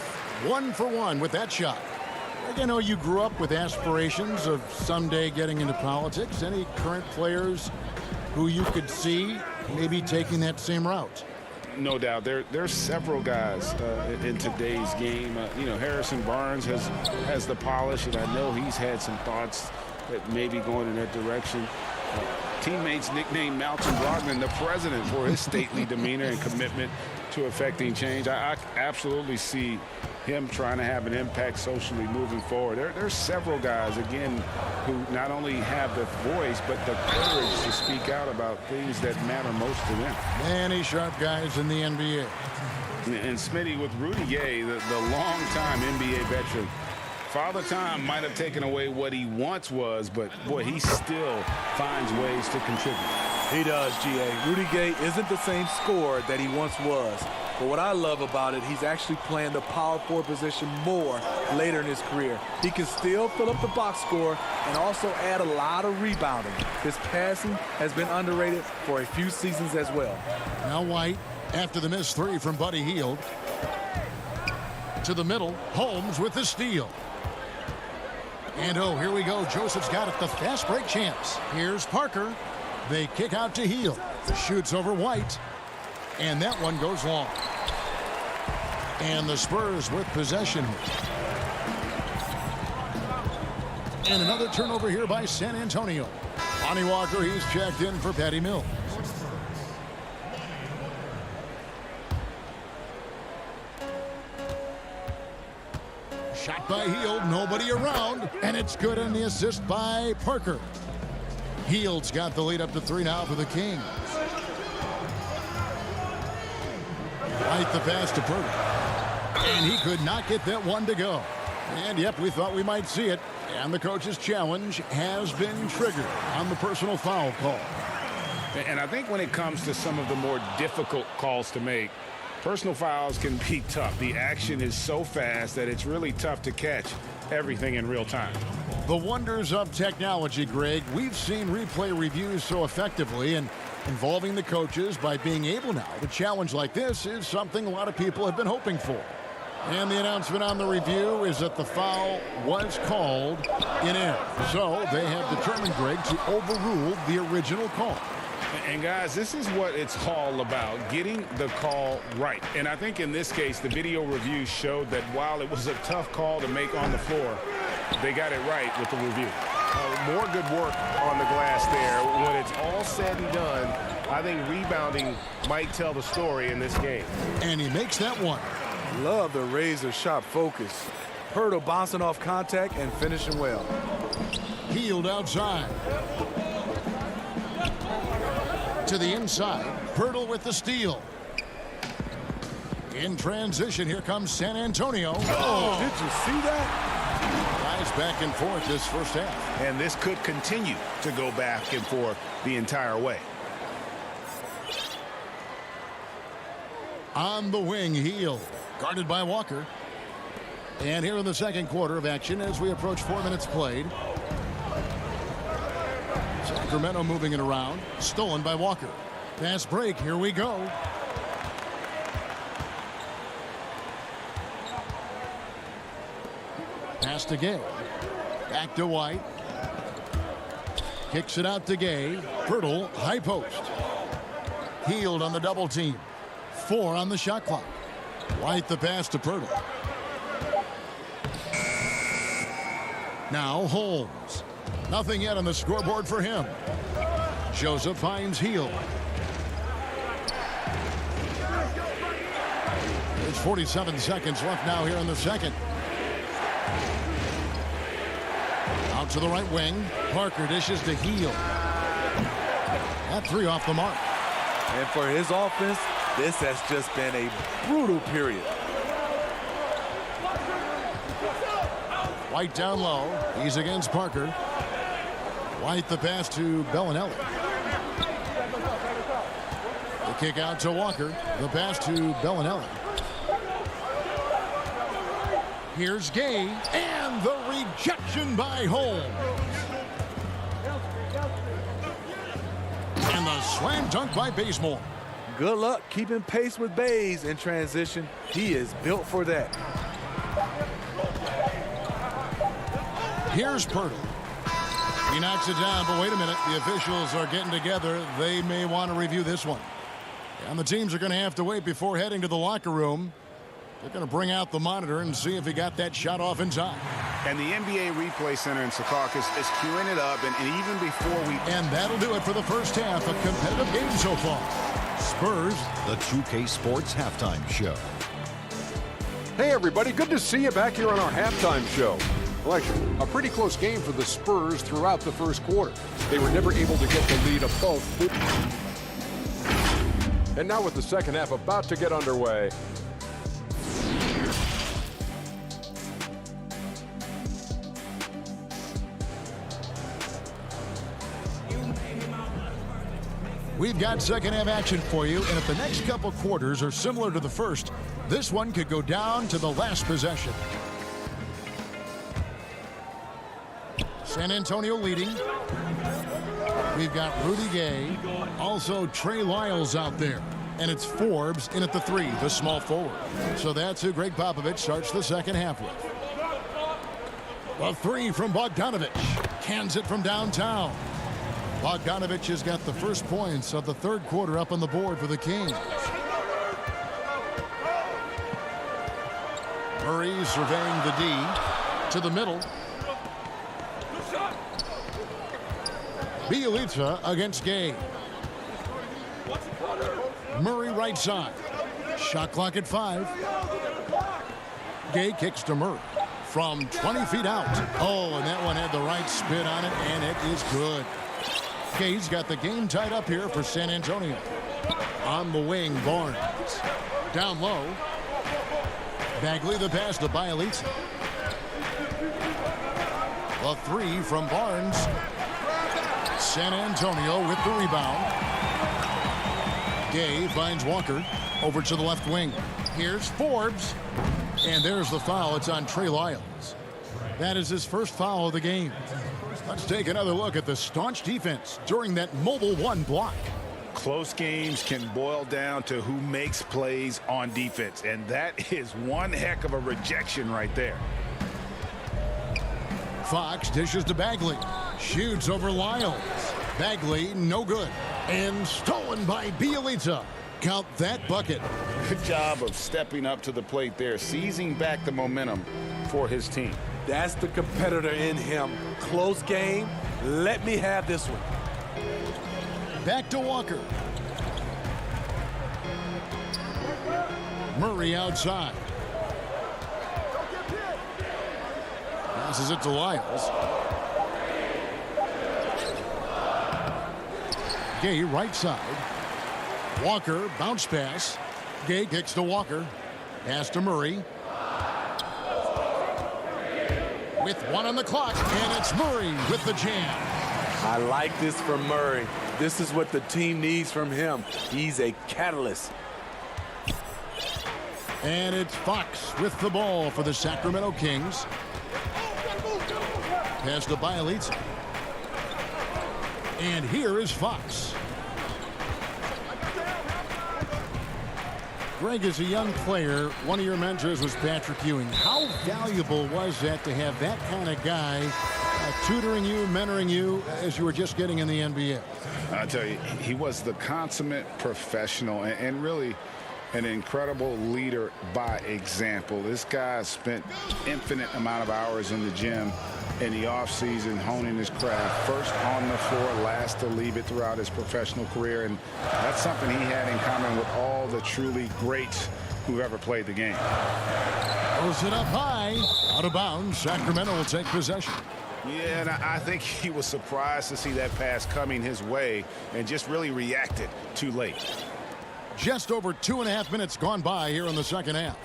1 for 1 with that shot. I know you grew up with aspirations of someday getting into politics. Any current players who you could see maybe taking that same route? No doubt. There's several guys in today's game. You know, Harrison Barnes has the polish, and I know he's had some thoughts that maybe going in that direction. Teammates nicknamed Malcolm Brogdon the president for his stately demeanor and commitment to affecting change. I absolutely see him trying to have an impact socially moving forward. There's several guys, again, who not only have the voice, but the courage to speak out about things that matter most to them. Many sharp guys in the NBA. And Smitty, with Rudy Gay, the long-time NBA veteran, Father Time might have taken away what he once was, but, boy, he still finds ways to contribute. He does, G.A. Rudy Gay isn't the same scorer that he once was. But what I love about it, he's actually playing the power forward position more later in his career. He can still fill up the box score and also add a lot of rebounding. His passing has been underrated for a few seasons as well. Now White, after the missed three from Buddy Hield. To the middle, Holmes with the steal. And oh, here we go. Joseph's got it, the fast break chance. Here's Parker. They kick out to Hield. Shoots over White. And that one goes long. And the Spurs with possession. And another turnover here by San Antonio. Lonnie Walker, he's checked in for Patty Mills. Shot by Hield, nobody around. And it's good on the assist by Parker. Hield's got the lead up to 3 now for the Kings. Right the pass to Pirtle. And he could not get that one to go. And yep, we thought we might see it. And the coach's challenge has been triggered on the personal foul call. And I think when it comes to some of the more difficult calls to make, personal fouls can be tough. The action is so fast that it's really tough to catch everything in real time. The wonders of technology, Greg. We've seen replay reviews so effectively, and involving the coaches by being able now to challenge like this is something a lot of people have been hoping for. And the announcement on the review is that the foul was called in error. So they have determined, Greg, to overrule the original call. And guys, this is what it's all about, getting the call right. And I think in this case, the video review showed that while it was a tough call to make on the floor, they got it right with the review. More good work on the glass there. When it's all said and done, I think rebounding might tell the story in this game. And he makes that one. Love the razor-sharp focus. Hurdle bouncing off contact and finishing well. Healed outside. To the inside. Hurdle with the steal. In transition, here comes San Antonio. Oh, did you see that? Guys back and forth this first half. And this could continue to go back and forth the entire way. On the wing, Heel. Guarded by Walker. And here in the second quarter of action as we approach 4 minutes played. Sacramento moving it around. Stolen by Walker. Fast break. Here we go. Pass to Gay. Back to White. Kicks it out to Gay. Pirtle, high post. Healed on the double team. 4 on the shot clock. White the pass to Pirtle. Now Holmes. Nothing yet on the scoreboard for him. Joseph finds Heel. There's 47 seconds left now here in the second. Out to the right wing. Parker dishes to Heel. That 3 off the mark. And for his offense, this has just been a brutal period. White down low. He's against Parker. White the pass to Bellinelli. The kick out to Walker. The pass to Bellinelli. Here's Gay. And the rejection by Holmes. And the slam dunk by Bazemore. Good luck keeping pace with Bays in transition. He is built for that. Here's Pirtle. He knocks it down, but wait a minute. The officials are getting together. They may want to review this one. And the teams are going to have to wait before heading to the locker room. They're going to bring out the monitor and see if he got that shot off in time. And the NBA Replay Center in Secaucus is queuing it up, and even before we... And that'll do it for the first half. A competitive game so far. Spurs. The 2K Sports Halftime Show. Hey, everybody. Good to see you back here on our halftime show. Well, actually, a pretty close game for the Spurs throughout the first quarter. They were never able to get the lead above 4. And now with the second half about to get underway. We've got second half action for you, and if the next couple quarters are similar to the first, this one could go down to the last possession. San Antonio leading. We've got Rudy Gay, also Trey Lyles out there, and it's Forbes in at the 3, the small forward. So that's who Greg Popovich starts the second half with. The 3 from Bogdanovich, cans it from downtown. Bogdanovich has got the first points of the third quarter up on the board for the Kings. Murray surveying the D to the middle. Bielitsa against Gay. Murray right side. Shot clock at 5. Gay kicks to Murray from 20 feet out. Oh, and that one had the right spin on it, and it is good. Gay's got the game tied up here for San Antonio. On the wing, Barnes. Down low. Bagley the pass to Bielitsa. The 3 from Barnes. San Antonio with the rebound. Gay finds Walker over to the left wing. Here's Forbes. And there's the foul. It's on Trey Lyles. That is his first foul of the game. Let's take another look at the staunch defense during that mobile 1 block. Close games can boil down to who makes plays on defense, and that is one heck of a rejection right there. Fox dishes to Bagley. Shoots over Lyles. Bagley, no good. And stolen by Bielitsa. Count that bucket. Good job of stepping up to the plate there, seizing back the momentum for his team. That's the competitor in him. Close game. Let me have this one. Back to Walker. Murray outside. Passes it to Lyles. Gay right side. Walker bounce pass. Gay kicks to Walker. Pass to Murray. With one on the clock, and it's Murray with the jam. I like this from Murray. This is what the team needs from him. He's a catalyst. And it's Fox with the ball for the Sacramento Kings. Pass to Bielitsa. And here is Fox. Greg, as a young player, one of your mentors was Patrick Ewing. How valuable was that to have that kind of guy tutoring you, mentoring you as you were just getting in the NBA? I tell you, he was the consummate professional and really an incredible leader by example. This guy spent infinite amount of hours in the gym in the offseason honing his craft. First on the floor, last to leave it throughout his professional career. And that's something he had in common with all the truly greats who've ever played the game. Throws it up high. Out of bounds. Sacramento will take possession. Yeah, and I think he was surprised to see that pass coming his way and just really reacted too late. Just over 2.5 minutes gone by here in the second half.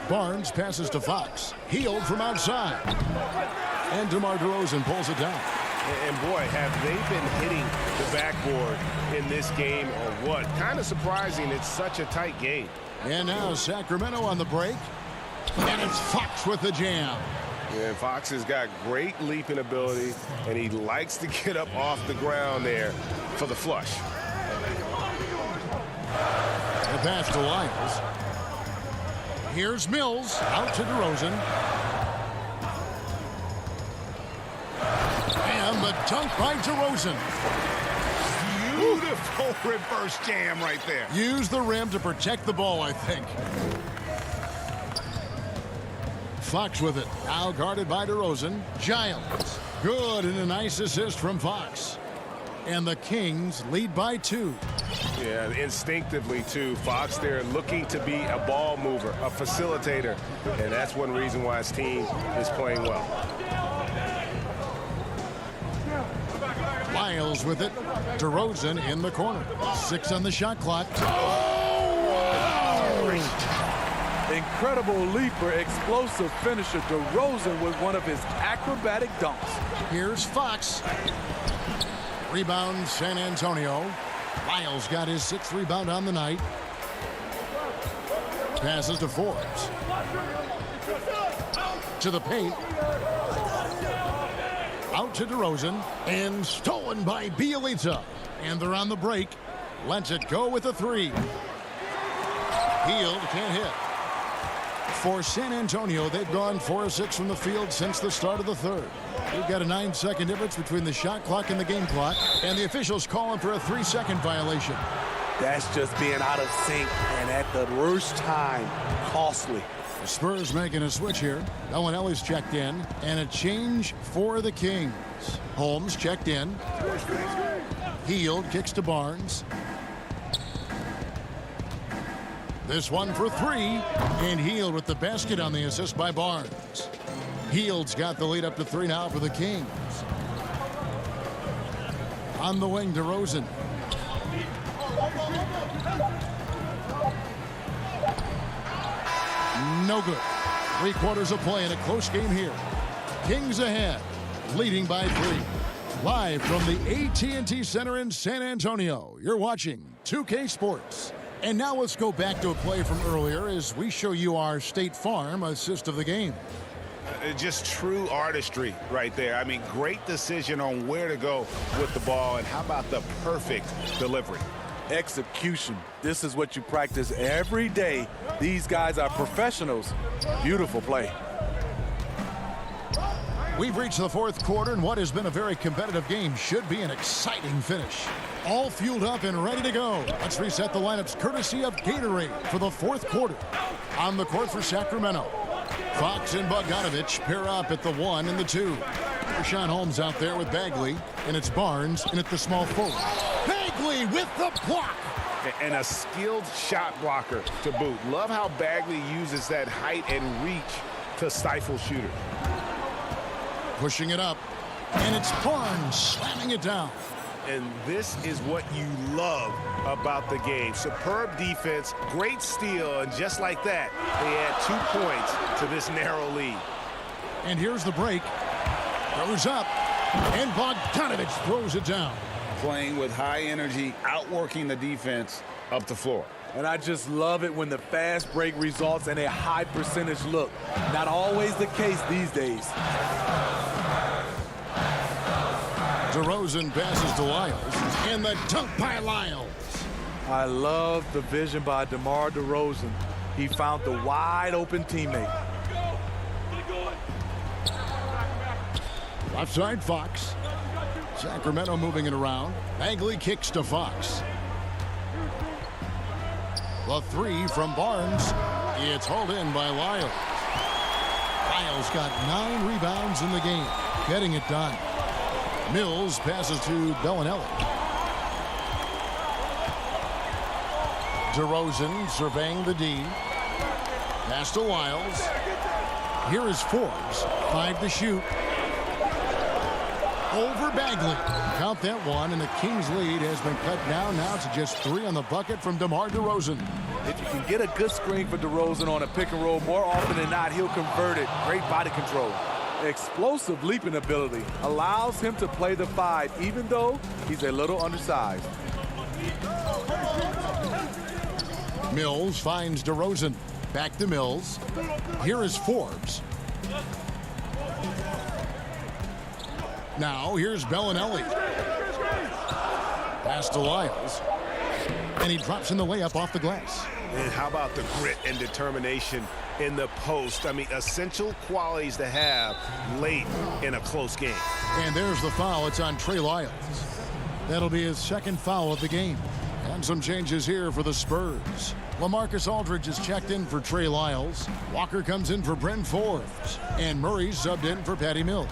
Barnes passes to Fox. Healed from outside. And DeMar DeRozan pulls it down. And boy, have they been hitting the backboard in this game or what? Kind of surprising. It's such a tight game. And now Sacramento on the break. And it's Fox with the jam. Yeah, Fox has got great leaping ability, and he likes to get up off the ground there for the flush. The pass to Lyles. Here's Mills. Out to DeRozan. And the dunk by DeRozan. Beautiful reverse jam right there. Use the rim to protect the ball, I think. Fox with it. Now guarded by DeRozan. Giles. Good, and a nice assist from Fox. And the Kings lead by 2. Yeah, instinctively, too. Fox there looking to be a ball mover, a facilitator. And that's one reason why his team is playing well. Lyles with it. DeRozan in the corner. 6 on the shot clock. Incredible leaper, explosive finisher. DeRozan with one of his acrobatic dunks. Here's Fox. Rebound San Antonio. Lyles got his 6th rebound on the night. Passes to Forbes. To the paint. Out to DeRozan. And stolen by Bielitsa. And they're on the break. Lets it go with a 3. Hield can't hit. For San Antonio, they've gone 4 of 6 from the field since the start of the third. We've got a 9-second difference between the shot clock and the game clock, and the officials calling for a 3-second violation. That's just being out of sync, and at the worst time, costly. The Spurs making a switch here. Bellinelli's checked in, and a change for the Kings. Holmes checked in. Hield kicks to Barnes. This one for 3, and Hield with the basket on the assist by Barnes. Hield's got the lead up to 3 now for the Kings. On the wing, DeRozan. No good. 3/4 of play in a close game here. Kings ahead, leading by 3. Live from the AT&T Center in San Antonio, you're watching 2K Sports. And now let's go back to a play from earlier as we show you our State Farm assist of the game. Just true artistry right there. I mean, great decision on where to go with the ball, and how about the perfect delivery? Execution. This is what you practice every day. These guys are professionals. Beautiful play. We've reached the 4th quarter, and what has been a very competitive game should be an exciting finish. All fueled up and ready to go. Let's reset the lineups courtesy of Gatorade for the 4th quarter. On the court for Sacramento. Fox and Bogdanovich pair up at the 1 and the 2. Rashawn Holmes out there with Bagley, and it's Barnes in at the small forward. Bagley with the block. And a skilled shot blocker to boot. Love how Bagley uses that height and reach to stifle shooters. Pushing it up, and it's Barnes slamming it down. And this is what you love about the game. Superb defense, great steal, and just like that, they add 2 points to this narrow lead. And here's the break. Throws up, and Bogdanovich throws it down. Playing with high energy, outworking the defense up the floor. And I just love it when the fast break results in a high percentage look. Not always the case these days. DeRozan passes to Lyles, and the dunk by Lyles. I love the vision by DeMar DeRozan. He found the wide open teammate. Left side, Fox. Sacramento moving it around. Bagley kicks to Fox. The 3 from Barnes. It's hauled in by Lyles. Lyles got 9 rebounds in the game, getting it done. Mills passes to Bellinelli. DeRozan surveying the D. Pass to Lyles. Here is Forbes. 5 to shoot. Over Bagley. Count that one, and the Kings lead has been cut down now to just 3 on the bucket from DeMar DeRozan. If you can get a good screen for DeRozan on a pick and roll, more often than not, he'll convert it. Great body control. Explosive leaping ability allows him to play the 5, even though he's a little undersized. Mills finds DeRozan. Back to Mills. Here is Forbes. Now here's Bellinelli. Pass to Lyles. And he drops in the layup off the glass. And how about the grit and determination in the post? I mean, essential qualities to have late in a close game. And there's the foul. It's on Trey Lyles. That'll be his 2nd foul of the game. And some changes here for the Spurs. LaMarcus Aldridge is checked in for Trey Lyles. Walker comes in for Bryn Forbes. And Murray subbed in for Patty Mills.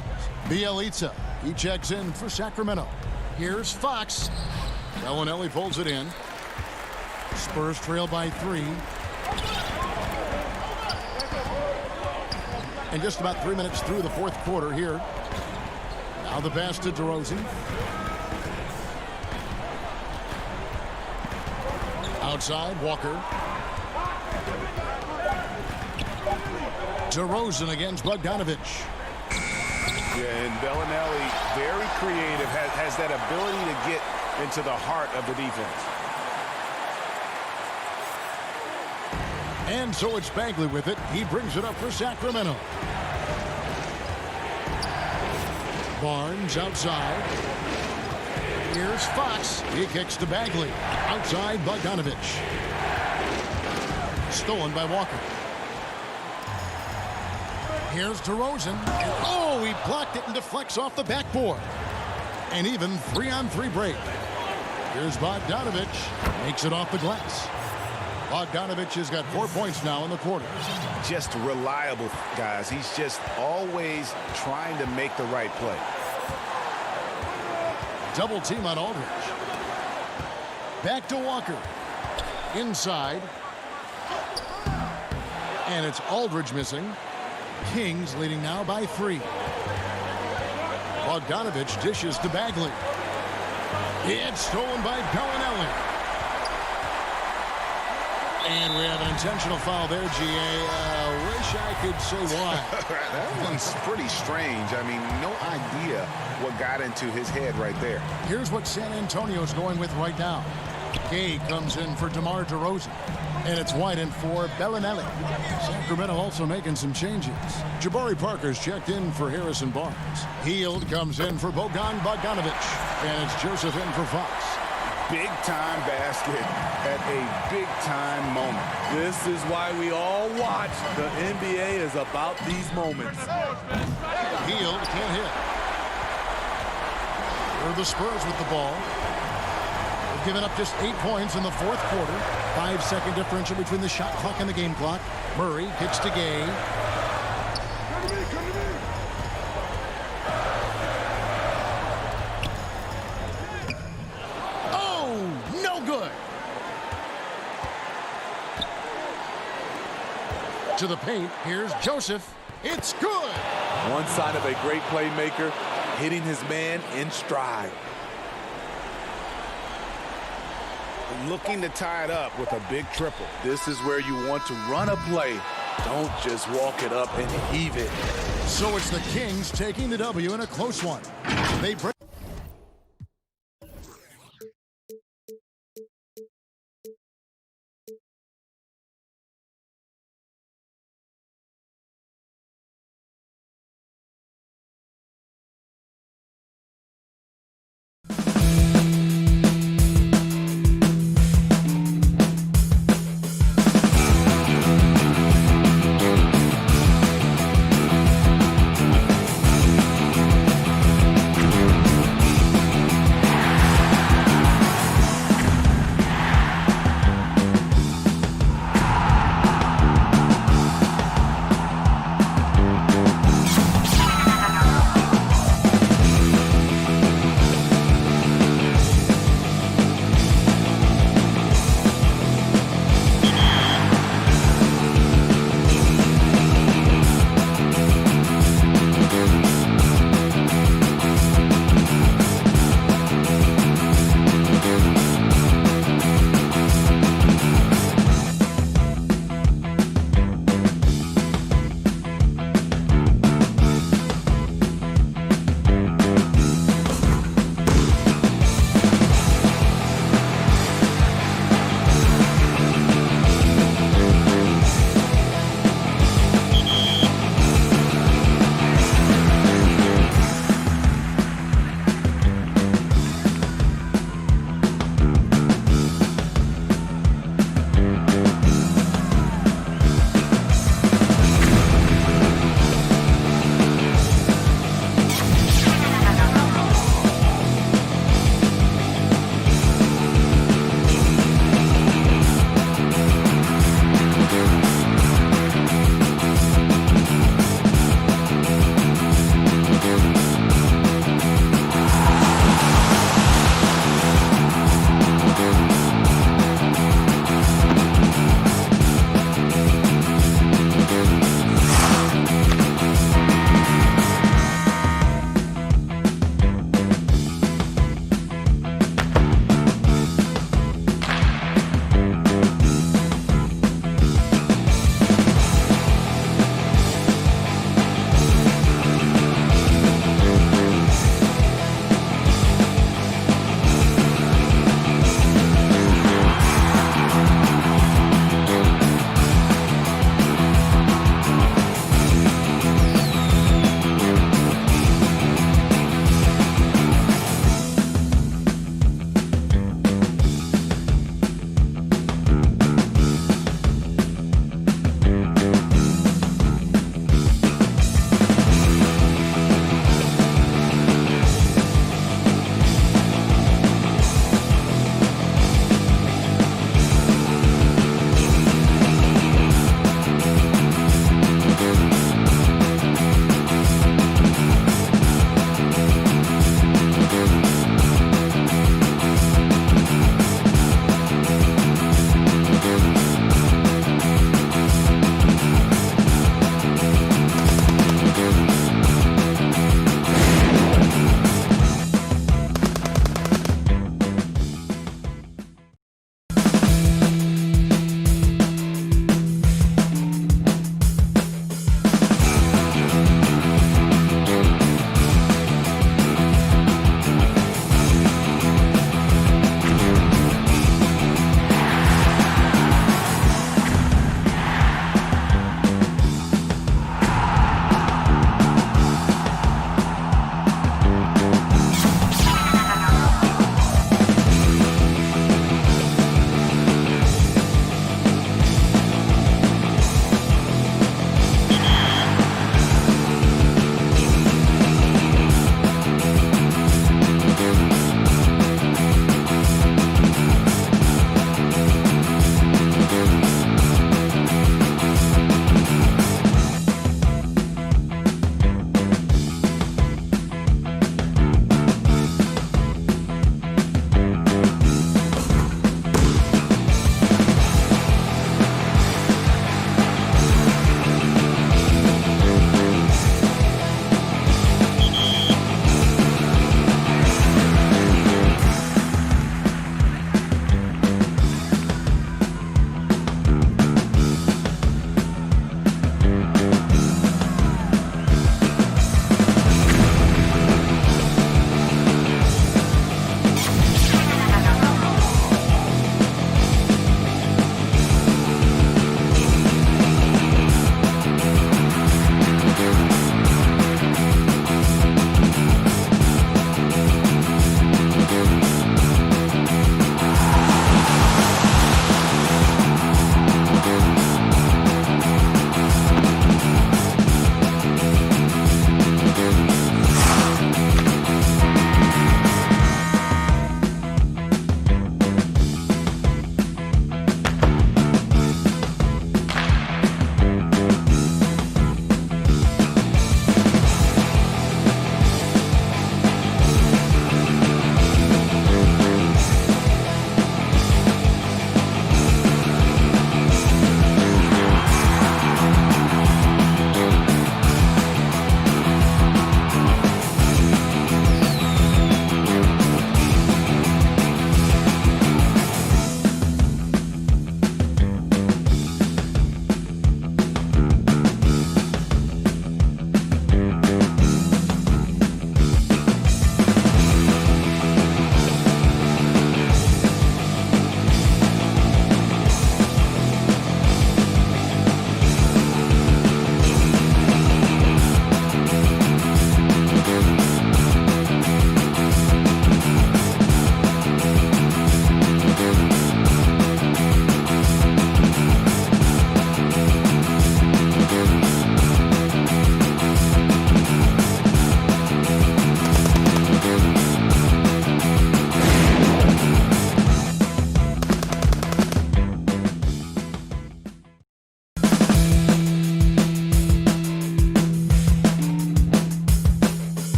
Bielitsa, he checks in for Sacramento. Here's Fox. Bellinelli pulls it in. Spurs trail by 3. And just about 3 minutes through the 4th quarter here. Now the pass to DeRozan. Outside, Walker. DeRozan against Bogdanovich. Yeah, and Bellinelli, very creative, has that ability to get into the heart of the defense. And so it's Bagley with it. He brings it up for Sacramento. Barnes outside. Here's Fox. He kicks to Bagley. Outside, Bogdanovich. Stolen by Walker. Here's DeRozan. And oh, he blocked it and deflects off the backboard. And even 3-on-3 break. Here's Bogdanovich. Makes it off the glass. Bogdanovich has got 4 points now in the quarter. Just reliable, guys. He's just always trying to make the right play. Double team on Aldridge. Back to Walker. Inside. And it's Aldridge missing. Kings leading now by 3. Bogdanovich dishes to Bagley. It's stolen by Bellinelli. And we have an intentional foul there, G.A. Wish I could say why. That one's pretty strange. I mean, no idea what got into his head right there. Here's what San Antonio's going with right now. Gay comes in for DeMar DeRozan. And it's White for Bellinelli. Sacramento also making some changes. Jabari Parker's checked in for Harrison Barnes. Hield comes in for Bojan Bogdanovich. And it's Joseph in for Fox. Big-time basket at a big-time moment. This is why we all watch. The NBA is about these moments. Hield can't hit. Here are the Spurs with the ball. They've given up just 8 points in the fourth quarter. 5-second differential between the shot clock and the game clock. Murray kicks to Gay. Oh, no good. To the paint, here's Joseph. It's good. One sign of a great playmaker, hitting his man in stride. Looking to tie it up with a big triple. This is where you want to run a play. Don't just walk it up and heave it. So it's the Kings taking the W in a close one. They break.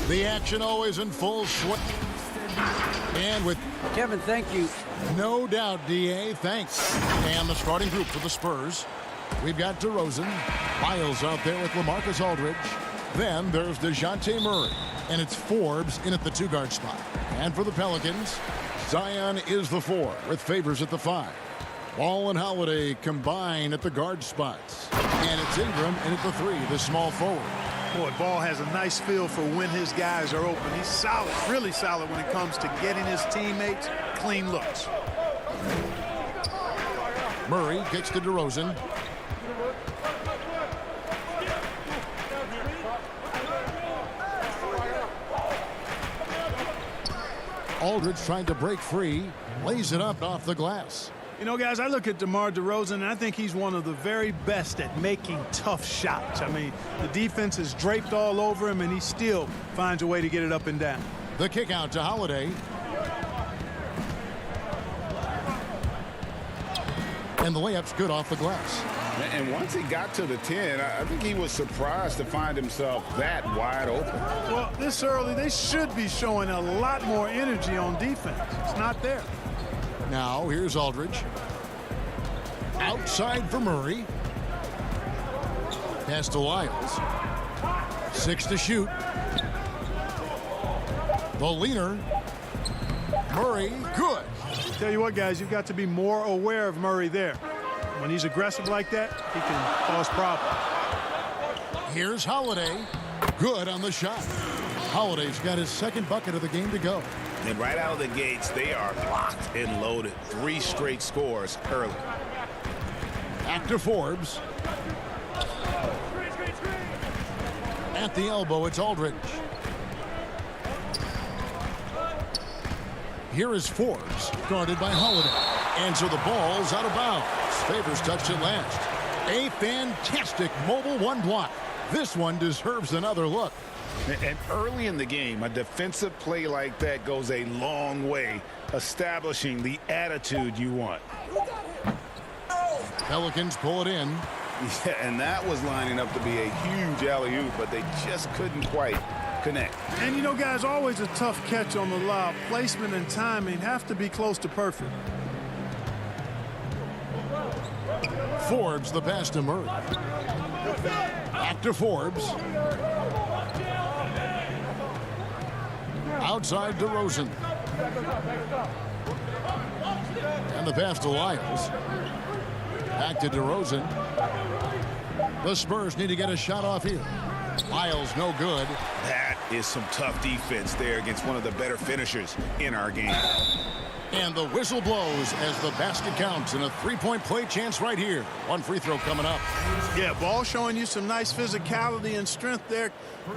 The action always in full swing. And with Kevin, thank you. no doubt, D.A., thanks. And the starting group for the Spurs. We've got DeRozan. Miles out there with LaMarcus Aldridge. Then there's DeJounte Murray. And it's Forbes in at the 2-guard spot. And for the Pelicans, Zion is the 4 with Favors at the 5. Ball and Holiday combine at the guard spots. And it's Ingram in at the 3, the small forward. Boy, Ball has a nice feel for when his guys are open. He's solid, really solid when it comes to getting his teammates clean looks. Murray kicks to DeRozan. Aldridge trying to break free. Lays it up off the glass. You know, guys, I look at DeMar DeRozan, and I think he's one of the very best at making tough shots. I mean, the defense is draped all over him, and he still finds a way to get it up and down. The kick out to Holiday. And the layup's good off the glass. And once he got to the 10, I think he was surprised to find himself that wide open. Well, this early, they should be showing a lot more energy on defense. It's not there. Now, here's Aldridge. Outside for Murray. Pass to Lyles. 6 to shoot. The leaner. Murray, good. Tell you what, guys, you've got to be more aware of Murray there. When he's aggressive like that, he can cause problems. Here's Holiday. Good on the shot. Holiday's got his second bucket of the game to go. And right out of the gates, they are locked and loaded. 3 straight scores early. Back to Forbes. At the elbow, it's Aldridge. Here is Forbes, guarded by Holiday. And so the ball's out of bounds. Favors touched it last. A fantastic mobile 1 block. This one deserves another look. And early in the game, a defensive play like that goes a long way, establishing the attitude you want. Pelicans pull it in. Yeah, and that was lining up to be a huge alley-oop, but they just couldn't quite connect. And, you know, guys, always a tough catch on the lob. Placement and timing have to be close to perfect. Forbes, the pass to Murray. Back to Forbes. Outside DeRozan. And the pass to Lyles. Back to DeRozan. The Spurs need to get a shot off here. Lyles no good. That is some tough defense there against one of the better finishers in our game. And the whistle blows as the basket counts and a 3-point play chance right here. 1 free throw coming up. Yeah, Ball showing you some nice physicality and strength there.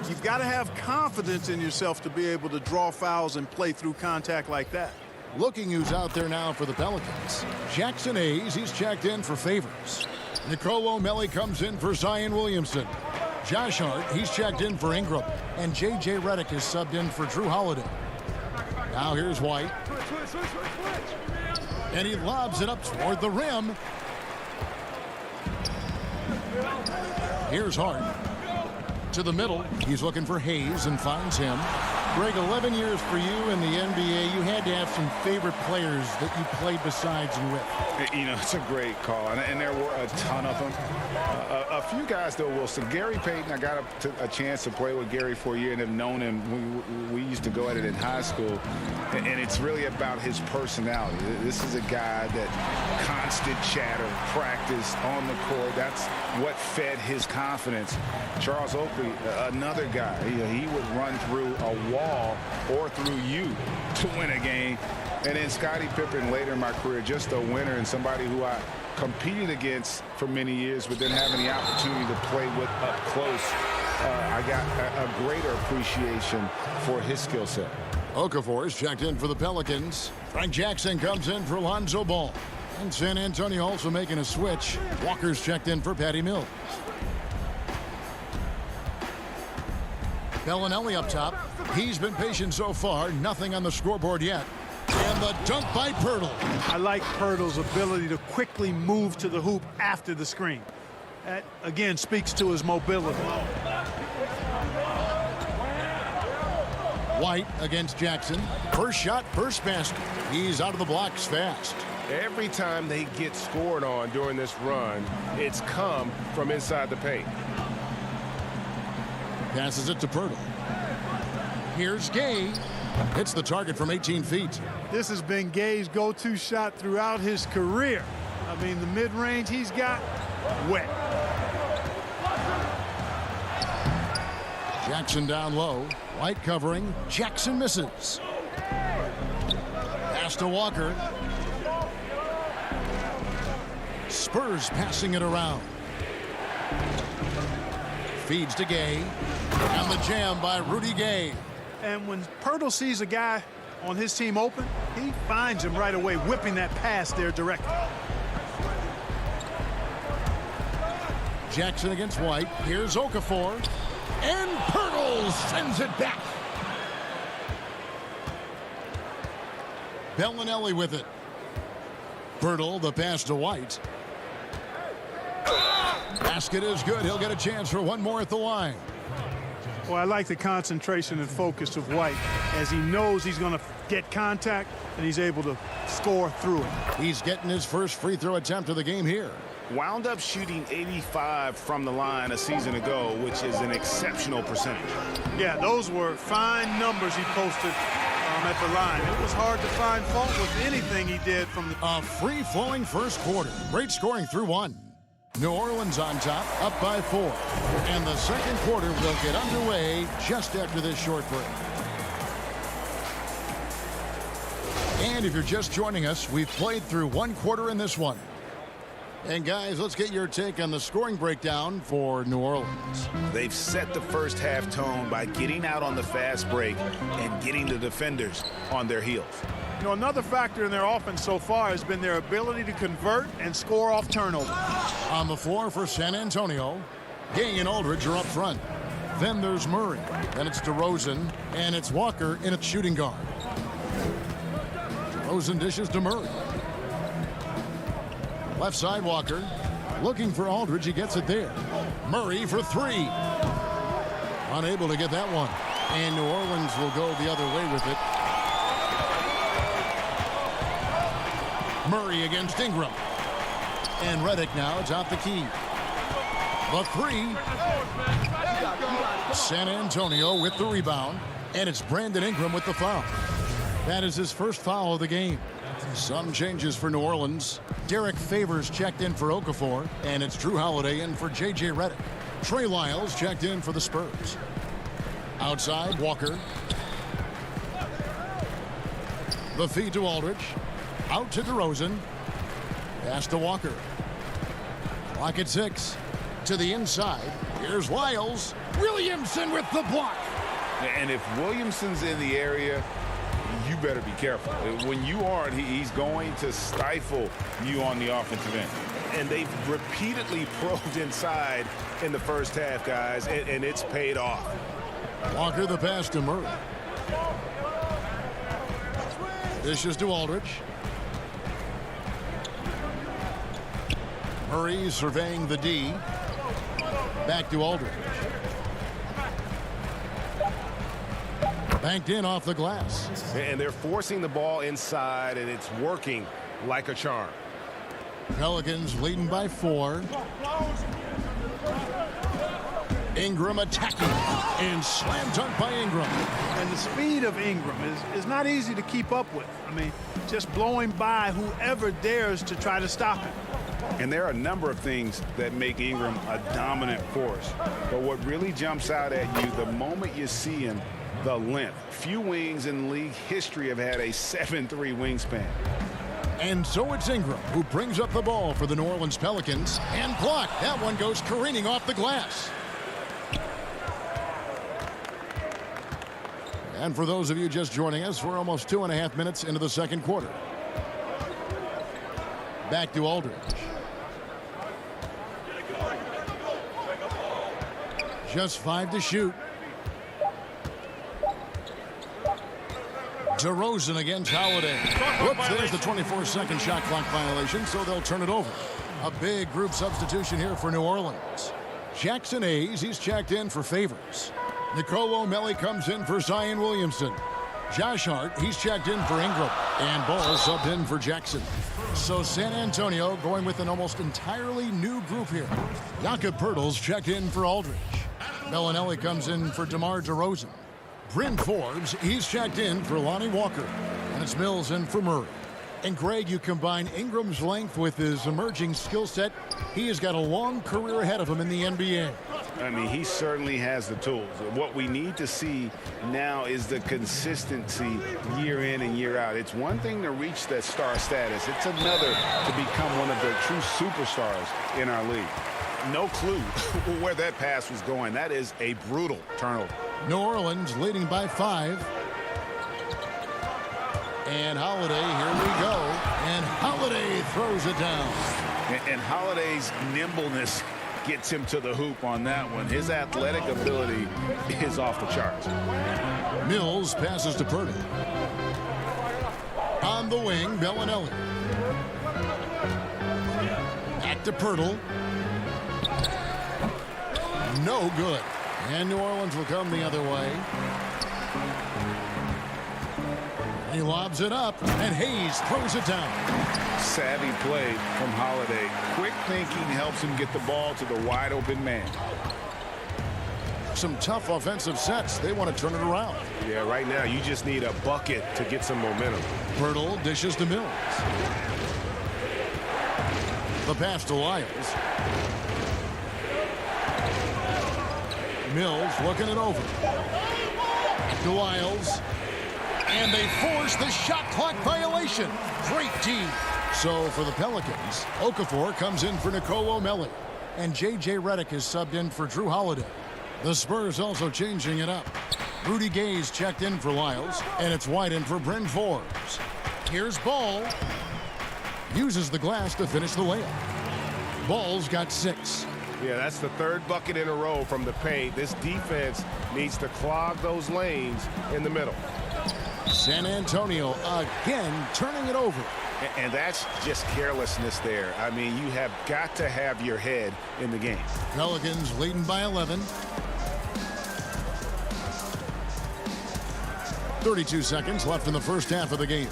You've got to have confidence in yourself to be able to draw fouls and play through contact like that. Looking who's out there now for the Pelicans. Jackson Hayes, he's checked in for Favors. Nicolo Melli comes in for Zion Williamson. Josh Hart, he's checked in for Ingram. And J.J. Redick is subbed in for Drew Holiday. Now here's White. And he lobs it up toward the rim. Here's Hart. To the middle. He's looking for Hayes and finds him. Greg, 11 years for you in the NBA. You had to have some favorite players that you played besides and with. You know, it's a great call, and there were a ton of them. A few guys, though, Wilson. Gary Payton, I got a chance to play with Gary for a year and have known him. We used to go at it in high school, and it's really about his personality. This is a guy that constant chatter, practice on the court. That's what fed his confidence. Charles Oakley, another guy. He would run through a wall or through you to win a game. And then Scottie Pippen later in my career, just a winner and somebody who I competed against for many years, but then having the opportunity to play with up close, I got a greater appreciation for his skill set. Okafor's checked in for the Pelicans. Frank Jackson comes in for Lonzo Ball. And San Antonio also making a switch. Walker's checked in for Patty Mills. Bellinelli up top. He's been patient so far. Nothing on the scoreboard yet. And the dunk by Pirtle. I like Pirtle's ability to quickly move to the hoop after the screen. That, again, speaks to his mobility. White against Jackson. First shot, first basket. He's out of the blocks fast. Every time they get scored on during this run, it's come from inside the paint. Passes it to Pirtle. Here's Gay. Hits the target from 18 feet. This has been Gay's go-to shot throughout his career. I mean, the mid-range he's got, wet. Jackson down low. White covering. Jackson misses. Pass to Walker. Spurs passing it around. Feeds to Gay. And the jam by Rudy Gay. And when Pirtle sees a guy on his team open, he finds him right away, whipping that pass there directly. Jackson against White. Here's Okafor. And Pirtle sends it back. Bellinelli with it. Pirtle, the pass to White. Basket is good. He'll get a chance for one more at the line. Well, I like the concentration and focus of White as he knows he's going to get contact and he's able to score through it. He's getting his first free throw attempt of the game here. Wound up shooting 85 from the line a season ago, which is an exceptional percentage. Yeah, those were fine numbers he posted at the line. It was hard to find fault with anything he did from the... A free-flowing first quarter. Great scoring through one. New Orleans on top, up by 4. And the second quarter will get underway just after this short break. And if you're just joining us, we've played through one quarter in this one. And guys, let's get your take on the scoring breakdown for New Orleans. They've set the first half tone by getting out on the fast break and getting the defenders on their heels. You know, another factor in their offense so far has been their ability to convert and score off turnover. On the floor for San Antonio, Gay and Aldridge are up front. Then there's Murray. Then it's DeRozan, and it's Walker in its shooting guard. DeRozan dishes to Murray. Left side Walker. Looking for Aldridge. He gets it there. Murray for 3. Unable to get that one. And New Orleans will go the other way with it. Murray against Ingram. And Redick now is out the key. The 3. San Antonio with the rebound. And it's Brandon Ingram with the foul. That is his first foul of the game. Some changes for New Orleans. Derek Favors checked in for Okafor. And it's Drew Holiday in for J.J. Redick. Trey Lyles checked in for the Spurs. Outside, Walker. The feed to Aldridge. Out to DeRozan. Pass to Walker. Clock at 6. To the inside. Here's Lyles. Williamson with the block. And if Williamson's in the area, you better be careful. When you aren't, he's going to stifle you on the offensive end. And they've repeatedly probed inside in the first half, guys, and it's paid off. Walker the pass to Murray. Dishes to Aldridge. Murray surveying the D. Back to Aldridge. Banked in off the glass. And they're forcing the ball inside, and it's working like a charm. Pelicans leading by 4. Ingram attacking. And slam dunk by Ingram. And the speed of Ingram is not easy to keep up with. I mean, just blowing by whoever dares to try to stop him. And there are a number of things that make Ingram a dominant force. But what really jumps out at you the moment you see him, the length. Few wings in league history have had a 7'3" wingspan. And so it's Ingram who brings up the ball for the New Orleans Pelicans. And blocked. That one goes careening off the glass. And for those of you just joining us, we're almost 2.5 minutes into the second quarter. Back to Aldridge. Just 5 to shoot. DeRozan against Holiday. Whoops, there's the 24-second shot clock violation, so they'll turn it over. A big group substitution here for New Orleans. Jackson Hayes, he's checked in for Favors. Nicolo Melli comes in for Zion Williamson. Josh Hart, he's checked in for Ingram. And Ball subbed in for Jackson. So San Antonio going with an almost entirely new group here. Jakob Poeltl's checked in for Aldridge. Bellinelli comes in for DeMar DeRozan. Bryn Forbes, he's checked in for Lonnie Walker. And it's Mills in for Murray. And Greg, you combine Ingram's length with his emerging skill set. He has got a long career ahead of him in the NBA. I mean, he certainly has the tools. What we need to see now is the consistency year in and year out. It's one thing to reach that star status. It's another to become one of the true superstars in our league. No clue where that pass was going. That is a brutal turnover. New Orleans leading by 5. And Holiday, here we go. And Holiday throws it down. And Holiday's nimbleness gets him to the hoop on that one. His athletic ability is off the charts. Mills passes to Poeltl. On the wing, Bellinelli. Back to Poeltl. No good. And New Orleans will come the other way. He lobs it up, and Hayes throws it down. Savvy play from Holiday. Quick thinking helps him get the ball to the wide open man. Some tough offensive sets. They want to turn it around. Yeah, right now you just need a bucket to get some momentum. Poeltl dishes to Mills. The pass to Lyles. Mills looking it over. To Lyles. And they force the shot clock violation. Great D. So for the Pelicans, Okafor comes in for Nicolo Melli. And J.J. Redick is subbed in for Drew Holiday. The Spurs also changing it up. Rudy Gay's checked in for Lyles. And it's White in for Bryn Forbes. Here's Ball. Uses the glass to finish the layup. Ball's got 6. Yeah, that's the third bucket in a row from the paint. This defense needs to clog those lanes in the middle. San Antonio again turning it over. And that's just carelessness there. I mean, you have got to have your head in the game. Pelicans leading by 11. 32 seconds left in the first half of the game.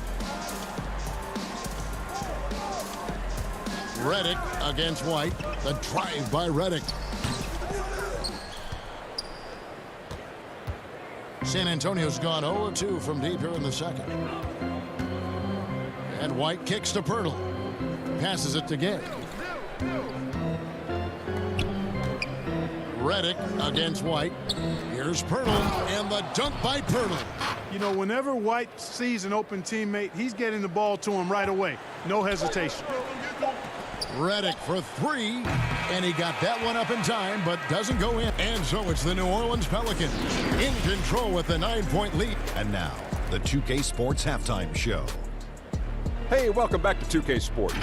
Redick against White. The drive by Redick. San Antonio's gone 0-2 from deep here in the second. And White kicks to Poeltl. Passes it to Gay. Redick against White. Here's Poeltl, and the dunk by Poeltl. You know, whenever White sees an open teammate, he's getting the ball to him right away. No hesitation. Redick for 3, and he got that one up in time, but doesn't go in. And so it's the New Orleans Pelicans in control with the 9-point lead. And now, the 2K Sports Halftime Show. Hey, welcome back to 2K Sports.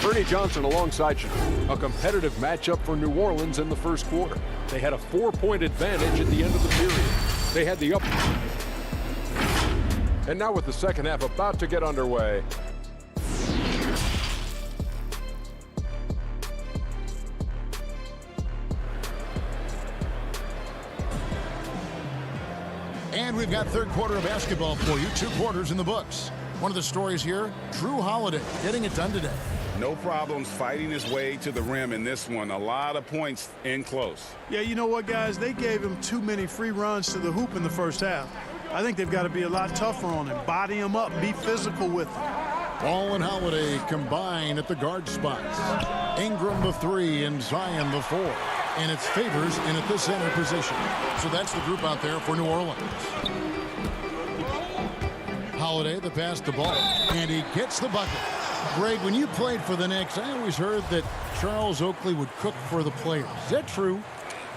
Ernie Johnson alongside you. A competitive matchup for New Orleans in the first quarter. They had a 4-point advantage at the end of the period. They had the up. And now with the second half about to get underway. And we've got third quarter of basketball for you. 2 quarters in the books. One of the stories here, Drew Holiday getting it done today. No problems fighting his way to the rim in this one. A lot of points in close. Yeah, you know what, guys? They gave him too many free runs to the hoop in the first half. I think they've got to be a lot tougher on him. Body him up, be physical with him. Ball and Holiday combine at the guard spots. Ingram the 3 and Zion the 4. And it's Favors in at the center position. So that's the group out there for New Orleans. Holiday, the pass to Ball, and he gets the bucket. Greg, when you played for the Knicks, I always heard that Charles Oakley would cook for the players. Is that true?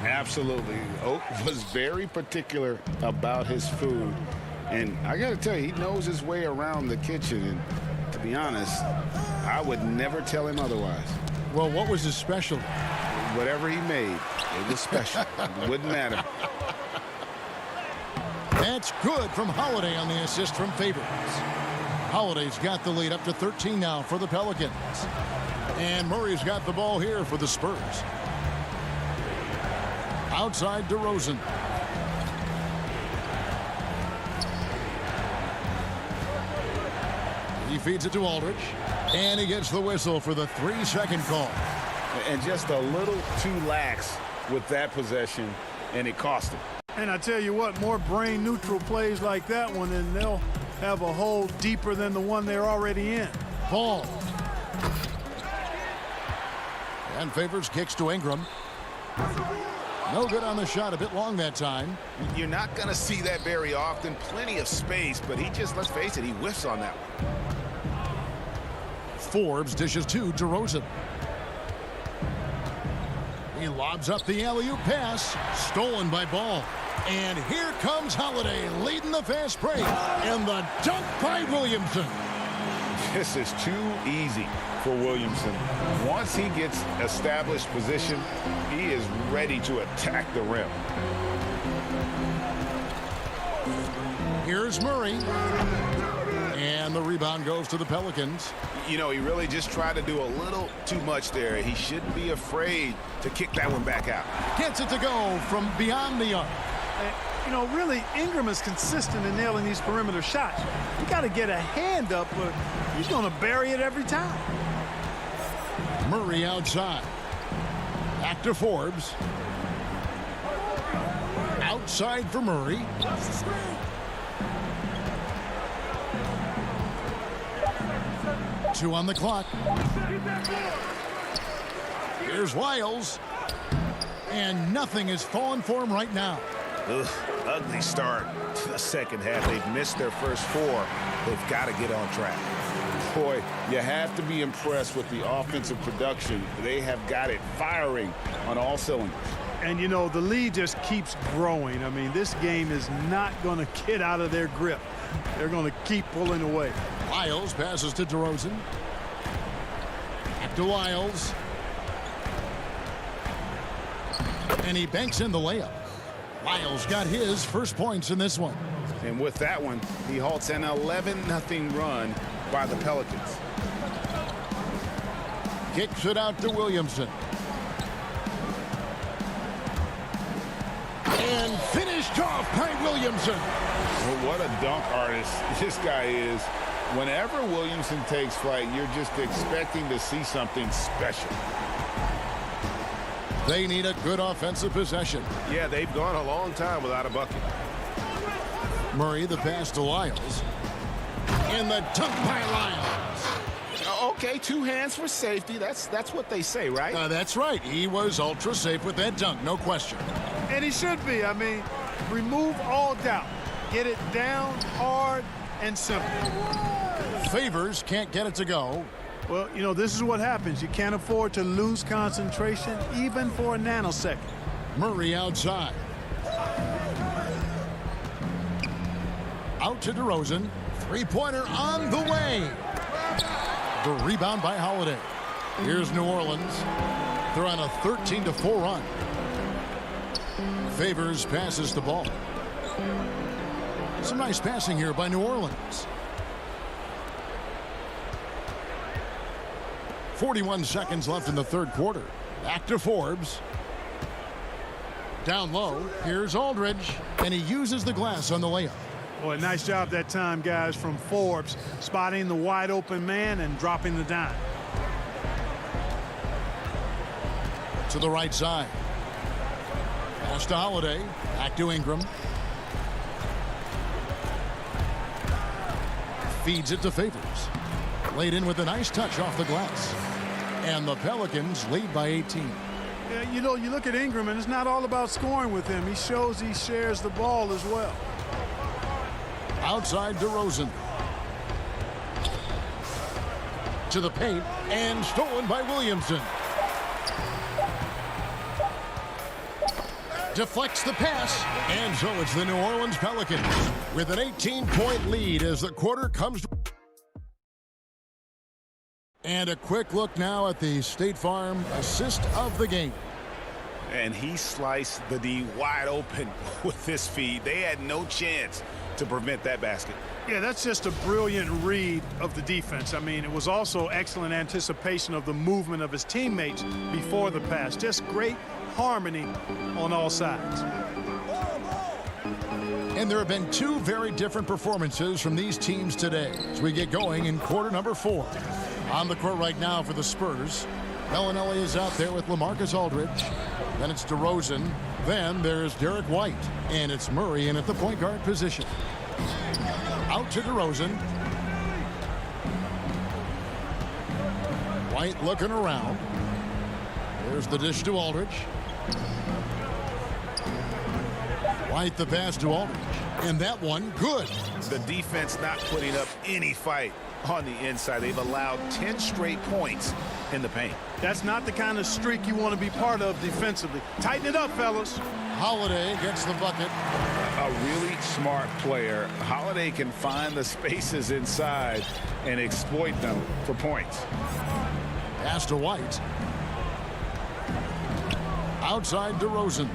Absolutely. Oak was very particular about his food. And I got to tell you, he knows his way around the kitchen. And to be honest, I would never tell him otherwise. Well, what was his specialty? Whatever he made, it was special. It wouldn't matter. That's good from Holiday on the assist from Favors. Holiday's got the lead up to 13 now for the Pelicans. And Murray's got the ball here for the Spurs. Outside DeRozan. He feeds it to Aldridge. And he gets the whistle for the 3-second call. And just a little too lax with that possession, and it cost him. And I tell you what, more brain-neutral plays like that one, and they'll have a hole deeper than the one they're already in. Ball. And Favors kicks to Ingram. No good on the shot, a bit long that time. You're not going to see that very often. Plenty of space, but he just, let's face it, he whiffs on that one. Forbes dishes to DeRozan. He lobs up the alley-oop pass. Stolen by Ball. And here comes Holiday leading the fast break. And the dunk by Williamson. This is too easy for Williamson. Once he gets established position, he is ready to attack the rim. Here's Murray. And the rebound goes to the Pelicans. You know, he really just tried to do a little too much there. He shouldn't be afraid to kick that one back out. Gets it to go from beyond the arc. You know, really, Ingram is consistent in nailing these perimeter shots. You got to get a hand up, but he's going to bury it every time. Murray outside. Back to Forbes. Outside for Murray. Two on the clock. Here's Wiles. And nothing is falling for him right now. Ugh, ugly start to the second half. They've missed their first four. They've got to get on track. Boy, you have to be impressed with the offensive production. They have got it firing on all cylinders. And, you know, the lead just keeps growing. I mean, this game is not going to get out of their grip. They're going to keep pulling away. Wiles passes to DeRozan. Back to Wiles. And he banks in the layup. Wiles got his first points in this one. And with that one, he halts an 11-0 run by the Pelicans. Kicks it out to Williamson. And finished off by Williamson. Well, what a dunk artist this guy is. Whenever Williamson takes flight, you're just expecting to see something special. They need a good offensive possession. Yeah, they've gone a long time without a bucket. Murray, the pass to Wiles. And the dunk by Wiles. Okay, two hands for safety. That's what they say, right? That's right. He was ultra safe with that dunk, no question. And he should be. I mean, remove all doubt. Get it down hard and simple. Favors can't get it to go. Well, you know, this is what happens. You can't afford to lose concentration even for a nanosecond. Murray outside. Out to DeRozan. Three-pointer on the way. The rebound by Holiday. Here's New Orleans. They're on a 13-4 run. Favors passes the ball. Some nice passing here by New Orleans. 41 seconds left in the third quarter. Back to Forbes. Down low. Here's Aldridge. And he uses the glass on the layup. Boy, nice job that time, guys, from Forbes, spotting the wide open man and dropping the dime. To the right side. Pass to Holiday. Back to Ingram. Feeds it to Favors. Laid in with a nice touch off the glass. And the Pelicans lead by 18. Yeah, you know, you look at Ingram, and it's not all about scoring with him. He shows he shares the ball as well. Outside DeRozan. To the paint. And stolen by Williamson. Deflects the pass. And so it's the New Orleans Pelicans with an 18-point lead as the quarter comes to. And a quick look now at the State Farm assist of the game. And he sliced the D wide open with this feed. They had no chance to prevent that basket. Yeah, that's just a brilliant read of the defense. I mean, it was also excellent anticipation of the movement of his teammates before the pass. Just great harmony on all sides. And there have been two very different performances from these teams today as we get going in quarter number 4. On the court right now for the Spurs, Bellinelli is out there with LaMarcus Aldridge. Then it's DeRozan. Then there's Derek White. And it's Murray in at the point guard position. Out to DeRozan. White looking around. There's the dish to Aldridge. White the pass to Aldridge. And that one, good. The defense not putting up any fight on the inside. They've allowed 10 straight points in the paint. That's not the kind of streak you want to be part of defensively. Tighten it up, fellas. Holiday gets the bucket. A really smart player. Holiday can find the spaces inside and exploit them for points. Pass to White. Outside DeRozan.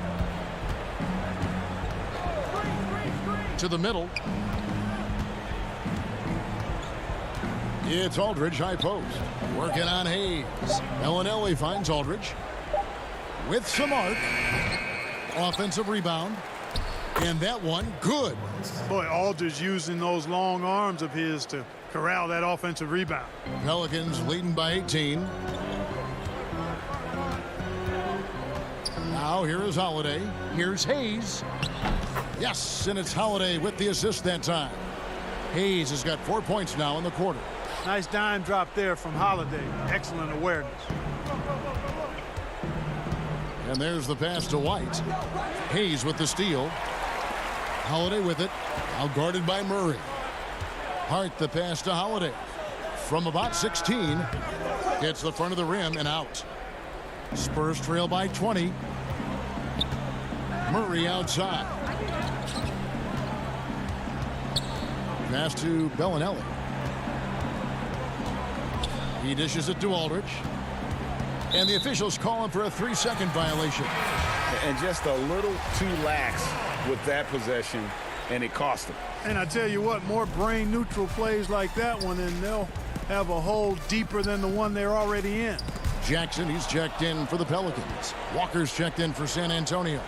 To the middle. It's Aldridge, high post. Working on Hayes. Bellinelli finds Aldridge. With some arc. Offensive rebound. And that one, good. Boy, Aldridge using those long arms of his to corral that offensive rebound. Pelicans leading by 18. Now here is Holiday. Here's Hayes. Yes, and it's Holiday with the assist that time. Hayes has got 4 points now in the quarter. Nice dime drop there from Holiday. Excellent awareness. And there's the pass to White. Hayes with the steal. Holiday with it. Now guarded by Murray. Hart the pass to Holiday. From about 16. Gets the front of the rim and out. Spurs trail by 20. Murray outside. Pass to Bellinelli. He dishes it to Aldridge. And the officials call him for a 3-second violation. And just a little too lax with that possession, and it cost him. And I tell you what, more brain neutral plays like that one, and they'll have a hole deeper than the one they're already in. Jackson, he's checked in for the Pelicans. Walker's checked in for San Antonio.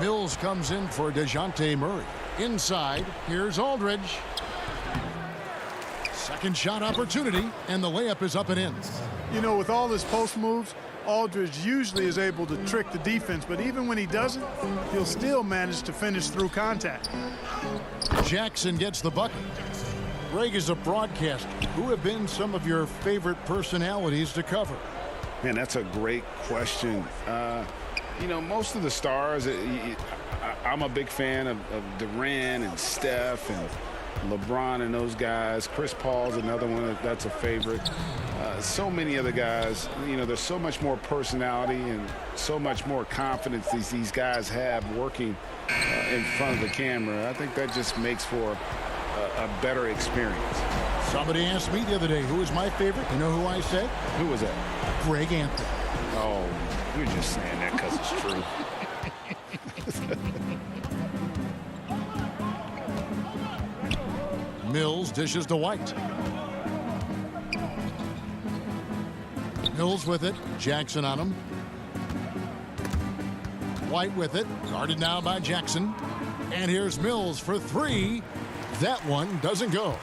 Mills comes in for DeJounte Murray. Inside, here's Aldridge. Second shot opportunity, and the layup is up and in. You know, with all his post moves, Aldridge usually is able to trick the defense, but even when he doesn't, he'll still manage to finish through contact. Jackson gets the bucket. Greg, is a broadcaster, who have been some of your favorite personalities to cover? Man, that's a great question. You know, most of the stars, I'm a big fan of Durant and Steph and LeBron and those guys. Chris Paul's another one that's a favorite. So many other guys, you know, there's so much more personality and so much more confidence these guys have working in front of the camera. I think that just makes for a better experience. Somebody asked me the other day, who is my favorite? You know who I said? Who was that? Greg Anthony. Oh, you're just saying that because it's true. Mills dishes to White. Mills with it. Jackson on him. White with it. Guarded now by Jackson. And here's Mills for 3. That one doesn't go.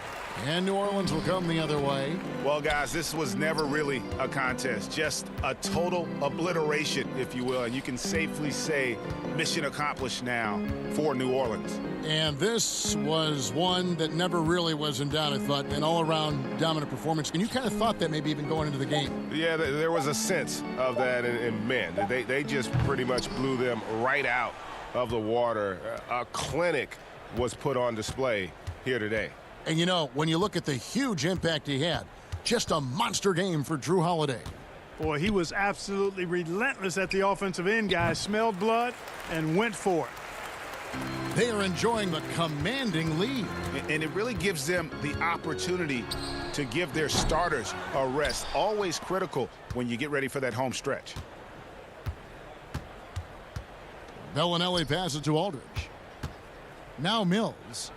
And New Orleans will come the other way. Well, guys, this was never really a contest. Just a total obliteration, if you will. And you can safely say mission accomplished now for New Orleans. And this was one that never really was in doubt, I thought. An all-around dominant performance. And you kind of thought that maybe even going into the game. Yeah, there was a sense of that. And man, they just pretty much blew them right out of the water. A clinic was put on display here today. And, you know, when you look at the huge impact he had, just a monster game for Jrue Holiday. Boy, he was absolutely relentless at the offensive end, guys. Smelled blood and went for it. They are enjoying the commanding lead. And it really gives them the opportunity to give their starters a rest. Always critical when you get ready for that home stretch. Bellinelli passes to Aldridge. Now Mills.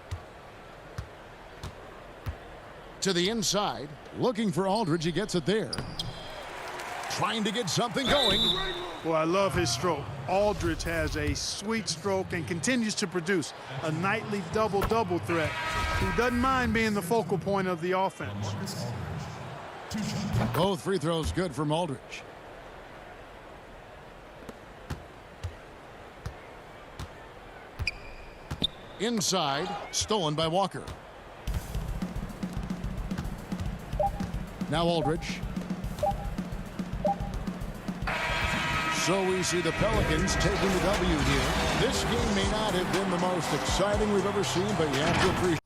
To the inside, looking for Aldridge. He gets it there. trying to get something going. Well, I love his stroke. Aldridge has a sweet stroke and continues to produce a nightly double-double threat. He doesn't mind being the focal point of the offense. Both free throws good from Aldridge. Inside, stolen by Walker. Now Aldridge. So we see the Pelicans taking the W here. This game may not have been the most exciting we've ever seen, but you have to appreciate